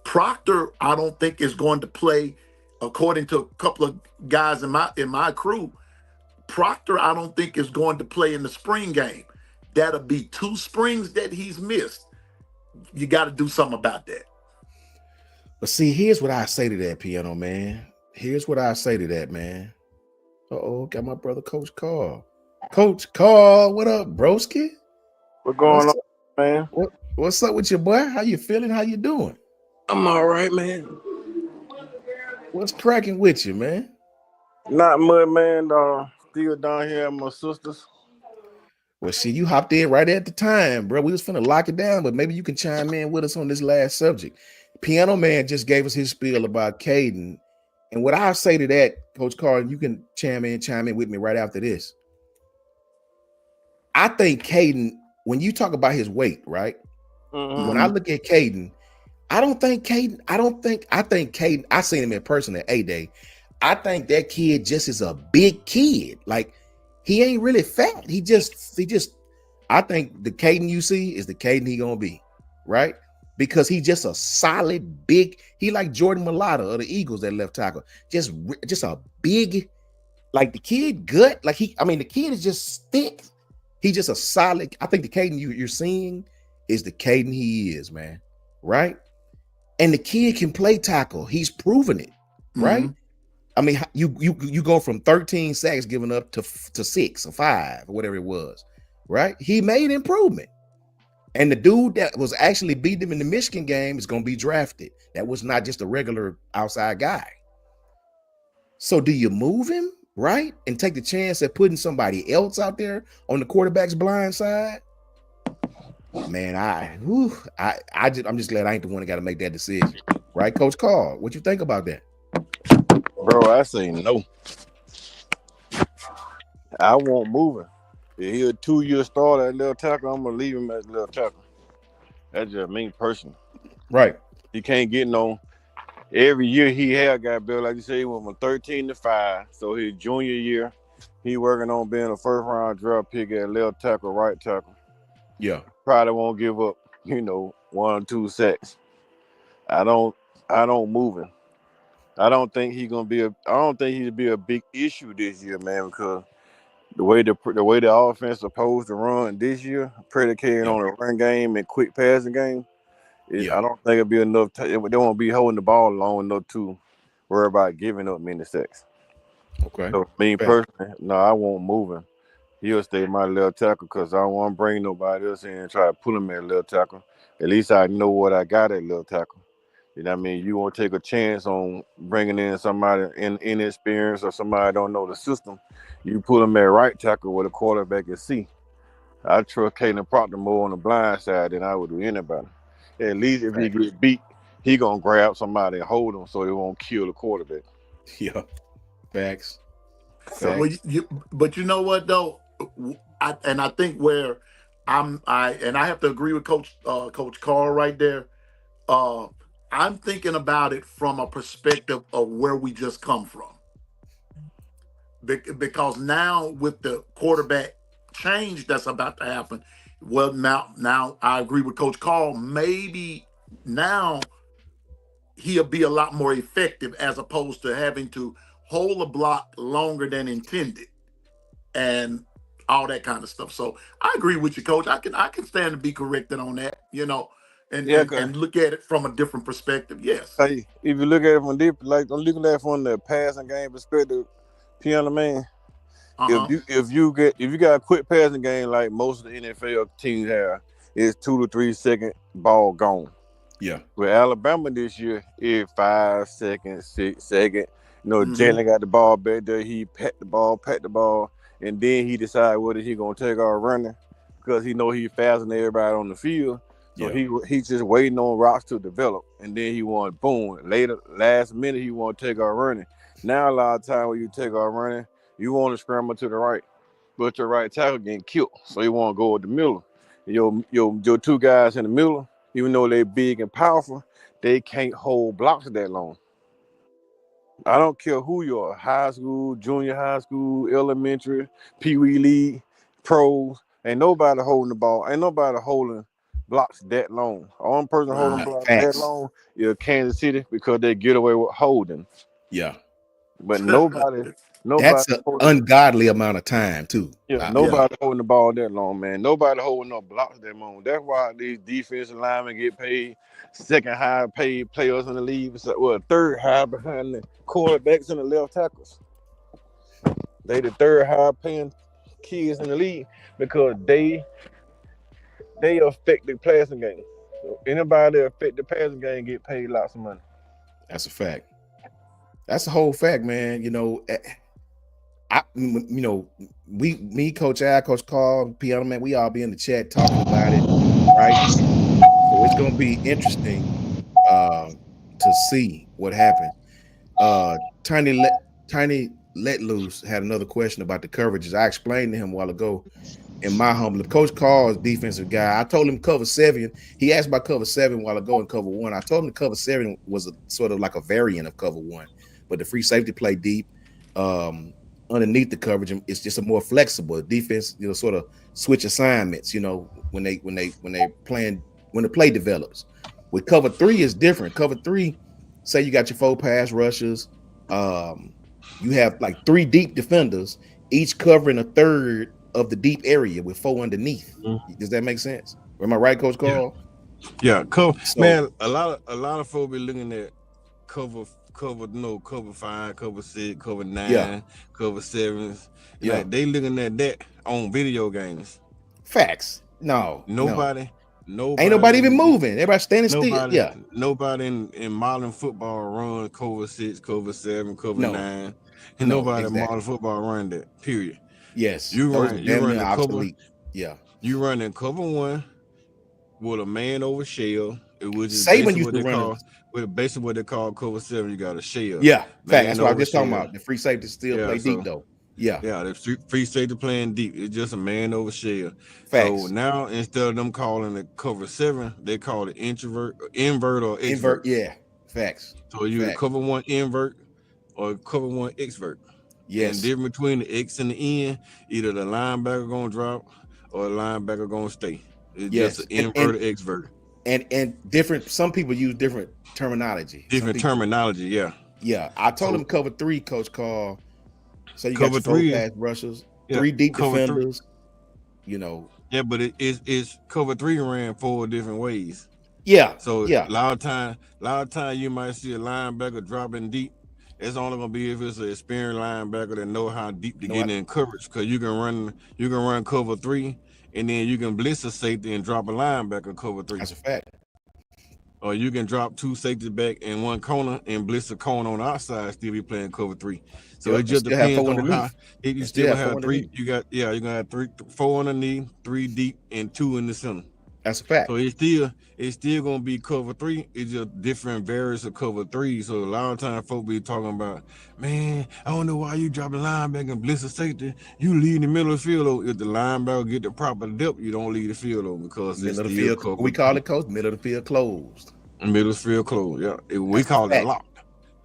Proctor, I don't think is going to play, according to a couple of guys in my crew. Proctor, I don't think is going to play in the spring game. That'll be 2 springs that he's missed. You got to do something about that. But see, here's what I say to that, Piano Man. Here's what I say to that, man. Got my brother Coach Carl. Coach Carl, what up, broski? What's going on, man? What's up with you, boy? How you feeling? How you doing? I'm all right, man. What's cracking with you, man? Not much, man. Still down here at my sister's. Well, see, you hopped in right at the time, bro. We was finna lock it down, but maybe you can chime in with us on this last subject. Piano Man just gave us his spiel about Caden. And what I'll say to that, Coach Carl, you can chime in with me right after this. I think Caden, when you talk about his weight, right? Mm-hmm. When I look at Caden, I think Caden, I seen him in person at A-Day. I think that kid just is a big kid. Like, he ain't really fat. He just. I think the Caden you see is the Caden he gonna be, right? Because he just a solid big. He like Jordan Mailata of the Eagles that left tackle. Just a big, like the kid gut. Like he, I mean, the kid is just thick. He just a solid. I think the Caden you're seeing is the Caden he is, man. Right? And the kid can play tackle. He's proven it, Mm-hmm. right? I mean, you go from 13 sacks given up to 6 or 5 or whatever it was, right? He made improvement. And the dude that was actually beating him in the Michigan game is going to be drafted. That was not just a regular outside guy. So do you move him, right? And take the chance at putting somebody else out there on the quarterback's blind side? Man, I'm just glad I ain't the one that got to make that decision. Right, Coach Carl? What you think about that? Bro, I say no. I won't move him. If he a 2-year starter at left tackle, I'm gonna leave him as left tackle. That's just me personally. Right. He can't get no. Every year he had got built, like you say, he went from 13 to 5. So his junior year, he working on being a first round draft pick at left tackle, right tackle. Yeah. Probably won't give up, 1 or 2 sacks. I don't move him. I don't think he'll be a big issue this year, man, because the way the offense supposed to run this year, predicated Yeah. on a run game and quick passing game, Yeah. I don't think it'll be enough. They won't be holding the ball long enough to worry about giving up many sacks. Okay. So me Fact. personally, no, I won't move him. He'll stay my left tackle because I don't want to bring nobody else in and try to pull him at left tackle. At least I know what I got at left tackle. You know what I mean? You won't take a chance on bringing in somebody inexperienced or somebody don't know the system. You put him at right tackle where the quarterback can see. I trust Caden Proctor more on the blind side than I would do anybody. At least if he Fact. get beat, he gonna grab somebody and hold him so he won't kill the quarterback. Yeah. Facts. Well, Facts. but you know what though, I think where I have to agree with Coach Carl right there. Uh, I'm thinking about it from a perspective of where we just come from, because now with the quarterback change that's about to happen, well now I agree with Coach Carl. Maybe now he'll be a lot more effective as opposed to having to hold a block longer than intended and all that kind of stuff. So I agree with you, Coach. I can stand to be corrected on that, and Yeah, and cause and look at it from a different perspective. Yes. hey, if you look at it from deep, like I'm looking at it from the passing game perspective, piano man. Uh If huh. you got a quick passing game like most of the NFL teams have, it's 2 to 3 second ball gone. Yeah. With Alabama this year, it's 5 seconds, 6 seconds. Mm-hmm. Jalen got the ball back there. He packed the ball, and then he decide whether he gonna take off running because he know he faster than everybody on the field. So Yeah. he's just waiting on routes to develop, and then he want boom later last minute he want to take off running. Now a lot of time when you take off running, you want to scramble to the right, but your right tackle getting killed, so you want to go with the middle. Your 2 guys in the middle, even though they're big and powerful, they can't hold blocks that long. I don't care who you are, high school, junior high school, elementary, pee wee league, pros. Ain't nobody holding the ball. Ain't nobody holding blocks that long. Only person holding Right. blocks that Facts. long is Kansas City because they get away with holding. Yeah. But nobody That's an holding. ungodly amount of time too. Yeah, Yeah. nobody holding the ball that long, man. Nobody holding no blocks that long. That's why these defensive linemen get paid second high paid players in the league. So, well, third high behind the quarterbacks and the left tackles. They the third high paying kids in the league because they affect the passing game. So anybody that affect the passing game get paid lots of money. That's a fact. That's the whole fact, man. Me, Coach Al, Coach Carl, Piano Man, we all be in the chat talking about it, right? So it's gonna be interesting to see what happens. Uh, Tiny Let Tiny Let Loose had another question about the coverages. I explained to him a while ago. In my humble, Coach Carl is defensive guy. I told him cover 7. He asked about cover 7 while ago in cover 1. I told him cover 7 was a sort of like a variant of cover 1, but the free safety play deep. Um, underneath the coverage, and it's just a more flexible defense. Sort of switch assignments. When they playing when the play develops. With cover three is different. Cover three, say you got your 4 pass rushers, you have like 3 deep defenders, each covering a third of the deep area with 4 underneath. Does that make sense? Am I right, Coach Yeah, Carl? yeah. Cover, So man. A lot of folks be looking at cover, cover 5, cover 6, cover yeah, 9, cover 7s. yeah, Like they looking at that on video games. facts. No, no, Nobody, ain't nobody nobody even in moving. Everybody standing still. nobody, Yeah, nobody in modern football run cover 6, cover 7, cover no, 9, and no, nobody in modern exactly. football run that. Period. Yes, You those are run, you damn run near the cover, obsolete. Yeah, you run in cover 1 with a man over shell, which is Saban basically used what to they run a. call, cover 7. You got a shell, Yeah, fact. man That's what I was over just talking shell. about. The free safety still Yeah, play deep so though. Yeah, yeah, the free safety playing deep. It's just a man over shell. So facts. now instead of them calling it cover 7, they call it invert or Invert. exvert. Yeah, facts. So you either Facts. cover 1 invert or cover 1 exvert. And Yes, difference between the X and the N, either the linebacker gonna drop or the linebacker gonna stay. It's just an yes, and invert and or exvert. and different. Some people use different terminology. Some Different people. terminology, yeah. Yeah, I told So him cover three, Coach Carl. So you got cover your four three, pass rushers, yeah, 3 deep cover three, defenders. You know. yeah, but it's cover 3 ran 4 different ways. Yeah, So yeah. a lot of time you might see a linebacker dropping deep. It's only gonna be if it's an experienced linebacker that know how deep to No, get in coverage. Because you can run cover 3, and then you can blitz a safety and drop a linebacker cover 3. that's a fact. Or you can drop 2 safeties back in one corner and blitz a corner on the outside, still be playing cover 3. So Yep, it and just still have depends 4 on how underneath, you and still still have four have three. underneath. You're gonna have 4 underneath, 3 deep, and 2 in the center. That's a So fact. it's still gonna be cover 3. It's just different variants of cover 3. So a lot of times folks be talking about, man, I don't know why you dropping linebacker and blitz a safety. You leave the middle of the field over. If the linebacker get the proper depth, you don't leave the field over because it's Middle of the still field. What cover we call 3. it, Coach? Middle of the field closed. Middle of the field closed. Yeah, we That's a call it fact. locked.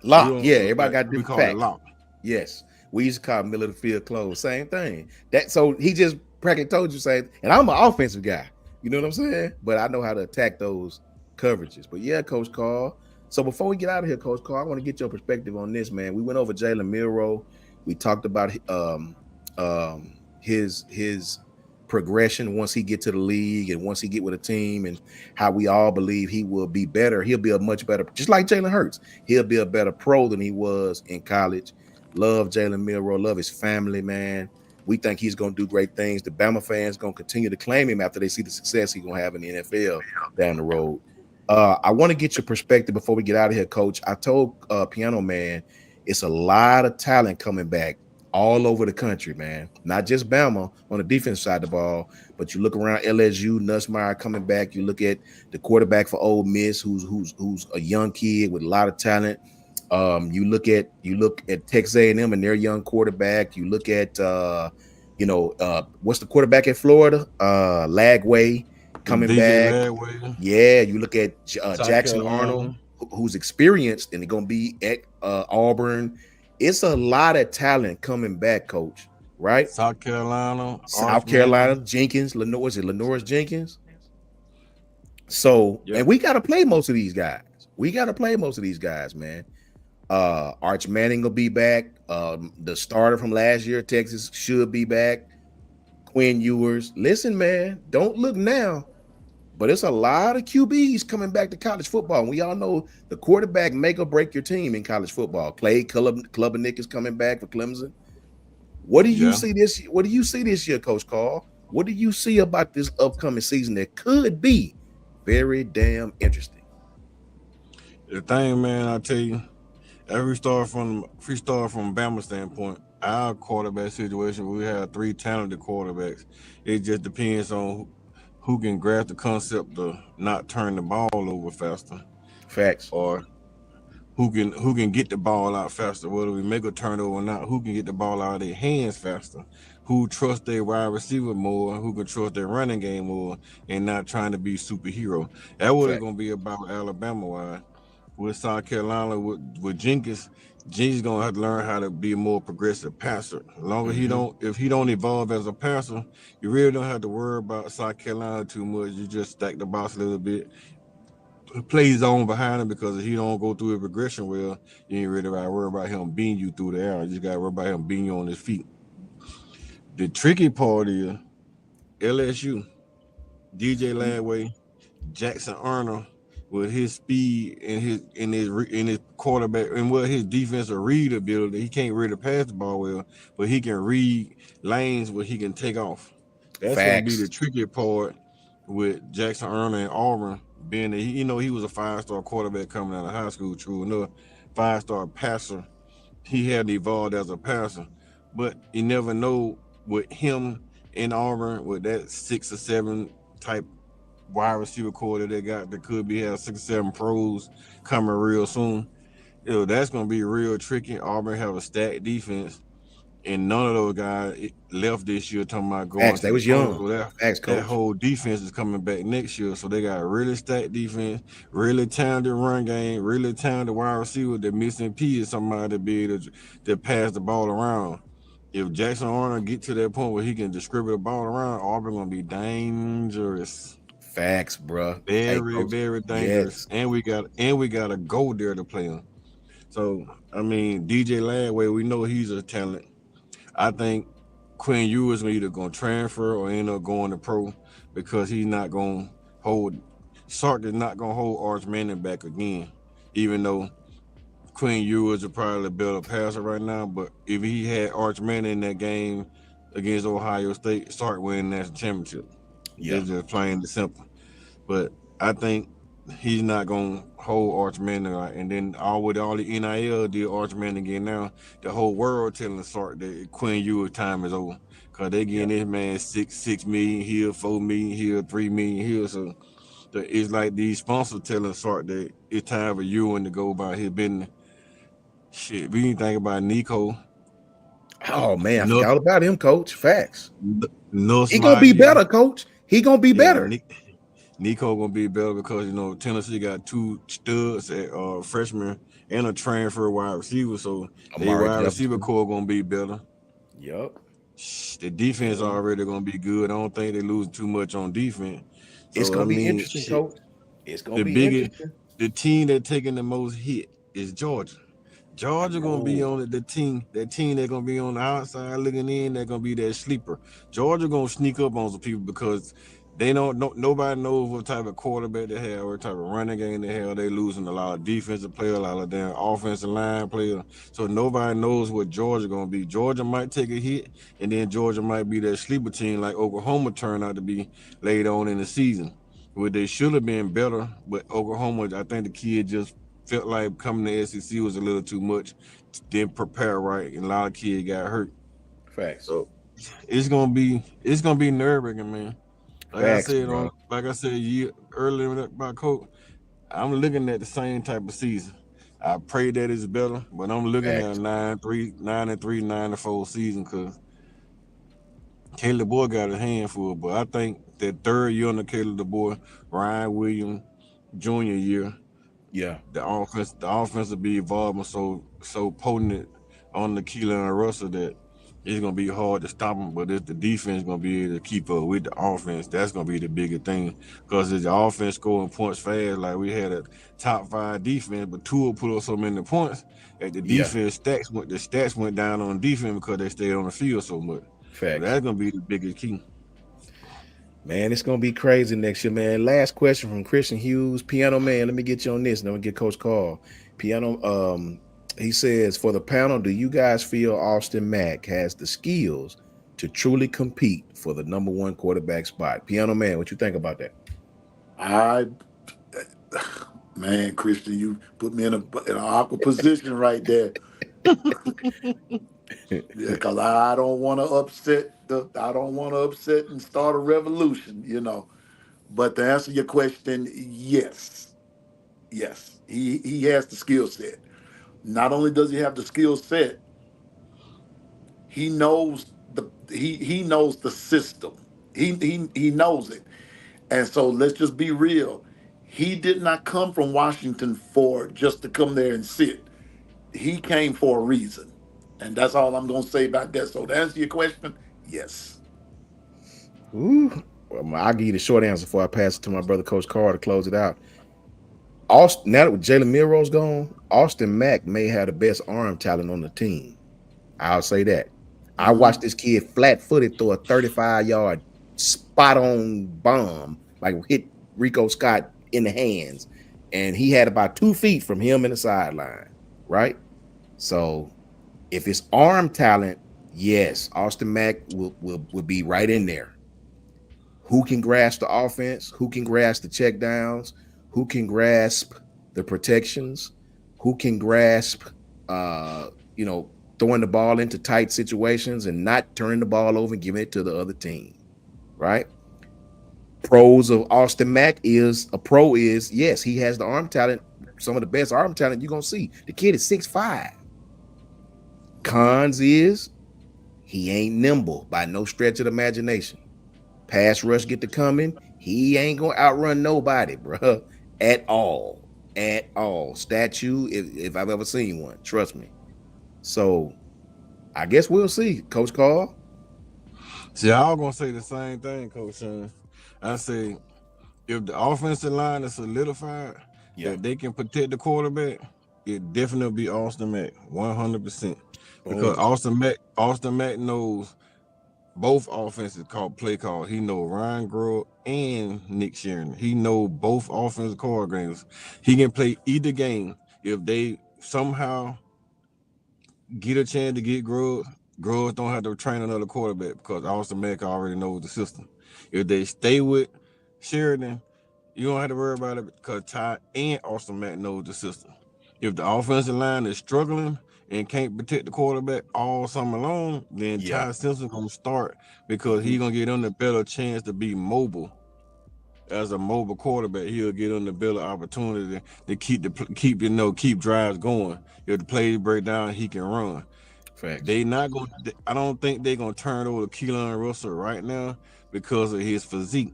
We Lock. Yeah, don't everybody like got we different call it facts. locked. Yes, we used to call middle of the field closed. Same thing. That so he just practically told you say, and I'm an offensive guy. You know what I'm saying? But I know how to attack those coverages. But yeah, Coach Carl. So before we get out of here, Coach Carl, I want to get your perspective on this, man. We went over Jalen Milroe. We talked about his progression once he get to the league and once he get with a team, and how we all believe he will be better. He'll be a much better, just like Jalen Hurts. He'll be a better pro than he was in college. Love Jalen Milroe. Love his family, man. We think he's going to do great things. The Bama fans going to continue to claim him after they see the success he's going to have in the NFL down the road. I want to get your perspective before we get out of here, Coach. I told Piano Man it's a lot of talent coming back all over the country, man. Not just Bama on the defense side of the ball, but you look around LSU, Nussmeier coming back. You look at the quarterback for Ole Miss, who's a young kid with a lot of talent. You look at Texas A&M and their young quarterback. You look at what's the quarterback in Florida? Lagway coming DJ back. Ladway, Yeah, you look at South Jackson Arnold, Carolina, who's experienced and going to be at Auburn. It's a lot of talent coming back, Coach. Right? South Carolina, South Arch Carolina, Manning. Jenkins, Lenore, was it Lenore's Jenkins? So, Yep. and we got to play most of these guys. Man. Arch Manning will be back. The starter from last year, Texas, should be back. Quinn Ewers. Listen, man, don't look now, but it's a lot of QBs coming back to college football. And we all know the quarterback make or break your team in college football. Clay Klubnik is coming back for Clemson. What do you Yeah. see this? What do you see this year, Coach Carl? What do you see about this upcoming season that could be very damn interesting? The thing, man, I tell you, if we start from Bama standpoint, our quarterback situation, we have 3 talented quarterbacks. It just depends on who can grasp the concept of not turn the ball over faster, Facts. or who can get the ball out faster. Whether we make a turnover or not, who can get the ball out of their hands faster, who trust their wide receiver more, who can trust their running game more, and not trying to be superhero. That's what it's Facts. gonna be about Alabama wise. with South Carolina with Jenkins. Jenkins gonna have to learn how to be a more progressive passer. As long as Hmm. if he don't evolve as a passer, you really don't have to worry about South Carolina too much. You just stack the box a little bit, play zone behind him because if he don't go through a progression well, you ain't really got to worry about him beating you through the air. You just got to worry about him beating you on his feet. The tricky part is LSU, DJ Ladway, Jackson Arnold with his speed and his quarterback and what his defensive read ability. He can't really pass the ball well, but he can read lanes where he can take off. That's gonna be the Facts. tricky part with Jackson Arnold and Auburn, being that he was a 5-star quarterback coming out of high school, true enough, 5-star passer. He had evolved as a passer, but you never know with him in Auburn with that 6 or 7 type wide receiver core that they got that could be have 6 or 7 pros coming real soon. That's gonna be real tricky. Auburn have a stacked defense, and none of those guys left this year talking about going Facts. to They the was pro. young. So Facts, that coach. whole defense is coming back next year. So they got a really stacked defense, really talented run game, really talented wide receiver. The missing piece is somebody to be able to pass the ball around. If Jackson Arnold get to that point where he can distribute the ball around, Auburn gonna be dangerous. Facts, bruh. Hey, Very, coach. very dangerous. Yes. And we got to go there to play him. So I mean, DJ Ladway, we know he's a talent. I think Quinn Ewers either gonna transfer or end up going to pro because he's not gonna hold Sark is not gonna hold Arch Manning back again. Even though Quinn Ewers is probably a better passer right now, but if he had Arch Manning in that game against Ohio State, Sark winning that championship. Yeah. That's just plain and simple. But I think he's not gonna hold Arch Manning, and then all the NIL did Arch Manning again now. The whole world telling Sark that Quinn Ewers' time is over because they Yeah. getting this man six million here, 4 million here, 3 million here. So it's like these sponsors telling Sark that it's time for Ewan to go about his business. Shit, we didn't think about Nico, Oh man, I forgot Nuss, all about him, coach. Facts. Nuss He gonna be last year. better, coach. He gonna be Yeah, better. Nico gonna be better because Tennessee got 2 studs at freshman and a transfer wide receiver, so they Amari wide receiver Jefferson. core gonna be better. Yup. The defense Yeah. already gonna be good. I don't think they lose too much on defense. It's So I gonna be mean, interesting, shit. coach. It's gonna The be biggest, interesting. the team that taking the most hit is Georgia. I Georgia gonna be know. on that team that gonna be on the outside looking in. They're gonna be that sleeper. Georgia gonna sneak up on some people because they don't. No, nobody knows what type of quarterback they have, what type of running game they have. They losing a lot of defensive players, a lot of damn offensive line players. So nobody knows what Georgia gonna be. Georgia might take a hit, and then Georgia might be that sleeper team like Oklahoma turned out to be later on in the season, where they should have been better. But Oklahoma, I think the kid just felt like coming to SEC was a little too much, didn't prepare right, and a lot of kids got hurt. Facts. So it's gonna be nerve wracking, man. Facts, bro. Like I said earlier about coach, I'm looking at the same type of season. I pray that it's better, but I'm looking at a Facts. 9-3, 9-3, 9-4 season because Caleb Boy got a handful. But I think that third year under Caleb the boy, Ryan Williams junior year, Yeah. the offense will be evolving so potent on the Keelan and Russell that it's gonna be hard to stop them. But if the defense gonna be able to keep up with the offense, that's gonna be the bigger thing. Because if the offense scoring points fast, like we had a top 5 defense, but two will put up so many points that Yeah. the stats went down on defense because they stayed on the field so much. So Facts. that's gonna be the biggest key. Man, it's gonna be crazy next year, man. Last question from Christian Hughes, Piano Man. Let me get you on this, and then we get Coach Carl. Piano, he says, for the panel, do you guys feel Austin Mack has the skills to truly compete for the #1 quarterback spot? Piano Man, what you think about that? I man, Christian, you put me in an awkward position right there. Yeah, because I don't want to I don't want to upset and start a revolution. But to answer your question, yes, yes, he has the skill set. Not only does he have the skill set, he knows the system. He knows it. And so let's just be real. he did not come from Washington for just to come there and sit. He came for a reason. And that's all I'm going to say about that. So to answer your question, yes. Ooh. Well, I'll give you the short answer before I pass it to my brother, Coach Carr, to close it out. Austin, now that Jalen Milroe's gone, Austin Mack may have the best arm talent on the team. I'll say that. I Mhm. watched this kid flat-footed throw a 35-yard spot-on bomb, like hit Rico Scott in the hands, and he had about 2 feet from him in the sideline, right? So if it's arm talent, yes, Austin Mack will be right in there. Who can grasp the offense? Who can grasp the check downs? Who can grasp the protections? Who can grasp you know, throwing the ball into tight situations and not turning the ball over and giving it to the other team, right? Pros of Austin Mack is yes, he has the arm talent, some of the best arm talent you're gonna see. The kid is 6'5". Cons is he ain't nimble by no stretch of the imagination. Pass rush get to coming, he ain't gonna outrun nobody, bro, at all, at all. Statue, if I've ever seen one, trust me. So I guess we'll see, Coach Carl. See, I was gonna say the same thing, Coach Sean. I say if the offensive line is solidified, Yeah. that they can protect the quarterback, it definitely be Austin Mack, 100%. Because Boom. Austin Mack knows both offenses called play call. He know Ryan Grubb and Nick Sheridan. He know both offensive coordinators. He can play either game if they somehow get a chance to get Grubb. Grubb don't have to train another quarterback because Austin Mack already knows the system. If they stay with Sheridan, you don't have to worry about it because Ty and Austin Mack knows the system. If the offensive line is struggling and can't protect the quarterback all summer long, then Yeah. Ty Simpson gonna start because he's gonna get on the better chance to be mobile. As a mobile quarterback, he'll get on the better opportunity to keep drives going. If the plays break down, he can run. Facts. They not gonna. I don't think they're gonna turn over to Keelan Russell right now because of his physique,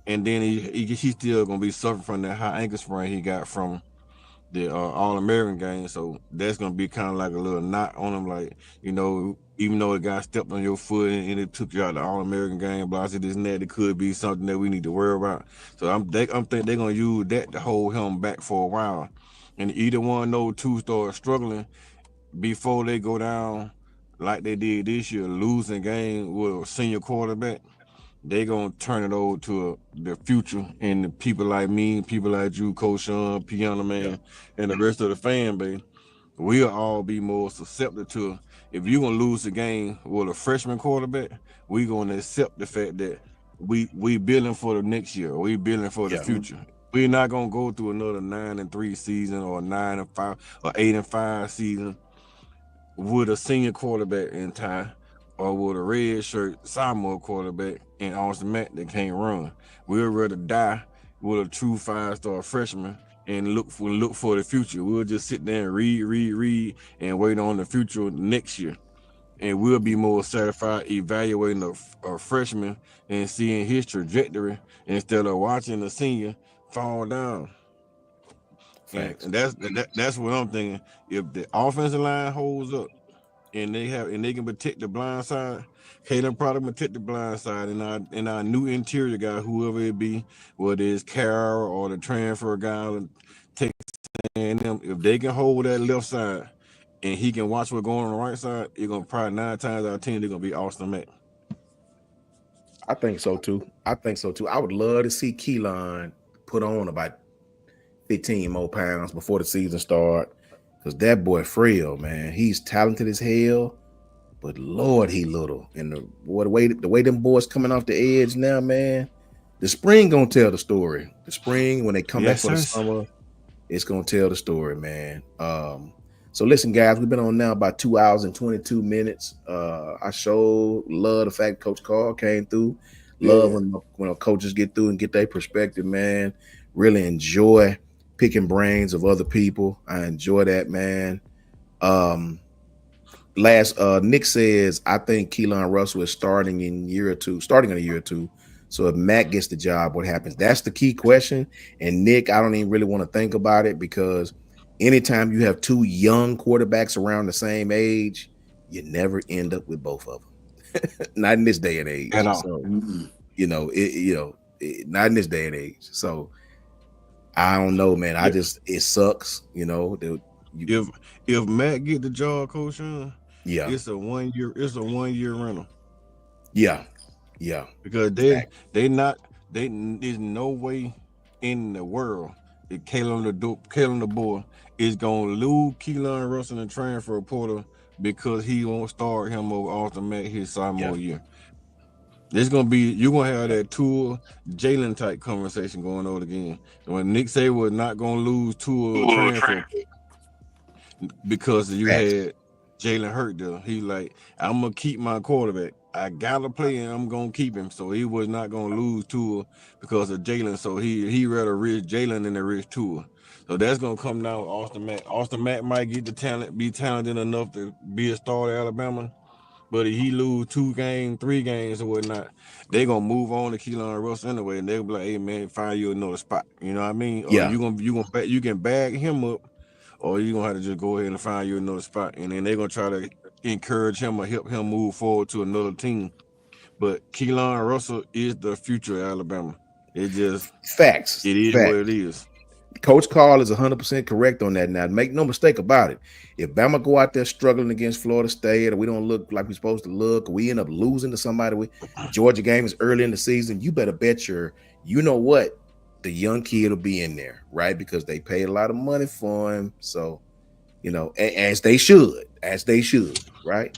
and then he's still gonna be suffering from that high ankle sprain he got from the All-American game. So that's gonna be kind of like a little knot on him, like, even though the guy stepped on your foot and it took you out the All-American game, blah, this and that, it could be something that we need to worry about. So I'm think they're gonna use that to hold him back for a while. And either one of those two start struggling before they go down like they did this year, losing game with a senior quarterback, they gonna turn it over to the future and the people like me, people like you, Coach Sean, Piano Yeah. Man, and the rest of the fan base. We'll all be more susceptible to, if you're gonna lose the game with a freshman quarterback, we gonna accept the fact that we building for the next year, we building for the Yeah. Mhm. future. We're not gonna go through another 9-3 season or 9-5 or 8-5 season with a senior quarterback in Ty, or with a red shirt sophomore quarterback and Austin Mack that can't run. We'd rather die with a true 5-star freshman and look for the future. We'll just sit there and read, and wait on the future next year. And we'll be more satisfied evaluating a freshman and seeing his trajectory instead of watching the senior fall down. And Facts. that's what I'm thinking. If the offensive line holds up, and they can protect the blind side, Caleb probably protect the blind side, and our new interior guy, whoever it be, whether it's Carroll or the transfer guy, Texas A&M, if they can hold that left side and he can watch what's going on the right side, it's gonna probably 9 times out of 10 they're gonna be Austin Mack. I think so too. I think so too. I would love to see Keelan put on about 15 more pounds before the season start. Because that boy frail, man. He's talented as hell, but Lord, he little. And the way them boys coming off the edge now, man. The spring gonna tell the story. The spring, when they come back Yes, for the sir. summer, it's gonna tell the story, man. So listen, guys, we've been on now about 2 hours and 22 minutes. I sure love the fact Coach Carl came through. Love Yeah. when coaches get through and get their perspective, man. Really enjoy picking brains of other people. I enjoy that, man. Last Nick says, I think Keelan Russell is starting in a year or two. So if Matt gets the job, what happens? That's the key question. And Nick, I don't even really want to think about it because anytime you have two young quarterbacks around the same age, you never end up with both of them. Not in this day and at age. all. So not in this day and age. So I don't know, man. I Yeah. just it sucks. You If if Matt get the job, Coach Sean, yeah, it's a 1 year rental yeah, yeah. because Fact. there's no way in the world that Kalen DeBoer is gonna lose Keelan Russell and transfer portal because he won't start him over Austin Mack his Yeah, sophomore year. You're gonna have that Tua Jalen type conversation going on again. When Nick Saban not gonna lose Tua transfer because you facts. had Jalen Hurt there. He like, I'm gonna keep my quarterback. I gotta play and I'm gonna keep him. So he was not gonna lose Tua because of Jalen. So he rather risk Jalen than the risk Tua. So that's gonna come down with Austin Mack. Austin Mack might get the talent, be talented enough to be a star at Alabama. But if he lose 2 games, 3 games or whatnot, they gonna move on to Keelan Russell anyway, and they'll be like, "Hey man, find you another spot." You know what I mean? Or Yeah, you can bag him up, or you gonna have to just go ahead and find you another spot, and then they're gonna try to encourage him or help him move forward to another team. But Keelan Russell is the future of Alabama. It just facts, it is what facts. it is. Coach Carl is 100% correct on that. Now, make no mistake about it. If Bama go out there struggling against Florida State, or we don't look like we're supposed to look, or we end up losing to somebody, the Georgia game is early in the season, you better bet you know what, the young kid will be in there, right? Because they paid a lot of money for him. So, as they should, right?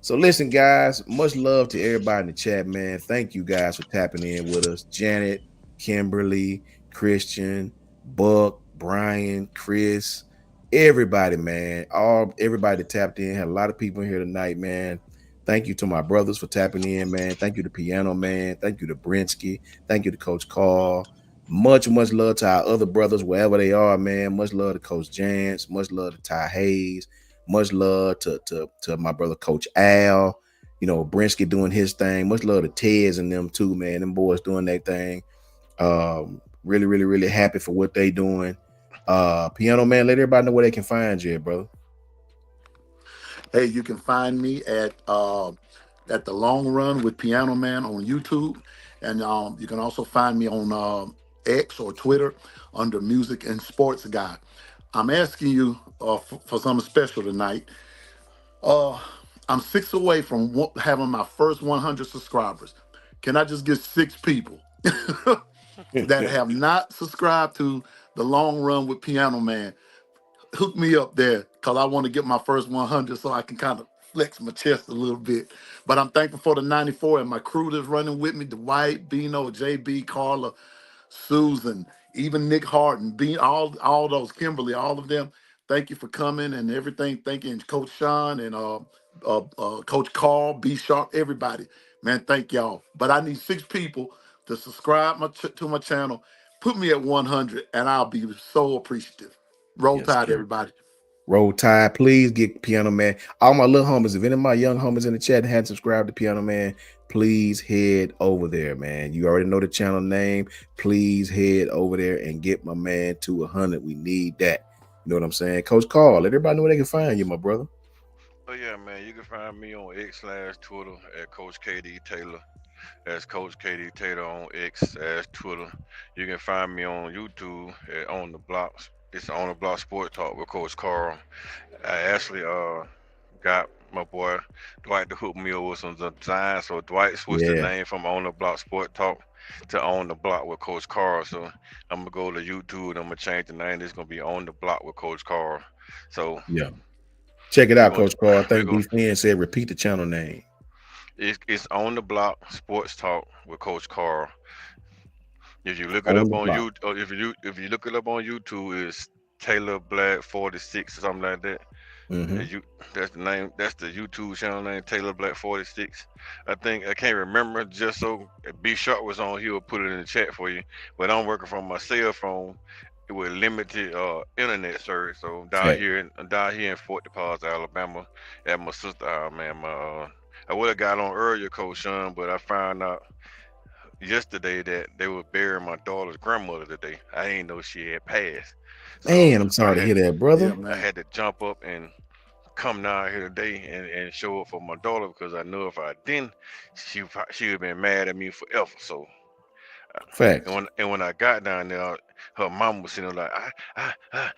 So listen, guys, much love to everybody in the chat, man. Thank you guys for tapping in with us. Janet, Kimberly, Christian, Buck, Brian, Chris, everybody, man. Everybody that tapped in. Had a lot of people in here tonight, man. Thank you to my brothers for tapping in, man. Thank you to Piano Man. Thank you to Brinsky. Thank you to Coach Carl. Much love to our other brothers, wherever they are, man. Much love to Coach Jance. Much love to Ty Hayes. Much love to my brother Coach Al. Brinsky doing his thing. Much love to Tez and them too, man. Them boys doing their thing. Really, really, really happy for what they doing. Piano Man, let everybody know where they can find you, brother. Hey, you can find me at the Long Run with Piano Man on YouTube, and you can also find me on X or Twitter under Music and Sports Guy. I'm asking you for something special tonight. Uh, I'm 6 away from having my first 100 subscribers. Can I just get 6 people that have not subscribed to the Long Run with Piano Man? Hook me up there because I want to get my first 100 so I can kind of flex my chest a little bit. But I'm thankful for the 94 and my crew that's running with me: Dwight, Bino, JB, Carla, Susan, even Nick Harden, all those, Kimberly, all of them. Thank you for coming and everything. Thank you, and Coach Sean and Coach Carl, B Sharp, everybody. Man, thank y'all. But I need 6 people to subscribe to my channel. Put me at 100, and I'll be so appreciative. Roll Yes, Tide, sir. everybody. Roll Tide, please get Piano Man. All my little homies, if any of my young homies in the chat hadn't subscribed to Piano Man, please head over there, man. You already know the channel name. Please head over there and get my man to 100. We need that. You know what I'm saying? Coach Carl, let everybody know where they can find you, my brother. Oh yeah, man, you can find me on X/Twitter at Coach KD Taylor. That's Coach KD Taylor on X/Twitter. You can find me on YouTube at On the Blocks. It's On the Block Sports Talk with Coach Carl. I actually got my boy Dwight to hook me up with some design. So Dwight switched the Yeah, name from On the Block Sport Talk to On the Block with Coach Carl. So I'm gonna go to YouTube and I'm gonna change the name. It's gonna be On the Block with Coach Carl. So yeah. Check it we're out, gonna Coach Carl. I we're think gonna D Fin said repeat the channel name. it's On the Block Sports Talk with Coach Carl. If you look it On up the on block. you, or if you look it up on YouTube, it's Taylor Black 46 or something like that. Mm-hmm. You that's the name. That's the YouTube channel name, Taylor Black 46. I think I can't remember. Just so if B Sharp was on, he would put it in the chat for you. But I'm working from my cell phone with limited internet service. So Fact. down here in Fort Deposit, Alabama, at my sister house, man. I would have got on earlier, Coach Sean, but I found out yesterday that they were burying my daughter's grandmother today. I ain't know she had passed, so Man, I'm I sorry to had hear that, Yeah, brother. I man. had to jump up and come down here today and show up for my daughter because I know if I didn't, she would have been mad at me forever. So Facts. and when I got down there, her mom was sitting there like,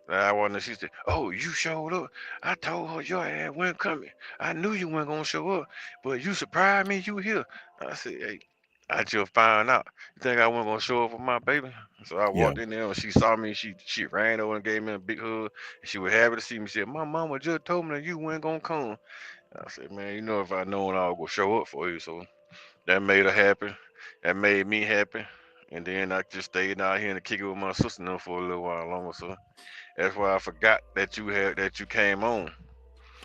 I wanted. She said, "Oh, you showed up. I told her your ass wasn't coming. I knew you weren't gonna show up, but you surprised me. You here?" I said, "Hey, I just found out. You think I wasn't gonna show up for my baby?" So I Yeah. walked in there and she saw me. She ran over and gave me a big hug. And she was happy to see me. She said, "My mama just told me that you weren't gonna come." I said, "Man, you know if I known I was gonna show up for you." So that made her happy. That made me happy. And then I just stayed out here and kick it with my sister now for a little while longer. So that's why I forgot that you came on.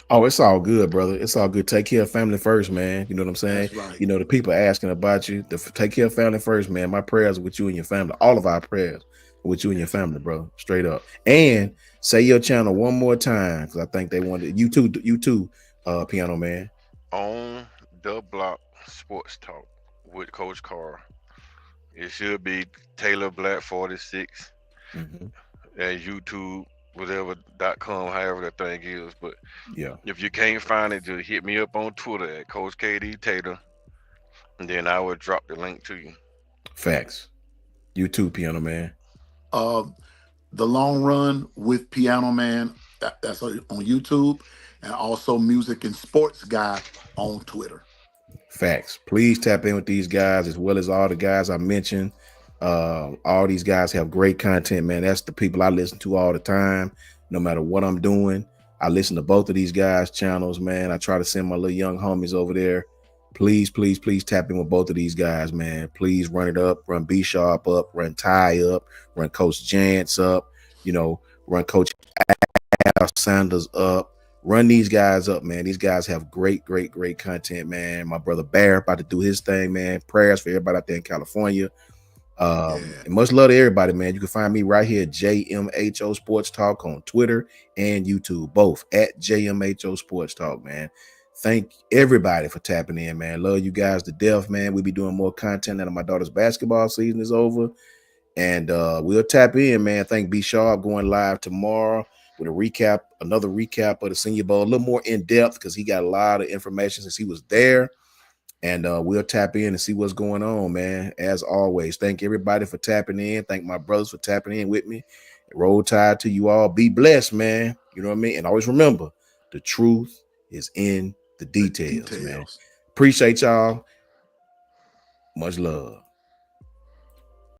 Oh, it's all good, brother. It's all good. Take care of family first, man. You know what I'm saying? That's right. You know, the people asking about you. Take care of family first, man. My prayers are with you and your family. All of our prayers are with you and your Yes. family, bro. Straight up. And say your channel one more time because I think they wanted you too, piano man. On the block sports talk with Coach Carr. It should be Taylor Black 46 Mm-hmm. at YouTube, whatever.com, however that thing is. But Yeah. if you can't find it, just hit me up on Twitter at Coach KD Taylor, and then I will drop the link to you. Facts. You too, piano man. Uh, the Long Run with Piano Man. That's on YouTube, and also Music and Sports Guy on Twitter. Facts. Please tap in with these guys as well as all the guys I mentioned. All these guys have great content, man. That's the people I listen to all the time, no matter what I'm doing. I listen to both of these guys' channels, man. I try to send my little young homies over there. Please, please, please tap in with both of these guys, man. Please run it up, run B Sharp up, run Ty up, run Coach Jantz up, run Coach Sanders up. Run these guys up, man. These guys have great, great, great content, man. My brother Bear about to do his thing, man. Prayers for everybody out there in California. Yeah. And much love to everybody, man. You can find me right here at JMHO Sports Talk on Twitter and YouTube, both at JMHO Sports Talk, man. Thank everybody for tapping in, man. Love you guys to death, man. We'll be doing more content now that my daughter's basketball season is over. And we'll tap in, man. Thank B Sharp going live tomorrow with another recap of the Senior Bowl, a little more in depth because he got a lot of information since he was there. And we'll tap in and see what's going on, man. As always, thank everybody for tapping in. Thank my brothers for tapping in with me. Roll Tide to you all. Be blessed, man. You know what I mean? And always remember, the truth is in the The details, man. details. Appreciate y'all. Much love.